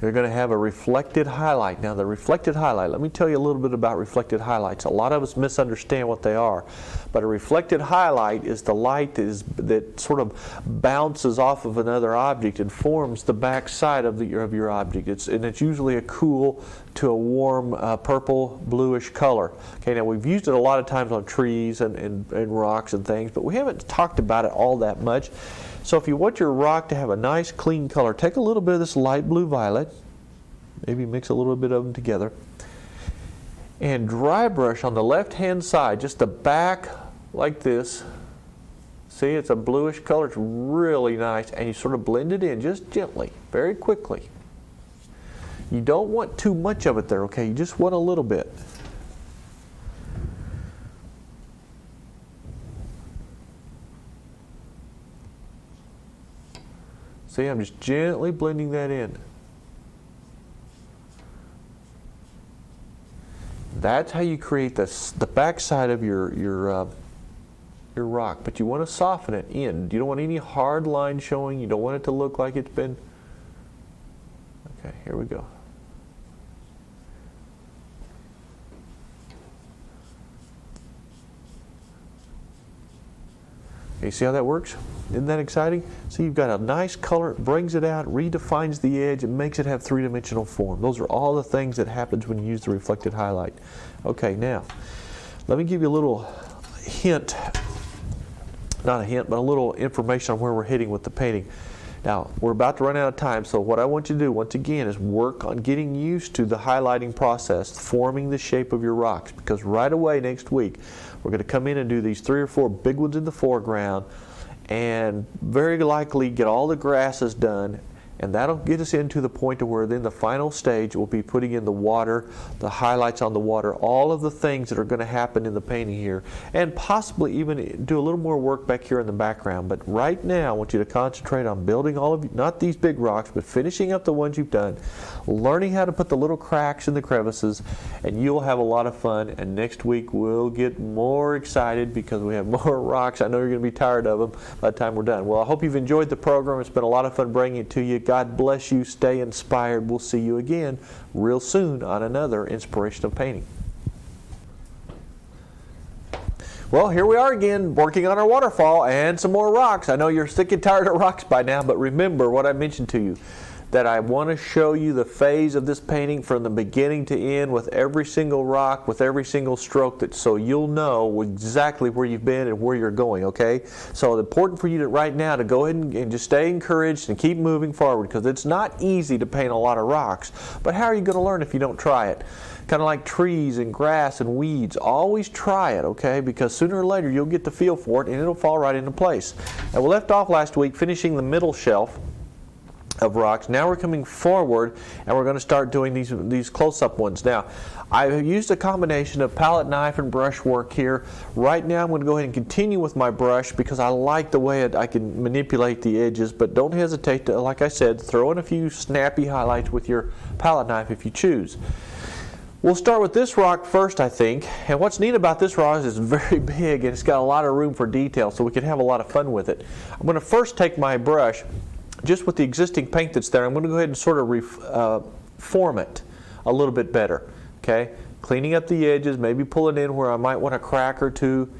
you're going to have a reflected highlight. Now the reflected highlight, let me tell you a little bit about reflected highlights. A lot of us misunderstand what they are. But a reflected highlight is the light that sort of bounces off of another object and forms the back side of your object. It's usually a cool to a warm purple bluish color. Okay, now we've used it a lot of times on trees and rocks and things, but we haven't talked about it all that much. So if you want your rock to have a nice clean color, take a little bit of this light blue violet, maybe mix a little bit of them together, and dry brush on the left hand side, just the back like this. See, it's a bluish color, it's really nice, and you sort of blend it in just gently, very quickly. You don't want too much of it there, okay? You just want a little bit. See, I'm just gently blending that in. That's how you create the back side of your rock, but you want to soften it in. You don't want any hard line showing. You don't want it to look like it's been. Okay, here we go. You see how that works? Isn't that exciting? See, you've got a nice color, it brings it out, redefines the edge, it makes it have three-dimensional form. Those are all the things that happens when you use the reflected highlight. Okay, now, let me give you a little hint, not a hint, but a little information on where we're heading with the painting. Now, we're about to run out of time, so what I want you to do, once again, is work on getting used to the highlighting process, forming the shape of your rocks, because right away next week, we're going to come in and do these 3 or 4 big ones in the foreground, and very likely get all the grasses done, and that'll get us into the point to where then the final stage will be putting in the water, the highlights on the water, all of the things that are going to happen in the painting here, and possibly even do a little more work back here in the background. But right now I want you to concentrate on building all of, not these big rocks, but finishing up the ones you've done, learning how to put the little cracks in the crevices, and you'll have a lot of fun. And next week we'll get more excited because we have more rocks. I know you're going to be tired of them by the time we're done. Well, I hope you've enjoyed the program. It's been a lot of fun bringing it to you. God bless you. Stay inspired. We'll see you again real soon on another Inspiration of Painting. Well, here we are again, working on our waterfall and some more rocks. I know you're sick and tired of rocks by now, but remember what I mentioned to you. that I want to show you the phase of this painting from the beginning to end with every single rock, with every single stroke, so you'll know exactly where you've been and where you're going, okay? So it's important for you to right now to go ahead and just stay encouraged and keep moving forward, because it's not easy to paint a lot of rocks. But how are you going to learn if you don't try it? Kind of like trees and grass and weeds. Always try it, okay? Because sooner or later you'll get the feel for it and it'll fall right into place. And we left off last week finishing the middle shelf of rocks. Now we're coming forward and we're going to start doing these close-up ones. Now, I've used a combination of palette knife and brushwork here. Right now I'm going to go ahead and continue with my brush because I like the way I can manipulate the edges, but don't hesitate to, like I said, throw in a few snappy highlights with your palette knife if you choose. We'll start with this rock first, I think, and what's neat about this rock is it's very big and it's got a lot of room for detail, so we can have a lot of fun with it. I'm going to first take my brush, just with the existing paint that's there, I'm going to go ahead and sort of form it a little bit better, okay? Cleaning up the edges, maybe pulling in where I might want a crack or two.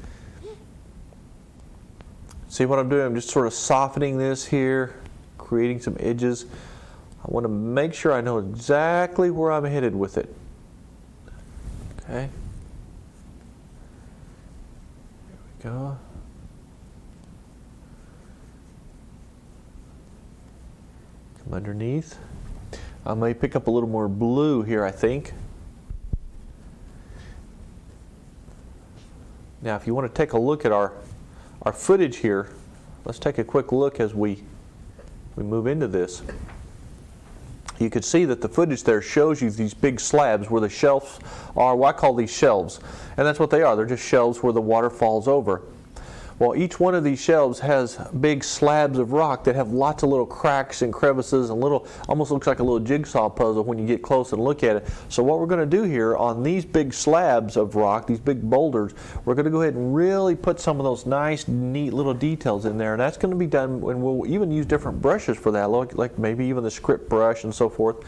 See what I'm doing? I'm just sort of softening this here, creating some edges. I want to make sure I know exactly where I'm headed with it. Okay. There we go. Come underneath. I may pick up a little more blue here, I think. Now, if you want to take a look at our footage here, let's take a quick look as we move into this. You can see that the footage there shows you these big slabs where the shelves are. Well, I call these shelves, and that's what they are. They're just shelves where the water falls over. Well, each one of these shelves has big slabs of rock that have lots of little cracks and crevices and little, almost looks like a little jigsaw puzzle when you get close and look at it. So what we're going to do here on these big slabs of rock, these big boulders, we're going to go ahead and really put some of those nice, neat little details in there. And that's going to be done, and we'll even use different brushes for that, like maybe even the script brush and so forth.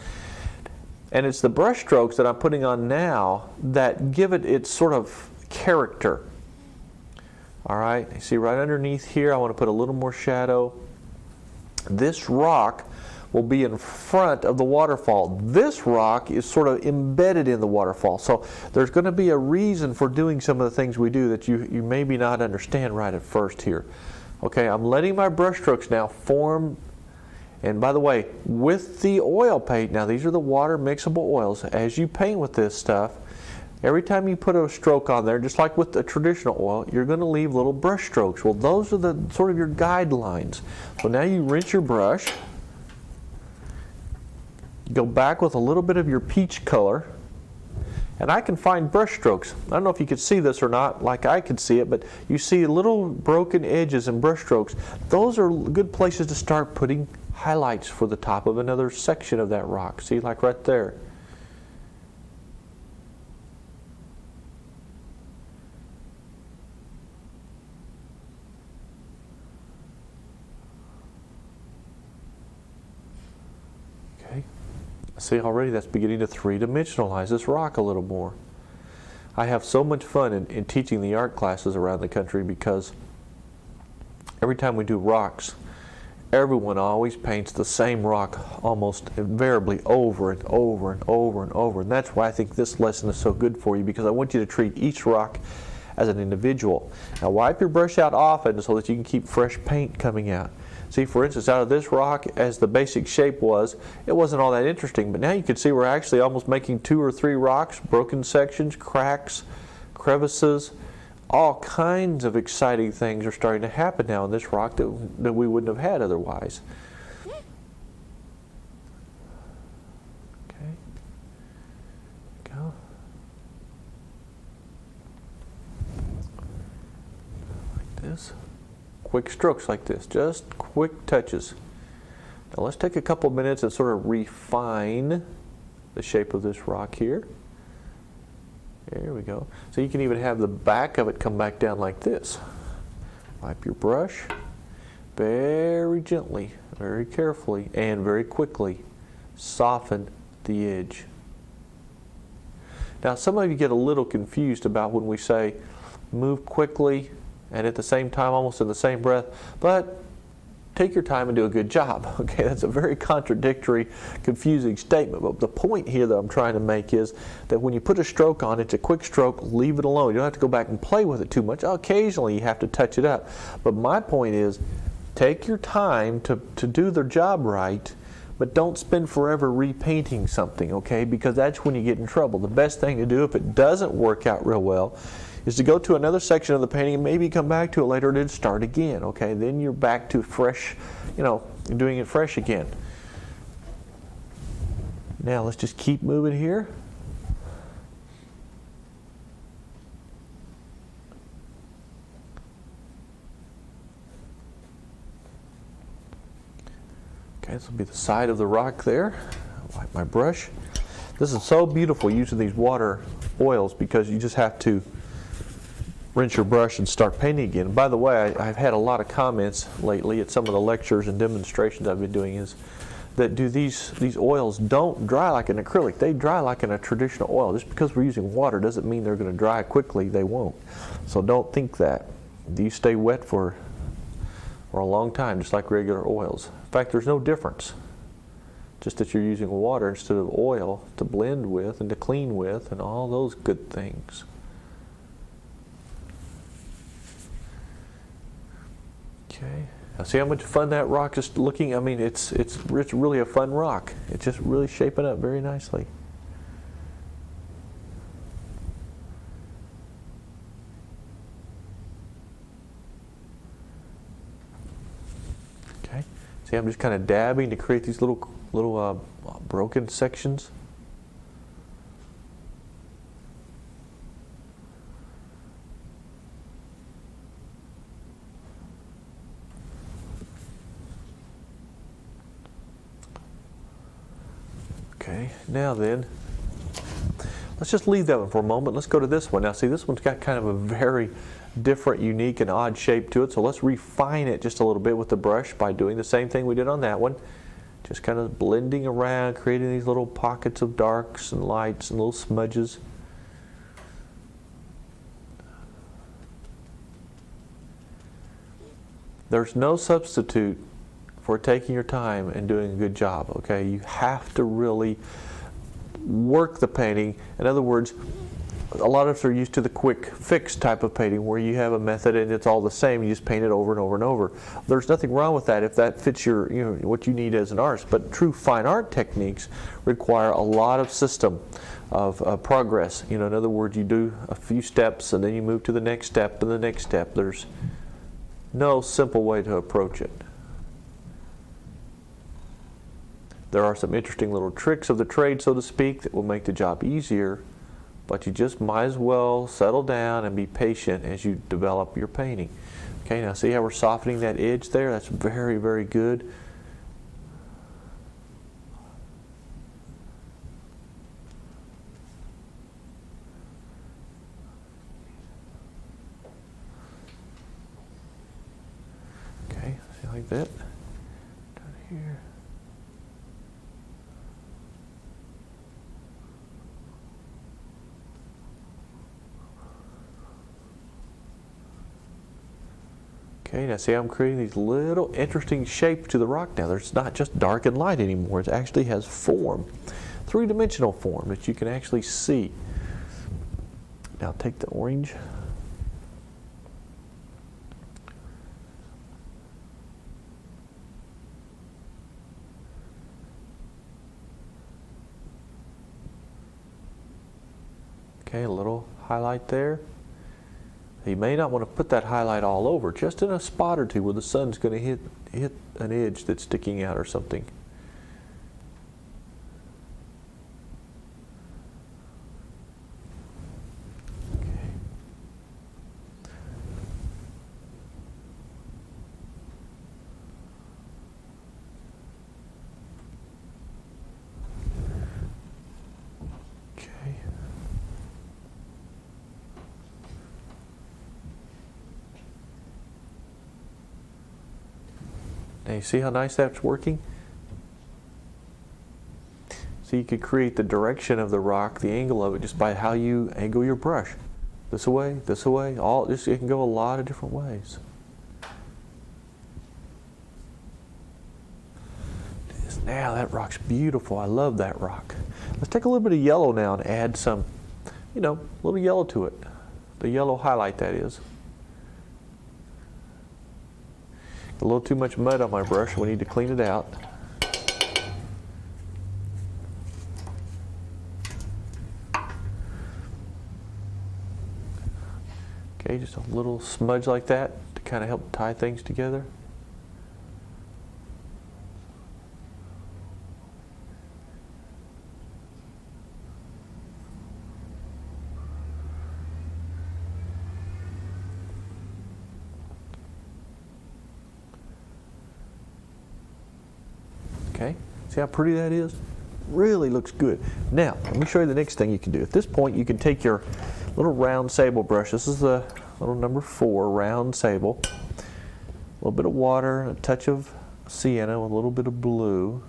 And it's the brush strokes that I'm putting on now that give it its sort of character. All right, you see right underneath here, I want to put a little more shadow. This rock will be in front of the waterfall. This rock is sort of embedded in the waterfall. So there's going to be a reason for doing some of the things we do that you maybe not understand right at first here. Okay, I'm letting my brush strokes now form. And by the way, with the oil paint, now these are the water mixable oils. As you paint with this stuff, every time you put a stroke on there, just like with the traditional oil, you're going to leave little brush strokes. Well, those are the sort of your guidelines. So now you rinse your brush. Go back with a little bit of your peach color. And I can find brush strokes. I don't know if you could see this or not, like I could see it, but you see little broken edges and brush strokes. Those are good places to start putting highlights for the top of another section of that rock. See, like right there. See, already that's beginning to three-dimensionalize this rock a little more. I have so much fun in teaching the art classes around the country because every time we do rocks, everyone always paints the same rock almost invariably over and over and over and over. And that's why I think this lesson is so good for you, because I want you to treat each rock as an individual. Now wipe your brush out often so that you can keep fresh paint coming out. See, for instance, out of this rock, as the basic shape was, it wasn't all that interesting, but now you can see we're actually almost making 2 or 3 rocks, broken sections, cracks, crevices, all kinds of exciting things are starting to happen now in this rock that we wouldn't have had otherwise. Okay, go. Like this. Quick strokes like this, just quick touches. Now let's take a couple minutes and sort of refine the shape of this rock here. There we go. So you can even have the back of it come back down like this. Wipe your brush very gently, very carefully, and very quickly. Soften the edge. Now some of you get a little confused about when we say move quickly and at the same time, almost in the same breath, but take your time and do a good job. Okay, that's a very contradictory, confusing statement. But the point here that I'm trying to make is that when you put a stroke on, it's a quick stroke, leave it alone. You don't have to go back and play with it too much. Occasionally you have to touch it up. But my point is, take your time to do the job right, but don't spend forever repainting something, okay? Because that's when you get in trouble. The best thing to do if it doesn't work out real well is to go to another section of the painting and maybe come back to it later and then start again, okay? Then you're back to fresh, doing it fresh again. Now let's just keep moving here. Okay, this will be the side of the rock there. Wipe my brush. This is so beautiful using these water oils because you just have to rinse your brush and start painting again. By the way, I've had a lot of comments lately at some of the lectures and demonstrations I've been doing is that these oils don't dry like an acrylic. They dry like in a traditional oil. Just because we're using water doesn't mean they're going to dry quickly. They won't. So don't think that. These stay wet for a long time, just like regular oils. In fact, there's no difference. Just that you're using water instead of oil to blend with and to clean with and all those good things. Okay. Now see how much fun that rock is looking? I mean, it's really a fun rock. It's just really shaping up very nicely. Okay. See, I'm just kind of dabbing to create these little broken sections. Okay, now then, let's just leave that one for a moment. Let's go to this one. Now see, this one's got kind of a very different, unique, and odd shape to it, so let's refine it just a little bit with the brush by doing the same thing we did on that one. Just kind of blending around, creating these little pockets of darks and lights and little smudges. There's no substitute for taking your time and doing a good job, okay? You have to really work the painting. In other words, a lot of us are used to the quick fix type of painting where you have a method and it's all the same, you just paint it over and over and over. There's nothing wrong with that if that fits your, what you need as an artist, but true fine art techniques require a lot of system of progress. In other words, you do a few steps and then you move to the next step and the next step. There's no simple way to approach it. There are some interesting little tricks of the trade, so to speak, that will make the job easier, but you just might as well settle down and be patient as you develop your painting. Okay, now see how we're softening that edge there? That's very, very good. Okay, see like that? Down here. Okay, now see I'm creating these little interesting shapes to the rock now. It's not just dark and light anymore. It actually has form, three-dimensional form that you can actually see. Now take the orange. Okay, a little highlight there. You may not want to put that highlight all over, just in a spot or two where the sun's going to hit an edge that's sticking out or something. Now you see how nice that's working? So you could create the direction of the rock, the angle of it, just by how you angle your brush. This away, it can go a lot of different ways. Now that rock's beautiful. I love that rock. Let's take a little bit of yellow now and add some, a little yellow to it. The yellow highlight, that is. A little too much mud on my brush. We need to clean it out. Okay, just a little smudge like that to kind of help tie things together. Okay, see how pretty that is? Really looks good. Now, let me show you the next thing you can do. At this point, you can take your little round sable brush. This is the little number 4 round sable. A little bit of water, a touch of sienna, a little bit of blue.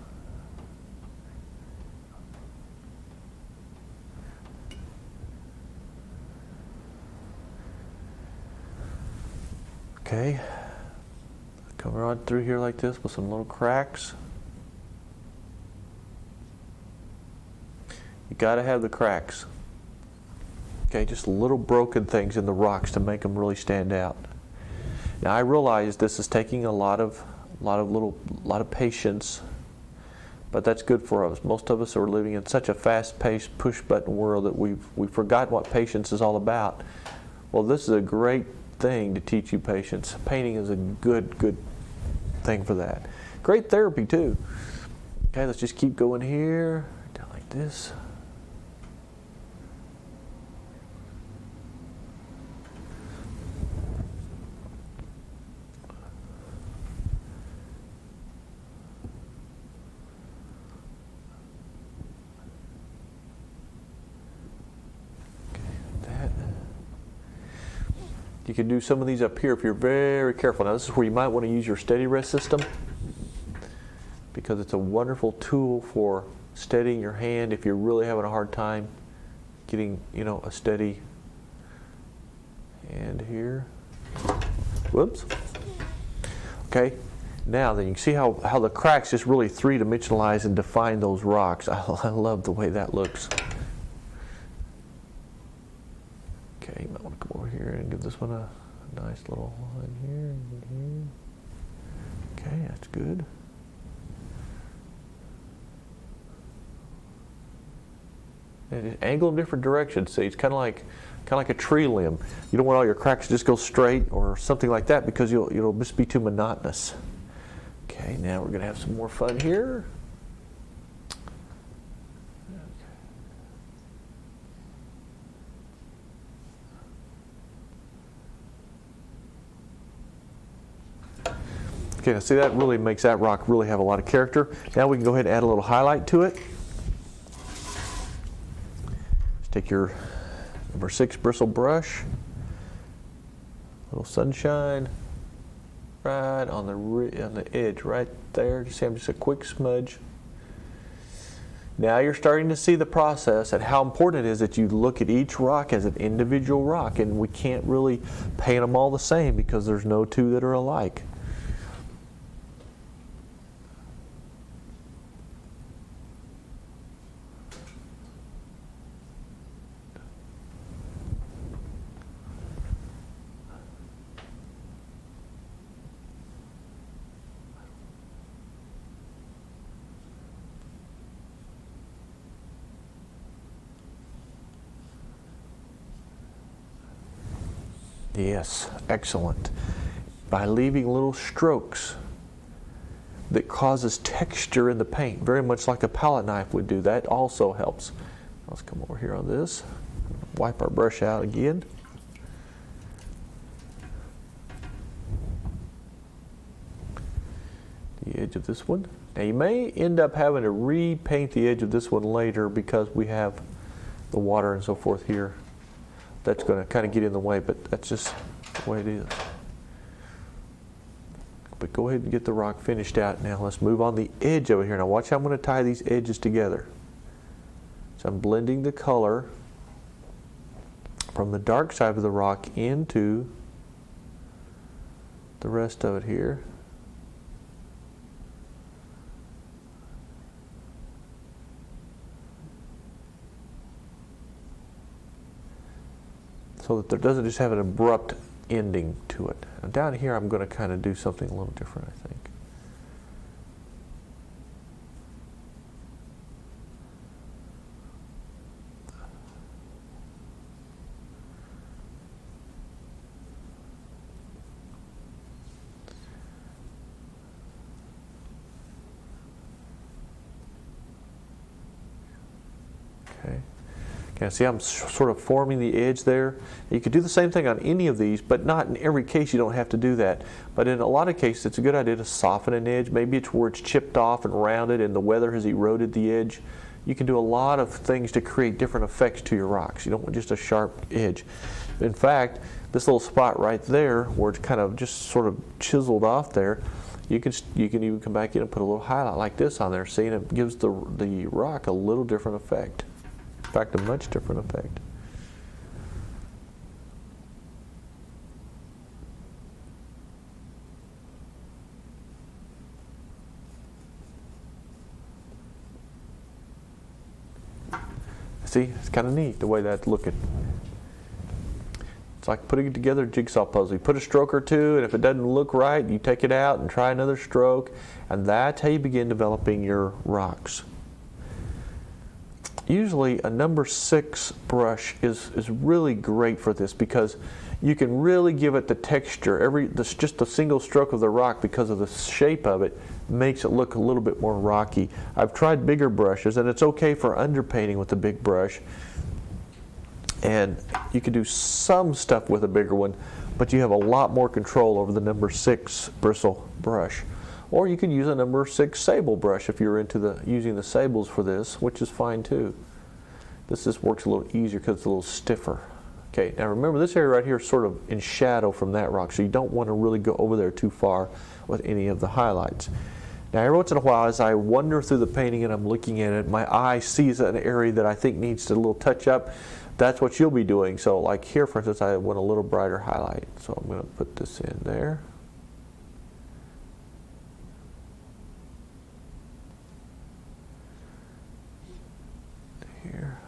Okay, come right through here like this with some little cracks. You gotta have the cracks. Okay, just little broken things in the rocks to make them really stand out. Now I realize this is taking a lot of patience, but that's good for us. Most of us are living in such a fast-paced, push-button world that we've forgotten what patience is all about. Well, this is a great thing to teach you patience. Painting is a good thing for that. Great therapy too. Okay, let's just keep going here, down like this. You can do some of these up here if you're very careful. Now this is where you might want to use your steady rest system, because it's a wonderful tool for steadying your hand if you're really having a hard time getting, a steady hand here. Whoops. Okay, now then you can see how the cracks just really three-dimensionalize and define those rocks. I love the way that looks. Okay, you might want to come over here and give this one a nice little line here and here. Okay, that's good. And just angle in different directions. See, it's kind of like a tree limb. You don't want all your cracks to just go straight or something like that, because it'll just be too monotonous. Okay, now we're going to have some more fun here. Okay, now see, that really makes that rock really have a lot of character. Now we can go ahead and add a little highlight to it. Just take your number 6 bristle brush, a little sunshine, right on the edge, right there. Just have just a quick smudge. Now you're starting to see the process and how important it is that you look at each rock as an individual rock, and we can't really paint them all the same because there's no two that are alike. Yes, excellent. By leaving little strokes that causes texture in the paint, very much like a palette knife would do. That also helps. Let's come over here on this. Wipe our brush out again. The edge of this one. Now you may end up having to repaint the edge of this one later because we have the water and so forth here. That's going to kind of get in the way, but that's just the way it is. But go ahead and get the rock finished out. Now let's move on the edge over here. Now watch how I'm going to tie these edges together. So I'm blending the color from the dark side of the rock into the rest of it here. so that it doesn't just have an abrupt ending to it. Now down here I'm going to kind of do something a little different, I think. Okay. Okay, see, I'm sort of forming the edge there. You could do the same thing on any of these, but not in every case. You don't have to do that. But in a lot of cases, it's a good idea to soften an edge. Maybe it's where it's chipped off and rounded and the weather has eroded the edge. You can do a lot of things to create different effects to your rocks. You don't want just a sharp edge. In fact, this little spot right there, where it's kind of just sort of chiseled off there, you can even come back in and put a little highlight like this on there. See, and it gives the rock a little different effect. In fact, a much different effect. See, it's kind of neat the way that's looking. It's like putting together a jigsaw puzzle. You put a stroke or two, and if it doesn't look right, you take it out and try another stroke, and that's how you begin developing your rocks. Usually a number 6 brush is really great for this because you can really give it the texture. Just a single stroke of the rock, because of the shape of it, makes it look a little bit more rocky. I've tried bigger brushes, and it's okay for underpainting with a big brush. And you can do some stuff with a bigger one, but you have a lot more control over the number 6 bristle brush. Or you could use a number 6 sable brush if you're into using the sables for this, which is fine too. This just works a little easier because it's a little stiffer. Okay, now remember this area right here is sort of in shadow from that rock, so you don't want to really go over there too far with any of the highlights. Now every once in a while, as I wander through the painting and I'm looking at it, my eye sees an area that I think needs a little touch up. That's what you'll be doing. So like here, for instance, I want a little brighter highlight. So I'm going to put this in there. Here.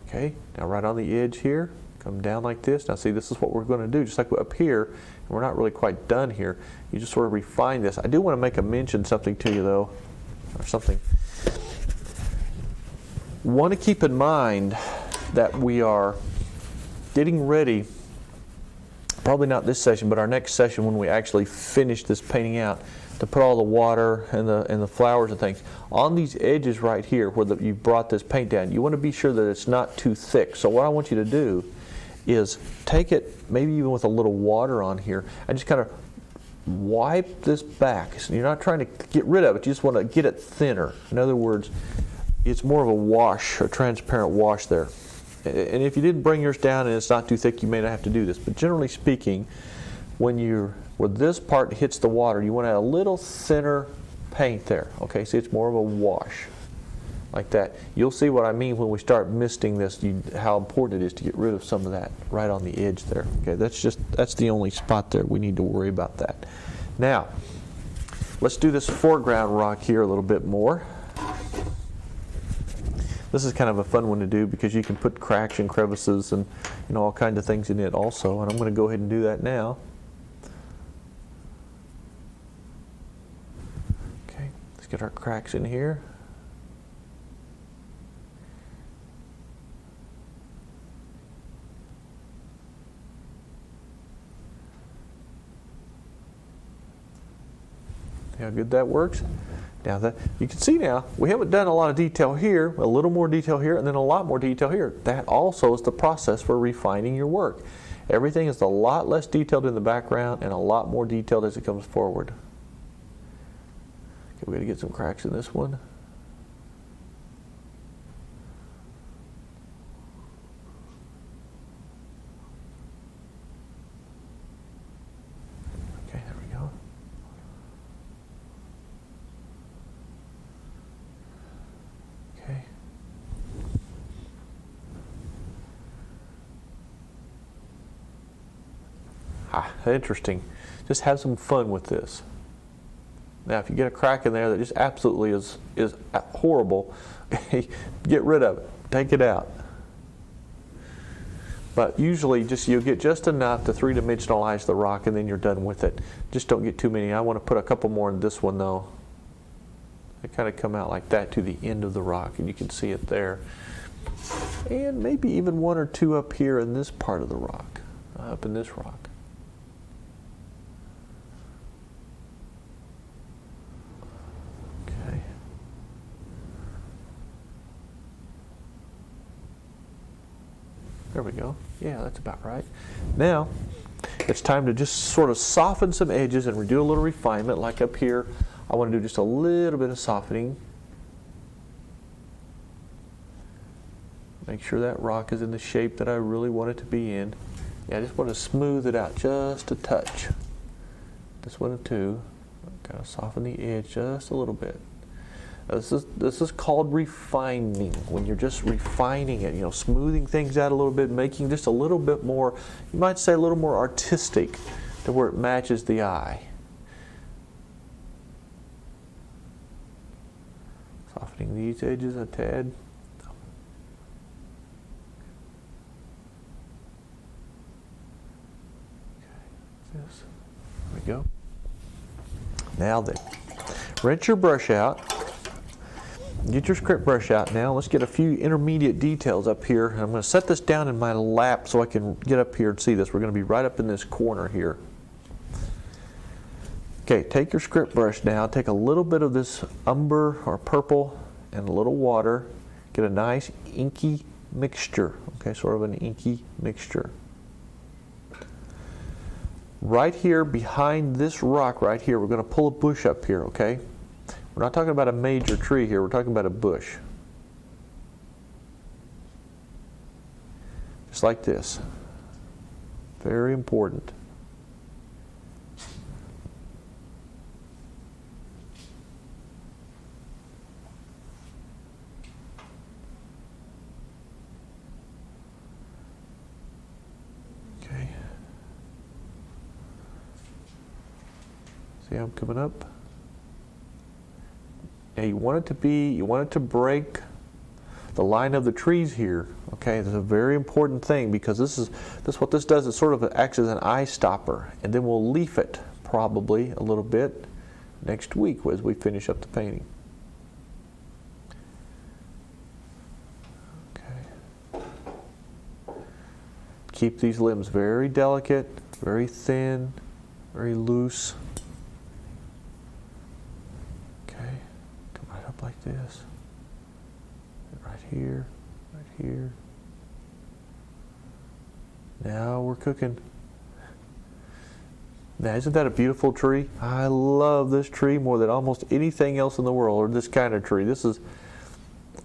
Okay, now right on the edge here, come down like this. Now see, this is what we're going to do, just like up here, and we're not really quite done here. You just sort of refine this. I do want to make a mention something to you though, or something. Want to keep in mind that we are getting ready, probably not this session, but our next session when we actually finish this painting out, to put all the water and the flowers and things on these edges right here where you brought this paint down. You want to be sure that it's not too thick. So what I want you to do is take it, maybe even with a little water on here, and just kind of wipe this back. So you're not trying to get rid of it, you just want to get it thinner. In other words, it's more of a wash, a transparent wash there. And if you didn't bring yours down and it's not too thick, you may not have to do this. But generally speaking, where this part hits the water, you want to add a little thinner paint there. Okay, see, it's more of a wash, like that. You'll see what I mean when we start misting this, how important it is to get rid of some of that right on the edge there. Okay, that's the only spot there we need to worry about that. Now, let's do this foreground rock here a little bit more. This is kind of a fun one to do because you can put cracks and crevices and all kinds of things in it also, and I'm going to go ahead and do that now. Let's get our cracks in here. See how good that works? Now you can see now, we haven't done a lot of detail here, a little more detail here, and then a lot more detail here. That also is the process for refining your work. Everything is a lot less detailed in the background and a lot more detailed as it comes forward. Okay, we're going to get some cracks in this one. Interesting. Just have some fun with this. Now, if you get a crack in there that just absolutely is horrible, get rid of it. Take it out. But usually you'll get just enough to three-dimensionalize the rock, and then you're done with it. Just don't get too many. I want to put a couple more in this one, though. They kind of come out like that to the end of the rock, and you can see it there. And maybe even one or two up here in this part of the rock, up in this rock. Okay. There we go. Yeah, that's about right. Now, it's time to just sort of soften some edges and do a little refinement. Like up here, I want to do just a little bit of softening. Make sure that rock is in the shape that I really want it to be in. Yeah, I just want to smooth it out just a touch. This one or two. Kind of soften the edge just a little bit. This is called refining, when you're just refining it, smoothing things out a little bit, making just a little bit more, you might say a little more artistic to where it matches the eye. Softening these edges a tad. Okay, this. There we go. Now then, rinse your brush out. Get your script brush out now. Let's get a few intermediate details up here. I'm going to set this down in my lap so I can get up here and see this. We're going to be right up in this corner here. Okay, take your script brush now. Take a little bit of this umber or purple and a little water. Get a nice inky mixture. Okay, sort of an inky mixture. Right here behind this rock right here, we're going to pull a bush up here, okay? We're not talking about a major tree here, we're talking about a bush. Just like this. Very important. Okay. See how I'm coming up? Now you want it to break the line of the trees here. Okay, this is a very important thing because this what this does. It sort of acts as an eye stopper, and then we'll leaf it probably a little bit next week as we finish up the painting. Okay. Keep these limbs very delicate, very thin, very loose. Like this, right here, right here. Now we're cooking. Now isn't that a beautiful tree? I love this tree more than almost anything else in the world, or this kind of tree. This is,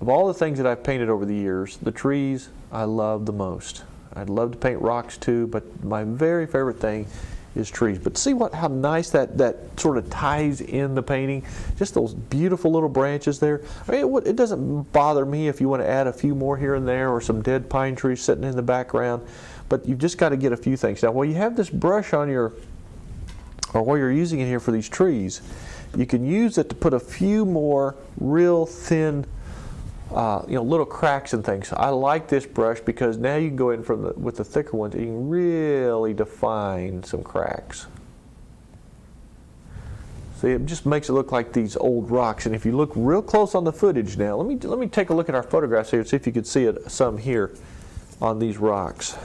of all the things that I've painted over the years, the trees I love the most. I'd love to paint rocks too, but my very favorite thing is trees. But see how nice that sort of ties in the painting. Just those beautiful little branches there. I mean, it doesn't bother me if you want to add a few more here and there, or some dead pine trees sitting in the background. But you've just got to get a few things. Now, while you have this brush on or while you're using it here for these trees, you can use it to put a few more real thin little cracks and things. I like this brush because now you can go in with the thicker ones and you can really define some cracks. See, it just makes it look like these old rocks. And if you look real close on the footage now, let me take a look at our photographs here and see if you can see it some here on these rocks.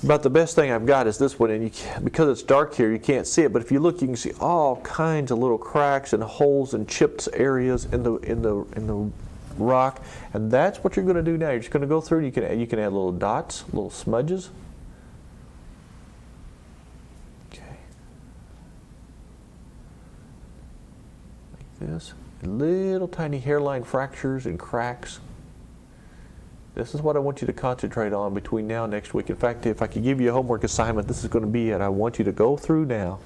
About the best thing I've got is this one, and because it's dark here, you can't see it. But if you look, you can see all kinds of little cracks and holes and chipped areas in the rock, and that's what you're going to do now. You're just going to go through, and you can add little dots, little smudges. Okay, like this, little tiny hairline fractures and cracks. This is what I want you to concentrate on between now and next week. In fact, if I could give you a homework assignment, this is going to be it. I want you to go through now,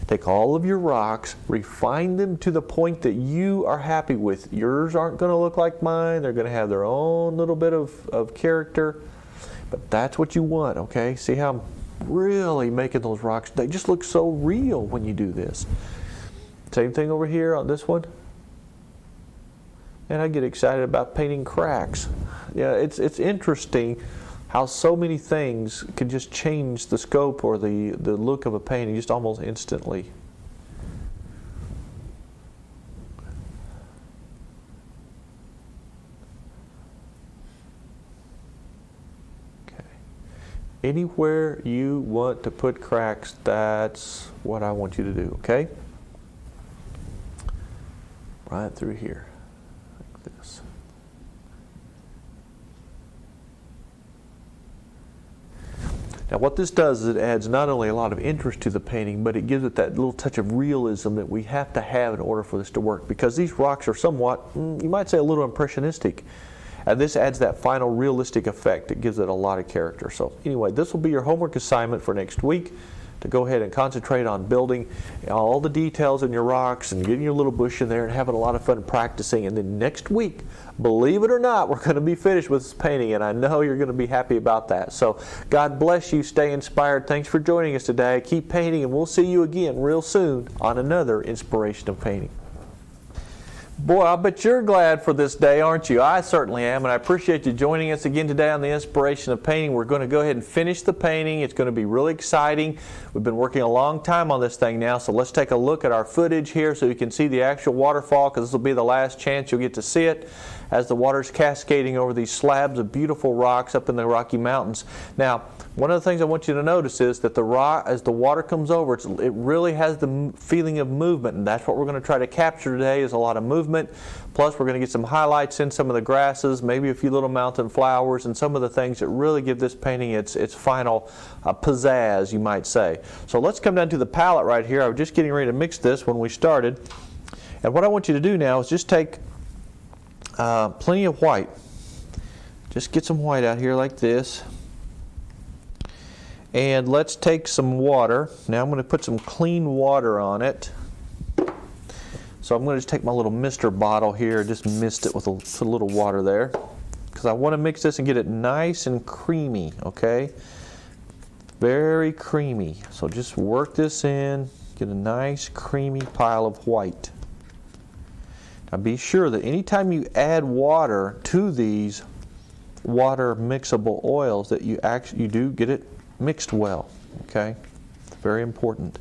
take all of your rocks, refine them to the point that you are happy with. Yours aren't going to look like mine. They're going to have their own little bit of character. But that's what you want, okay? See how I'm really making those rocks, they just look so real when you do this. Same thing over here on this one. And I get excited about painting cracks. Yeah, it's interesting how so many things can just change the scope or the look of a painting just almost instantly. Okay. Anywhere you want to put cracks, that's what I want you to do, okay? Right through here, like this. Now what this does is it adds not only a lot of interest to the painting, but it gives it that little touch of realism that we have to have in order for this to work, because these rocks are somewhat, you might say, a little impressionistic. And this adds that final realistic effect. It gives it a lot of character. So anyway, this will be your homework assignment for next week, to go ahead and concentrate on building all the details in your rocks and getting your little bush in there and having a lot of fun practicing. And then next week, believe it or not, we're going to be finished with this painting, and I know you're going to be happy about that. So God bless you. Stay inspired. Thanks for joining us today. Keep painting, and we'll see you again real soon on another Inspiration of Painting. Boy, I bet you're glad for this day, aren't you? I certainly am, and I appreciate you joining us again today on the Inspiration of Painting. We're going to go ahead and finish the painting. It's going to be really exciting. We've been working a long time on this thing now, so let's take a look at our footage here so you can see the actual waterfall, because this will be the last chance you'll get to see it as the water's cascading over these slabs of beautiful rocks up in the Rocky Mountains. Now, one of the things I want you to notice is that the rock, as the water comes over, it really has the feeling of movement, and that's what we're going to try to capture today, is a lot of movement. Plus, we're going to get some highlights in some of the grasses, maybe a few little mountain flowers, and some of the things that really give this painting its final pizzazz, you might say. So let's come down to the palette right here. I was just getting ready to mix this when we started. And what I want you to do now is just take plenty of white. Just get some white out here like this. And let's take some water. Now I'm going to put some clean water on it. So I'm going to just take my little mister bottle here, just mist it with a little water there, because I want to mix this and get it nice and creamy, okay? Very creamy. So just work this in, get a nice creamy pile of white. Now be sure that anytime you add water to these water mixable oils, that you do get it mixed well, okay? Very important.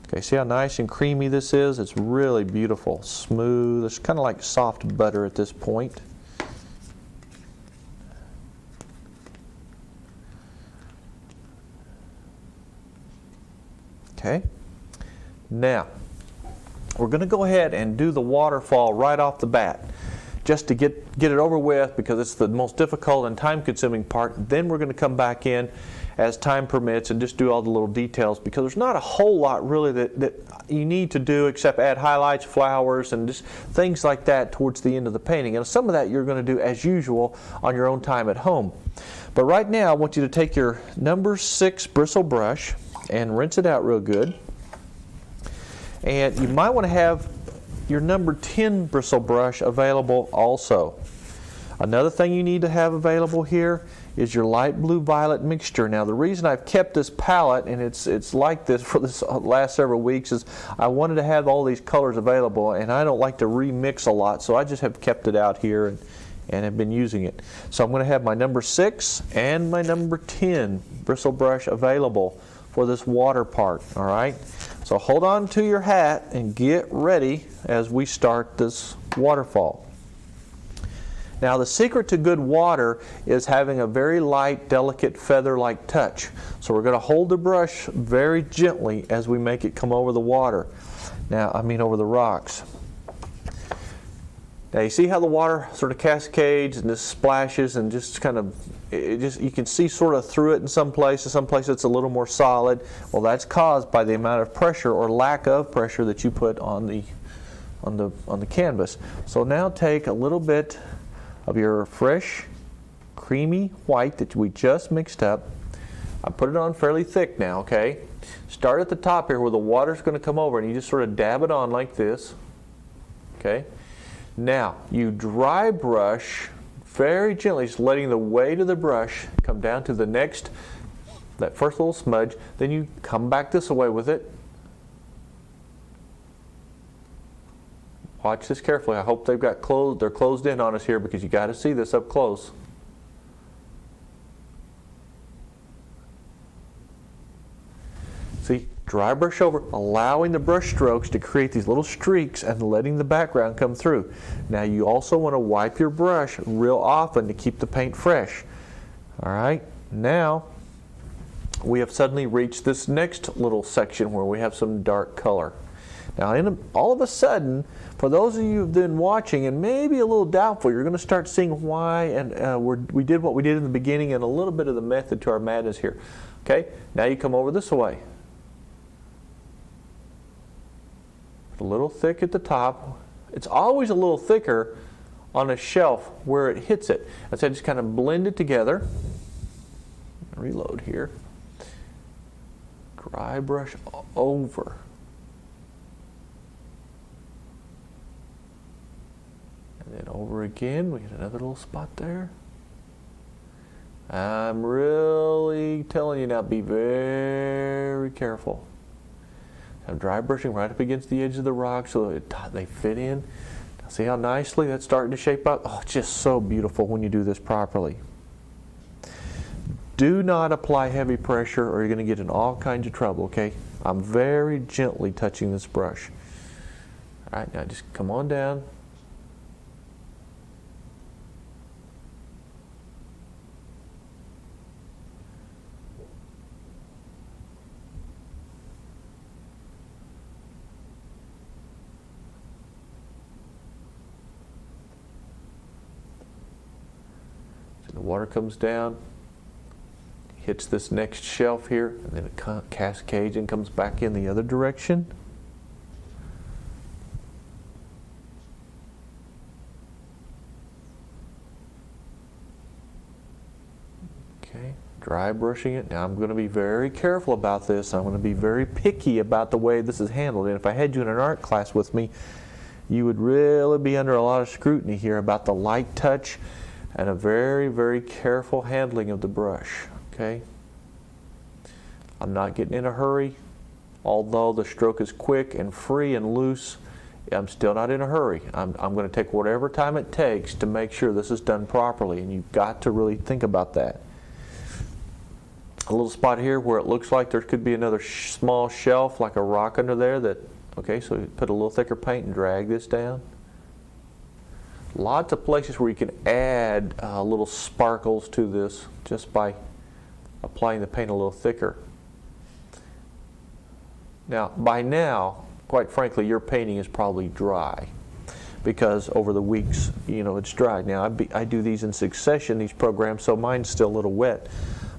Okay, see how nice and creamy this is? It's really beautiful, smooth. It's kind of like soft butter at this point. Okay, now we're going to go ahead and do the waterfall right off the bat, just to get it over with, because it's the most difficult and time-consuming part. Then we're going to come back in as time permits and just do all the little details, because there's not a whole lot really that you need to do except add highlights, flowers, and just things like that towards the end of the painting. And some of that you're going to do as usual on your own time at home. But right now I want you to take your number 6 bristle brush and rinse it out real good. And you might want to have your number 10 bristle brush available also. Another thing you need to have available here is your light blue violet mixture. Now the reason I've kept this palette, and it's like this for this last several weeks, is I wanted to have all these colors available, and I don't like to remix a lot, so I just have kept it out here and have been using it. So I'm going to have my number 6 and my number 10 bristle brush available for this water part, all right? So hold on to your hat and get ready as we start this waterfall. Now the secret to good water is having a very light, delicate, feather-like touch. So we're going to hold the brush very gently as we make it come over the water. Now, over the rocks. Now you see how the water sort of cascades and just splashes and just kind of, you can see sort of through it in some places it's a little more solid. Well, that's caused by the amount of pressure or lack of pressure that you put on the canvas. So now take a little bit of your fresh, creamy white that we just mixed up. I put it on fairly thick now, okay? Start at the top here where the water's going to come over, and you just sort of dab it on like this, okay? Now, you dry brush very gently, just letting the weight of the brush come down to the next, that first little smudge. Then you come back this way with it. Watch this carefully. I hope they've got they're closed in on us here, because you got to see this up close. See, dry brush over, allowing the brush strokes to create these little streaks and letting the background come through. Now you also want to wipe your brush real often to keep the paint fresh. All right, now we have suddenly reached this next little section where we have some dark color. Now all of a sudden, for those of you who've been watching and maybe a little doubtful, you're going to start seeing why and we did what we did in the beginning and a little bit of the method to our madness here. Okay, now you come over this way. A little thick at the top. It's always a little thicker on a shelf where it hits it. And so I just kind of blend it together. Reload here. Dry brush over. And then over again, we get another little spot there. I'm really telling you now, be very careful. I'm dry brushing right up against the edge of the rock so they fit in. Now see how nicely that's starting to shape up? Oh, it's just so beautiful when you do this properly. Do not apply heavy pressure or you're going to get in all kinds of trouble, okay? I'm very gently touching this brush. All right, now just come on down. The water comes down, hits this next shelf here, and then it cascades and comes back in the other direction. Okay, dry brushing it. Now I'm going to be very careful about this. I'm going to be very picky about the way this is handled. And if I had you in an art class with me, you would really be under a lot of scrutiny here about the light touch and a very, very careful handling of the brush, okay? I'm not getting in a hurry. Although the stroke is quick and free and loose, I'm still not in a hurry. I'm going to take whatever time it takes to make sure this is done properly, and you've got to really think about that. A little spot here where it looks like there could be another small shelf, like a rock under there that, okay, so you put a little thicker paint and drag this down. Lots of places where you can add little sparkles to this just by applying the paint a little thicker. Now, by now, quite frankly, your painting is probably dry because over the weeks, you know, it's dry. Now, I do these in succession, these programs, so mine's still a little wet.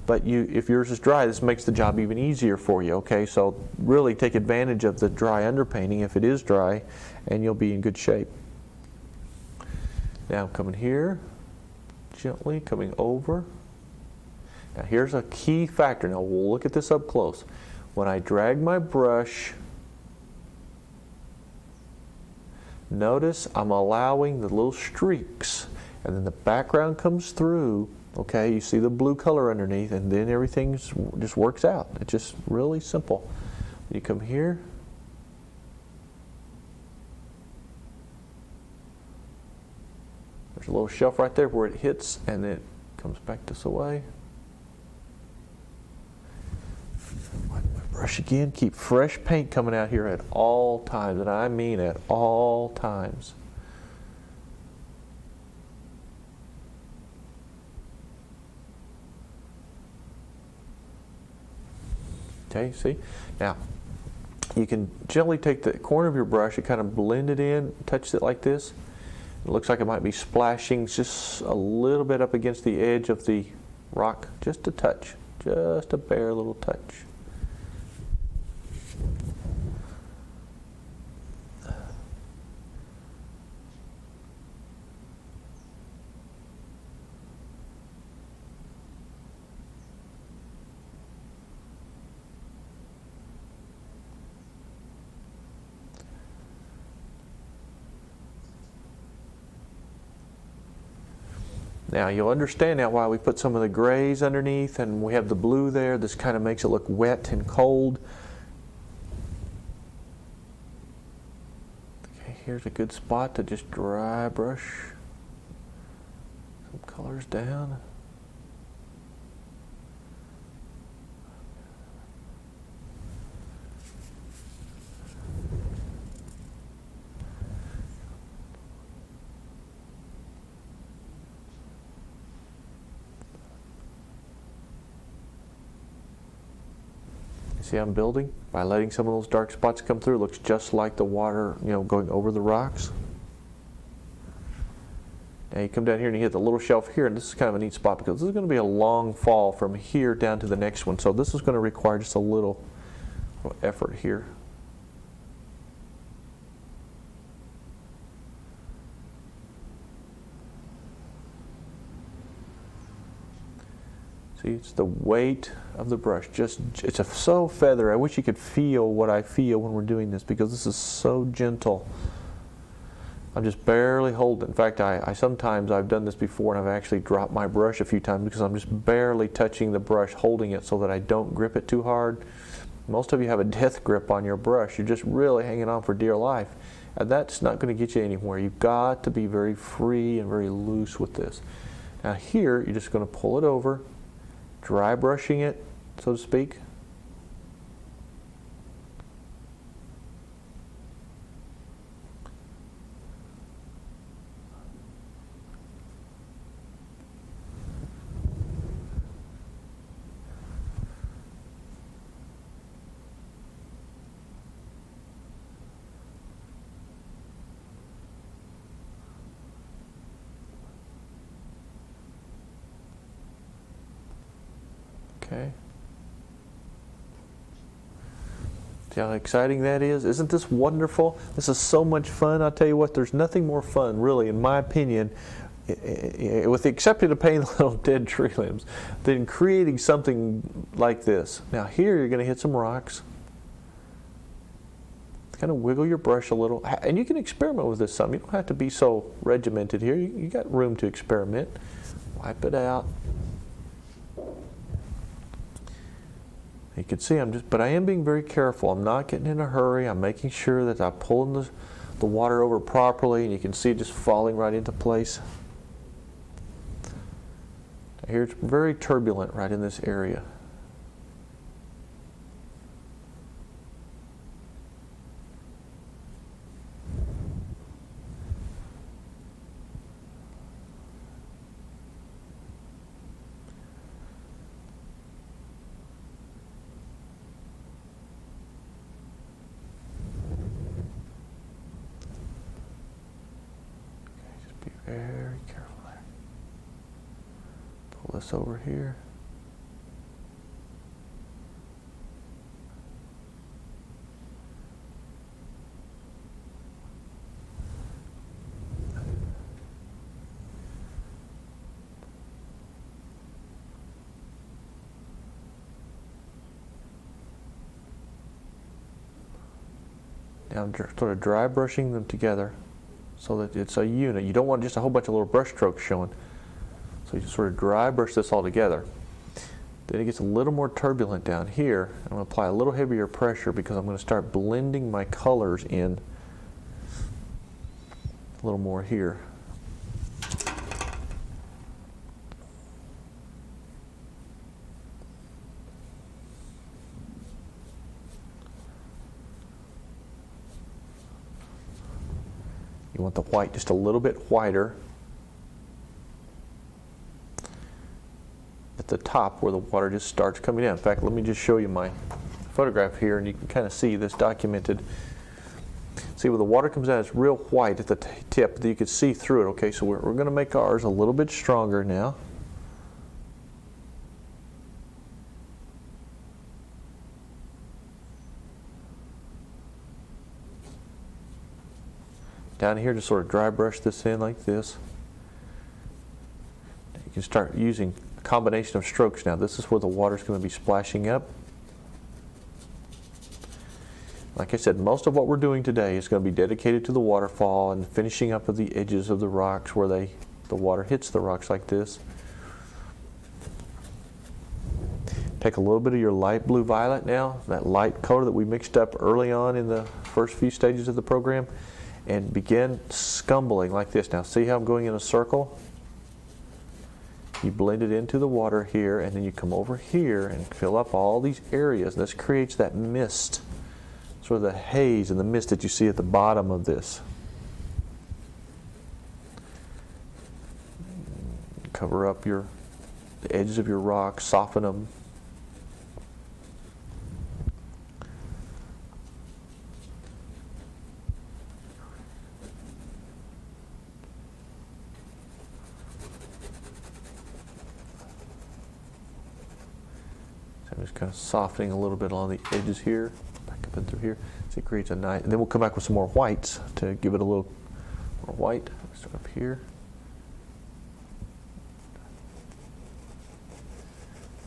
But if yours is dry, this makes the job even easier for you, okay? So really take advantage of the dry underpainting if it is dry, and you'll be in good shape. Now coming here, gently coming over. Now here's a key factor. Now we'll look at this up close. When I drag my brush, notice I'm allowing the little streaks, and then the background comes through. Okay, you see the blue color underneath, and then everything just works out. It's just really simple. You come here. There's a little shelf right there where it hits and then it comes back this way. Wipe my brush again. Keep fresh paint coming out here at all times, and I mean at all times. Okay, see? Now, you can gently take the corner of your brush and kind of blend it in, touch it like this. It looks like it might be splashing just a little bit up against the edge of the rock, just a touch, just a bare little touch. Now you'll understand now why we put some of the grays underneath and we have the blue there. This kind of makes it look wet and cold. Okay, here's a good spot to just dry brush some colors down. See, I'm building by letting some of those dark spots come through. It looks just like the water, you know, going over the rocks. Now you come down here and you hit the little shelf here, and this is kind of a neat spot because this is going to be a long fall from here down to the next one. So this is going to require just a little effort here. See, it's the weight of the brush. It's so feathery. I wish you could feel what I feel when we're doing this because this is so gentle. I'm just barely holding. In fact, sometimes I've done this before and I've actually dropped my brush a few times because I'm just barely touching the brush, holding it so that I don't grip it too hard. Most of you have a death grip on your brush. You're just really hanging on for dear life. And that's not going to get you anywhere. You've got to be very free and very loose with this. Now here, you're just going to pull it over, dry brushing it, so to speak. Okay. See how exciting that is? Isn't this wonderful? This is so much fun. I'll tell you what, there's nothing more fun, really, in my opinion, with the exception of painting little dead tree limbs, than creating something like this. Now here you're going to hit some rocks. Kind of wiggle your brush a little. And you can experiment with this some. You don't have to be so regimented here. You got room to experiment. Wipe it out. You can see but I am being very careful. I'm not getting in a hurry. I'm making sure that I'm pulling the water over properly, and you can see it just falling right into place. Here it's very turbulent right in this area. Very careful there. Pull this over here. Now I'm sort of dry brushing them together, so that it's a unit. You don't want just a whole bunch of little brush strokes showing. So you just sort of dry brush this all together. Then it gets a little more turbulent down here. I'm going to apply a little heavier pressure because I'm going to start blending my colors in a little more here. You want the white just a little bit whiter at the top where the water just starts coming in. In fact, let me just show you my photograph here, and you can kind of see this documented. See where the water comes out, it's real white at the tip, that you can see through it. Okay, so we're going to make ours a little bit stronger now. Down here, just sort of dry brush this in like this. You can start using a combination of strokes now. This is where the water's going to be splashing up. Like I said, most of what we're doing today is going to be dedicated to the waterfall and finishing up of the edges of the rocks where they the water hits the rocks like this. Take a little bit of your light blue violet now, that light color that we mixed up early on in the first few stages of the program, and begin scumbling like this. Now see how I'm going in a circle? You blend it into the water here, and then you come over here and fill up all these areas. And this creates that mist, sort of the haze and the mist that you see at the bottom of this. Cover up the edges of your rocks, soften them. I'm just kind of softening a little bit along the edges here, back up and through here. So it creates a nice, and then we'll come back with some more whites to give it a little more white. Start up here.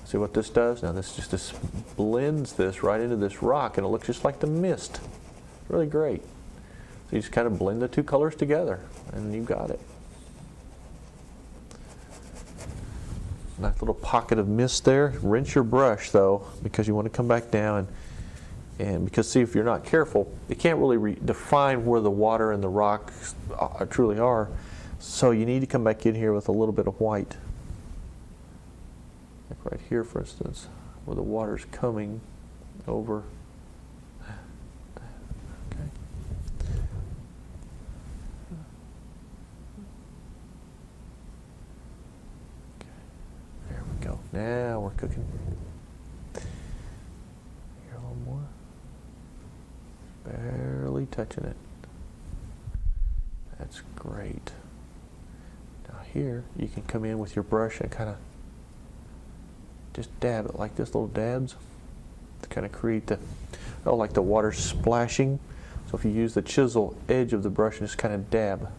See what this does? Now this blends this right into this rock, and it looks just like the mist. Really great. So you just kind of blend the two colors together, and you got it. Nice little pocket of mist there. Rinse your brush though, because you want to come back down and because see, if you're not careful, you can't really define where the water and the rocks truly are. So you need to come back in here with a little bit of white. Like right here, for instance, where the water's coming over. Okay. There we go. Now we're cooking. Here a little more. Barely touching it. That's great. Now here, you can come in with your brush and kind of just dab it like this, little dabs, to kind of create the, like the water splashing. So if you use the chisel edge of the brush and just kind of dab.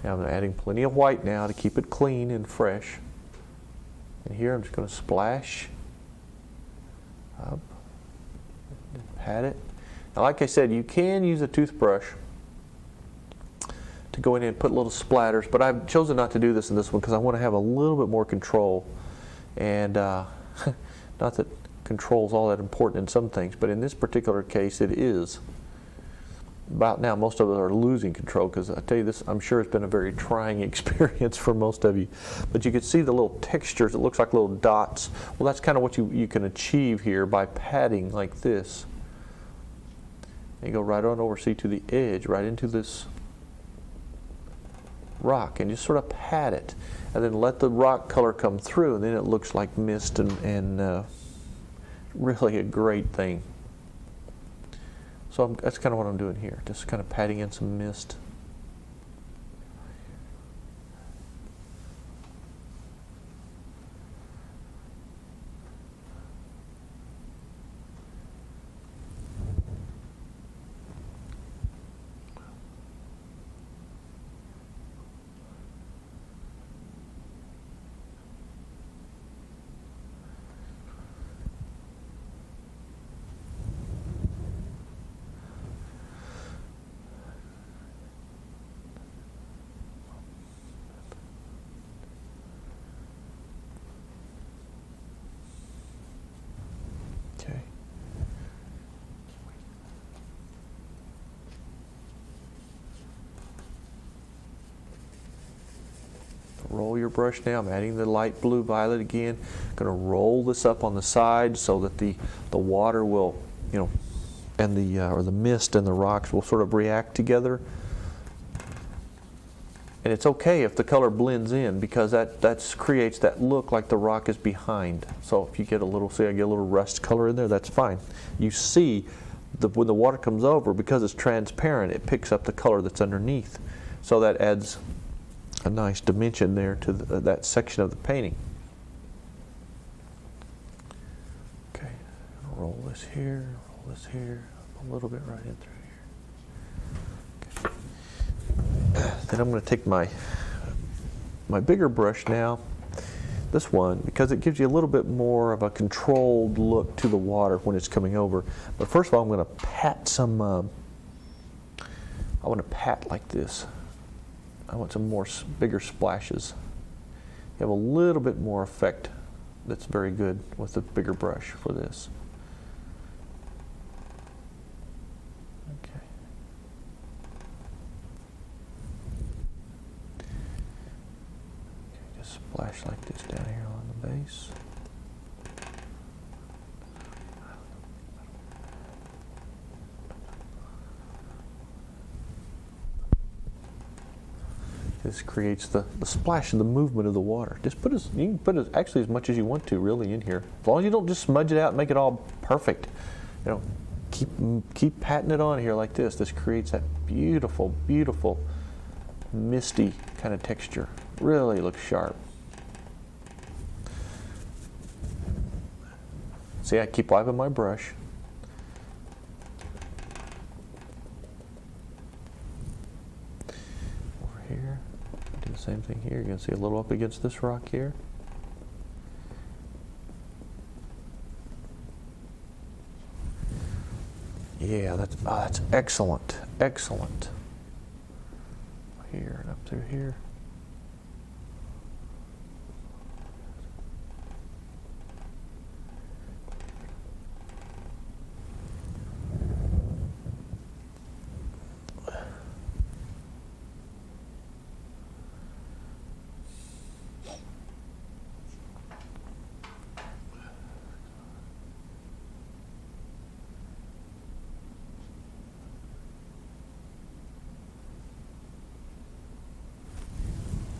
Now I'm adding plenty of white now to keep it clean and fresh. And here I'm just going to splash up and pat it. Now like I said, you can use a toothbrush to go in and put little splatters, but I've chosen not to do this in this one because I want to have a little bit more control. And not that control is all that important in some things, but in this particular case it is. About now, most of us are losing control because I tell you this, I'm sure it's been a very trying experience for most of you. But you can see the little textures, it looks like little dots. Well, that's kind of what you can achieve here by patting like this. And you go right on over, see, to the edge, right into this rock, and just sort of pat it. And then let the rock color come through, and then it looks like mist and really a great thing. So that's kind of what I'm doing here, just kind of patting in some mist. Okay. Roll your brush now. I'm adding the light blue violet again. I'm going to roll this up on the side so that the water will, and or the mist and the rocks will sort of react together. And it's okay if the color blends in because that creates that look like the rock is behind. So if you get a little, say I get a little rust color in there, that's fine. You see, when the water comes over, because it's transparent, it picks up the color that's underneath. So that adds a nice dimension there to that section of the painting. Okay, roll this here, roll this here, a little bit right in through here. Okay. Then I'm going to take my bigger brush now, this one, because it gives you a little bit more of a controlled look to the water when it's coming over. But first of all, I'm going to pat some, I want to pat like this. I want some more bigger splashes. You have a little bit more effect that's very good with the bigger brush for this. Okay. Just splash like this down here on the base. This creates the splash and the movement of the water. Just put you can put actually as much as you want to really in here. As long as you don't just smudge it out and make it all perfect. You know, keep patting it on here like this. This creates that beautiful, beautiful, misty kind of texture. Really looks sharp. See, I keep wiping my brush. Over here, do the same thing here. You're going to see a little up against this rock here. Yeah, that's excellent, excellent. Here and up through here.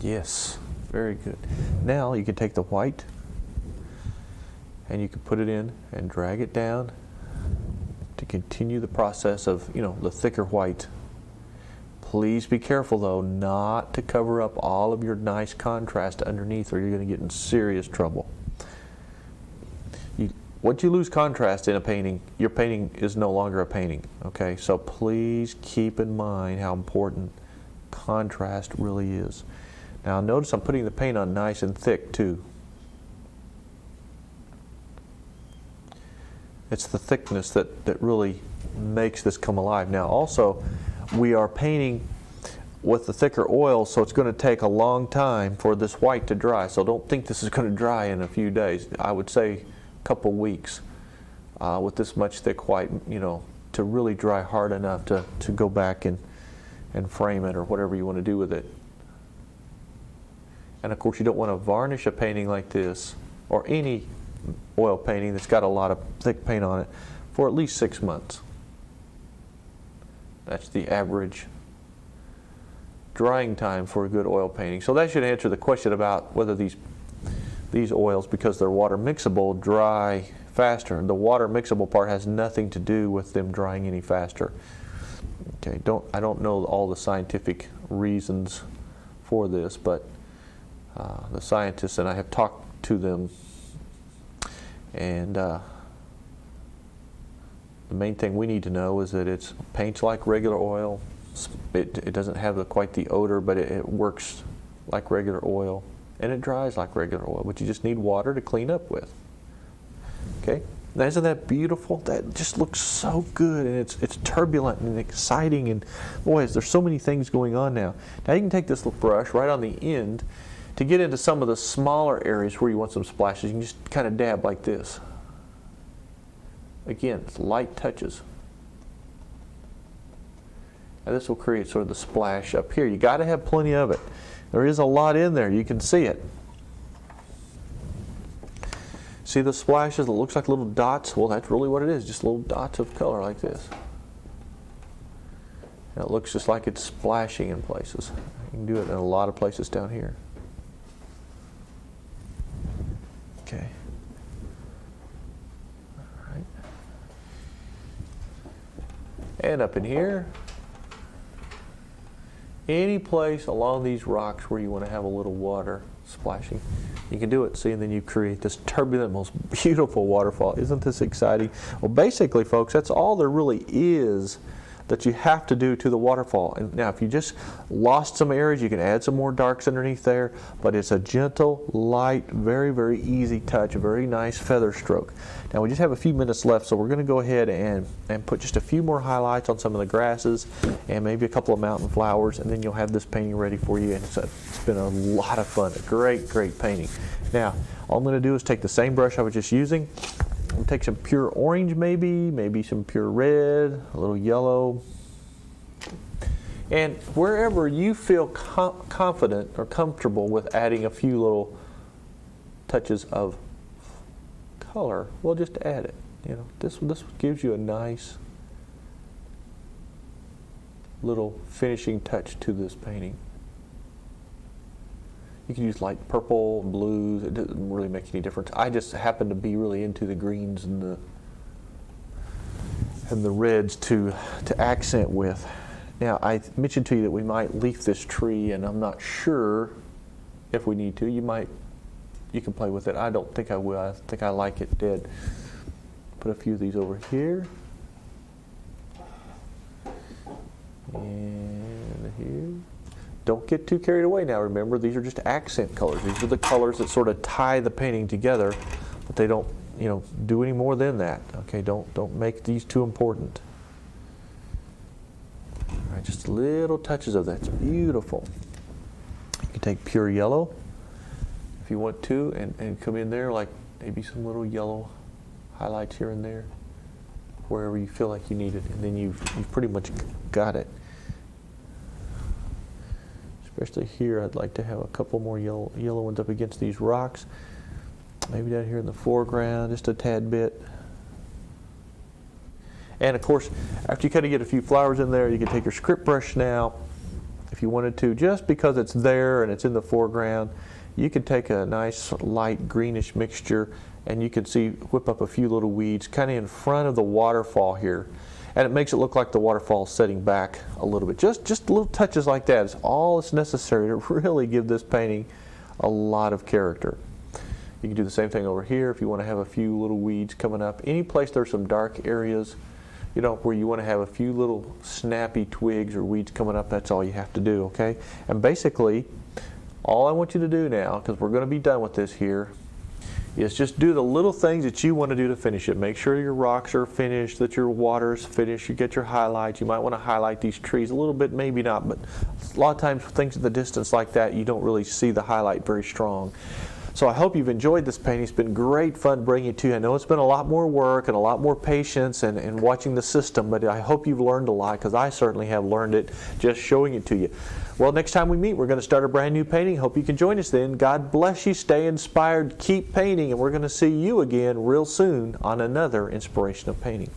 Yes, very good. Now you can take the white and you can put it in and drag it down to continue the process of, the thicker white. Please be careful though not to cover up all of your nice contrast underneath or you're going to get in serious trouble. Once you lose contrast in a painting, your painting is no longer a painting, okay? So please keep in mind how important contrast really is. Now notice I'm putting the paint on nice and thick too. It's the thickness that really makes this come alive. Now also, we are painting with the thicker oil, so it's going to take a long time for this white to dry. So don't think this is going to dry in a few days. I would say a couple weeks with this much thick white, to really dry hard enough to go back and frame it or whatever you want to do with it. And of course you don't want to varnish a painting like this or any oil painting that's got a lot of thick paint on it for at least 6 months. That's the average drying time for a good oil painting. So that should answer the question about whether these oils, because they're water mixable, dry faster. The water mixable part has nothing to do with them drying any faster. Okay, I don't know all the scientific reasons for this, but the scientists, and I have talked to them, and the main thing we need to know is that it paints like regular oil. It doesn't have quite the odor, but it works like regular oil, and it dries like regular oil, but you just need water to clean up with. Okay, now isn't that beautiful? That just looks so good, and it's turbulent and exciting, and boy, there's so many things going on now. Now you can take this little brush right on the end to get into some of the smaller areas where you want some splashes. You can just kind of dab like this. Again, it's light touches. And this will create sort of the splash up here. You got to have plenty of it. There is a lot in there. You can see it. See the splashes that looks like little dots? Well, that's really what it is, just little dots of color like this. And it looks just like it's splashing in places. You can do it in a lot of places down here. Okay. All right. And up in here. any place along these rocks where you want to have a little water splashing, you can do it. See, and then you create this turbulent, most beautiful waterfall. Isn't this exciting? Well, basically, folks, that's all there really is that you have to do to the waterfall. And now, if you just lost some areas, you can add some more darks underneath there, but it's a gentle, light, very, very easy touch, a very nice feather stroke. Now, we just have a few minutes left, so we're going to go ahead and put just a few more highlights on some of the grasses and maybe a couple of mountain flowers, and then you'll have this painting ready for you. And it's been a lot of fun, a great, great painting. Now, all I'm going to do is take the same brush I was just using. We'll take some pure orange, maybe some pure red, a little yellow. And wherever you feel confident or comfortable with adding a few little touches of color, we'll just add it. You know, this gives you a nice little finishing touch to this painting. You can use light purple, blues. It doesn't really make any difference. I just happen to be really into the greens and the reds to accent with. Now, I mentioned to you that we might leaf this tree, and I'm not sure if we need to. You can play with it. I don't think I will. I think I like it dead. Put a few of these over here. And here. Don't get too carried away now. Remember, these are just accent colors. These are the colors that sort of tie the painting together, but they don't, do any more than that. Okay, don't make these too important. All right, just little touches of that. It's beautiful. You can take pure yellow if you want to, and come in there like maybe some little yellow highlights here and there, wherever you feel like you need it, and then you've pretty much got it. Especially here, I'd like to have a couple more yellow ones up against these rocks. Maybe down here in the foreground, just a tad bit. And of course, after you kind of get a few flowers in there, you can take your script brush now, if you wanted to, just because it's there and it's in the foreground. You could take a nice light greenish mixture, and you can see whip up a few little weeds kind of in front of the waterfall here. And it makes it look like the waterfall is setting back a little bit. Just little touches like that is all that's necessary to really give this painting a lot of character. You can do the same thing over here if you want to have a few little weeds coming up. Any place there's some dark areas, where you want to have a few little snappy twigs or weeds coming up, that's all you have to do, okay? And basically, all I want you to do now, because we're going to be done with this here, is just do the little things that you want to do to finish it. Make sure your rocks are finished, that your water's finished, you get your highlights. You might want to highlight these trees a little bit, maybe not, but a lot of times things at the distance like that, you don't really see the highlight very strong. So I hope you've enjoyed this painting. It's been great fun bringing it to you. I know it's been a lot more work and a lot more patience and watching the system, but I hope you've learned a lot, because I certainly have learned it just showing it to you. Well, next time we meet, we're going to start a brand new painting. Hope you can join us then. God bless you. Stay inspired. Keep painting, and we're going to see you again real soon on another Inspiration of Painting.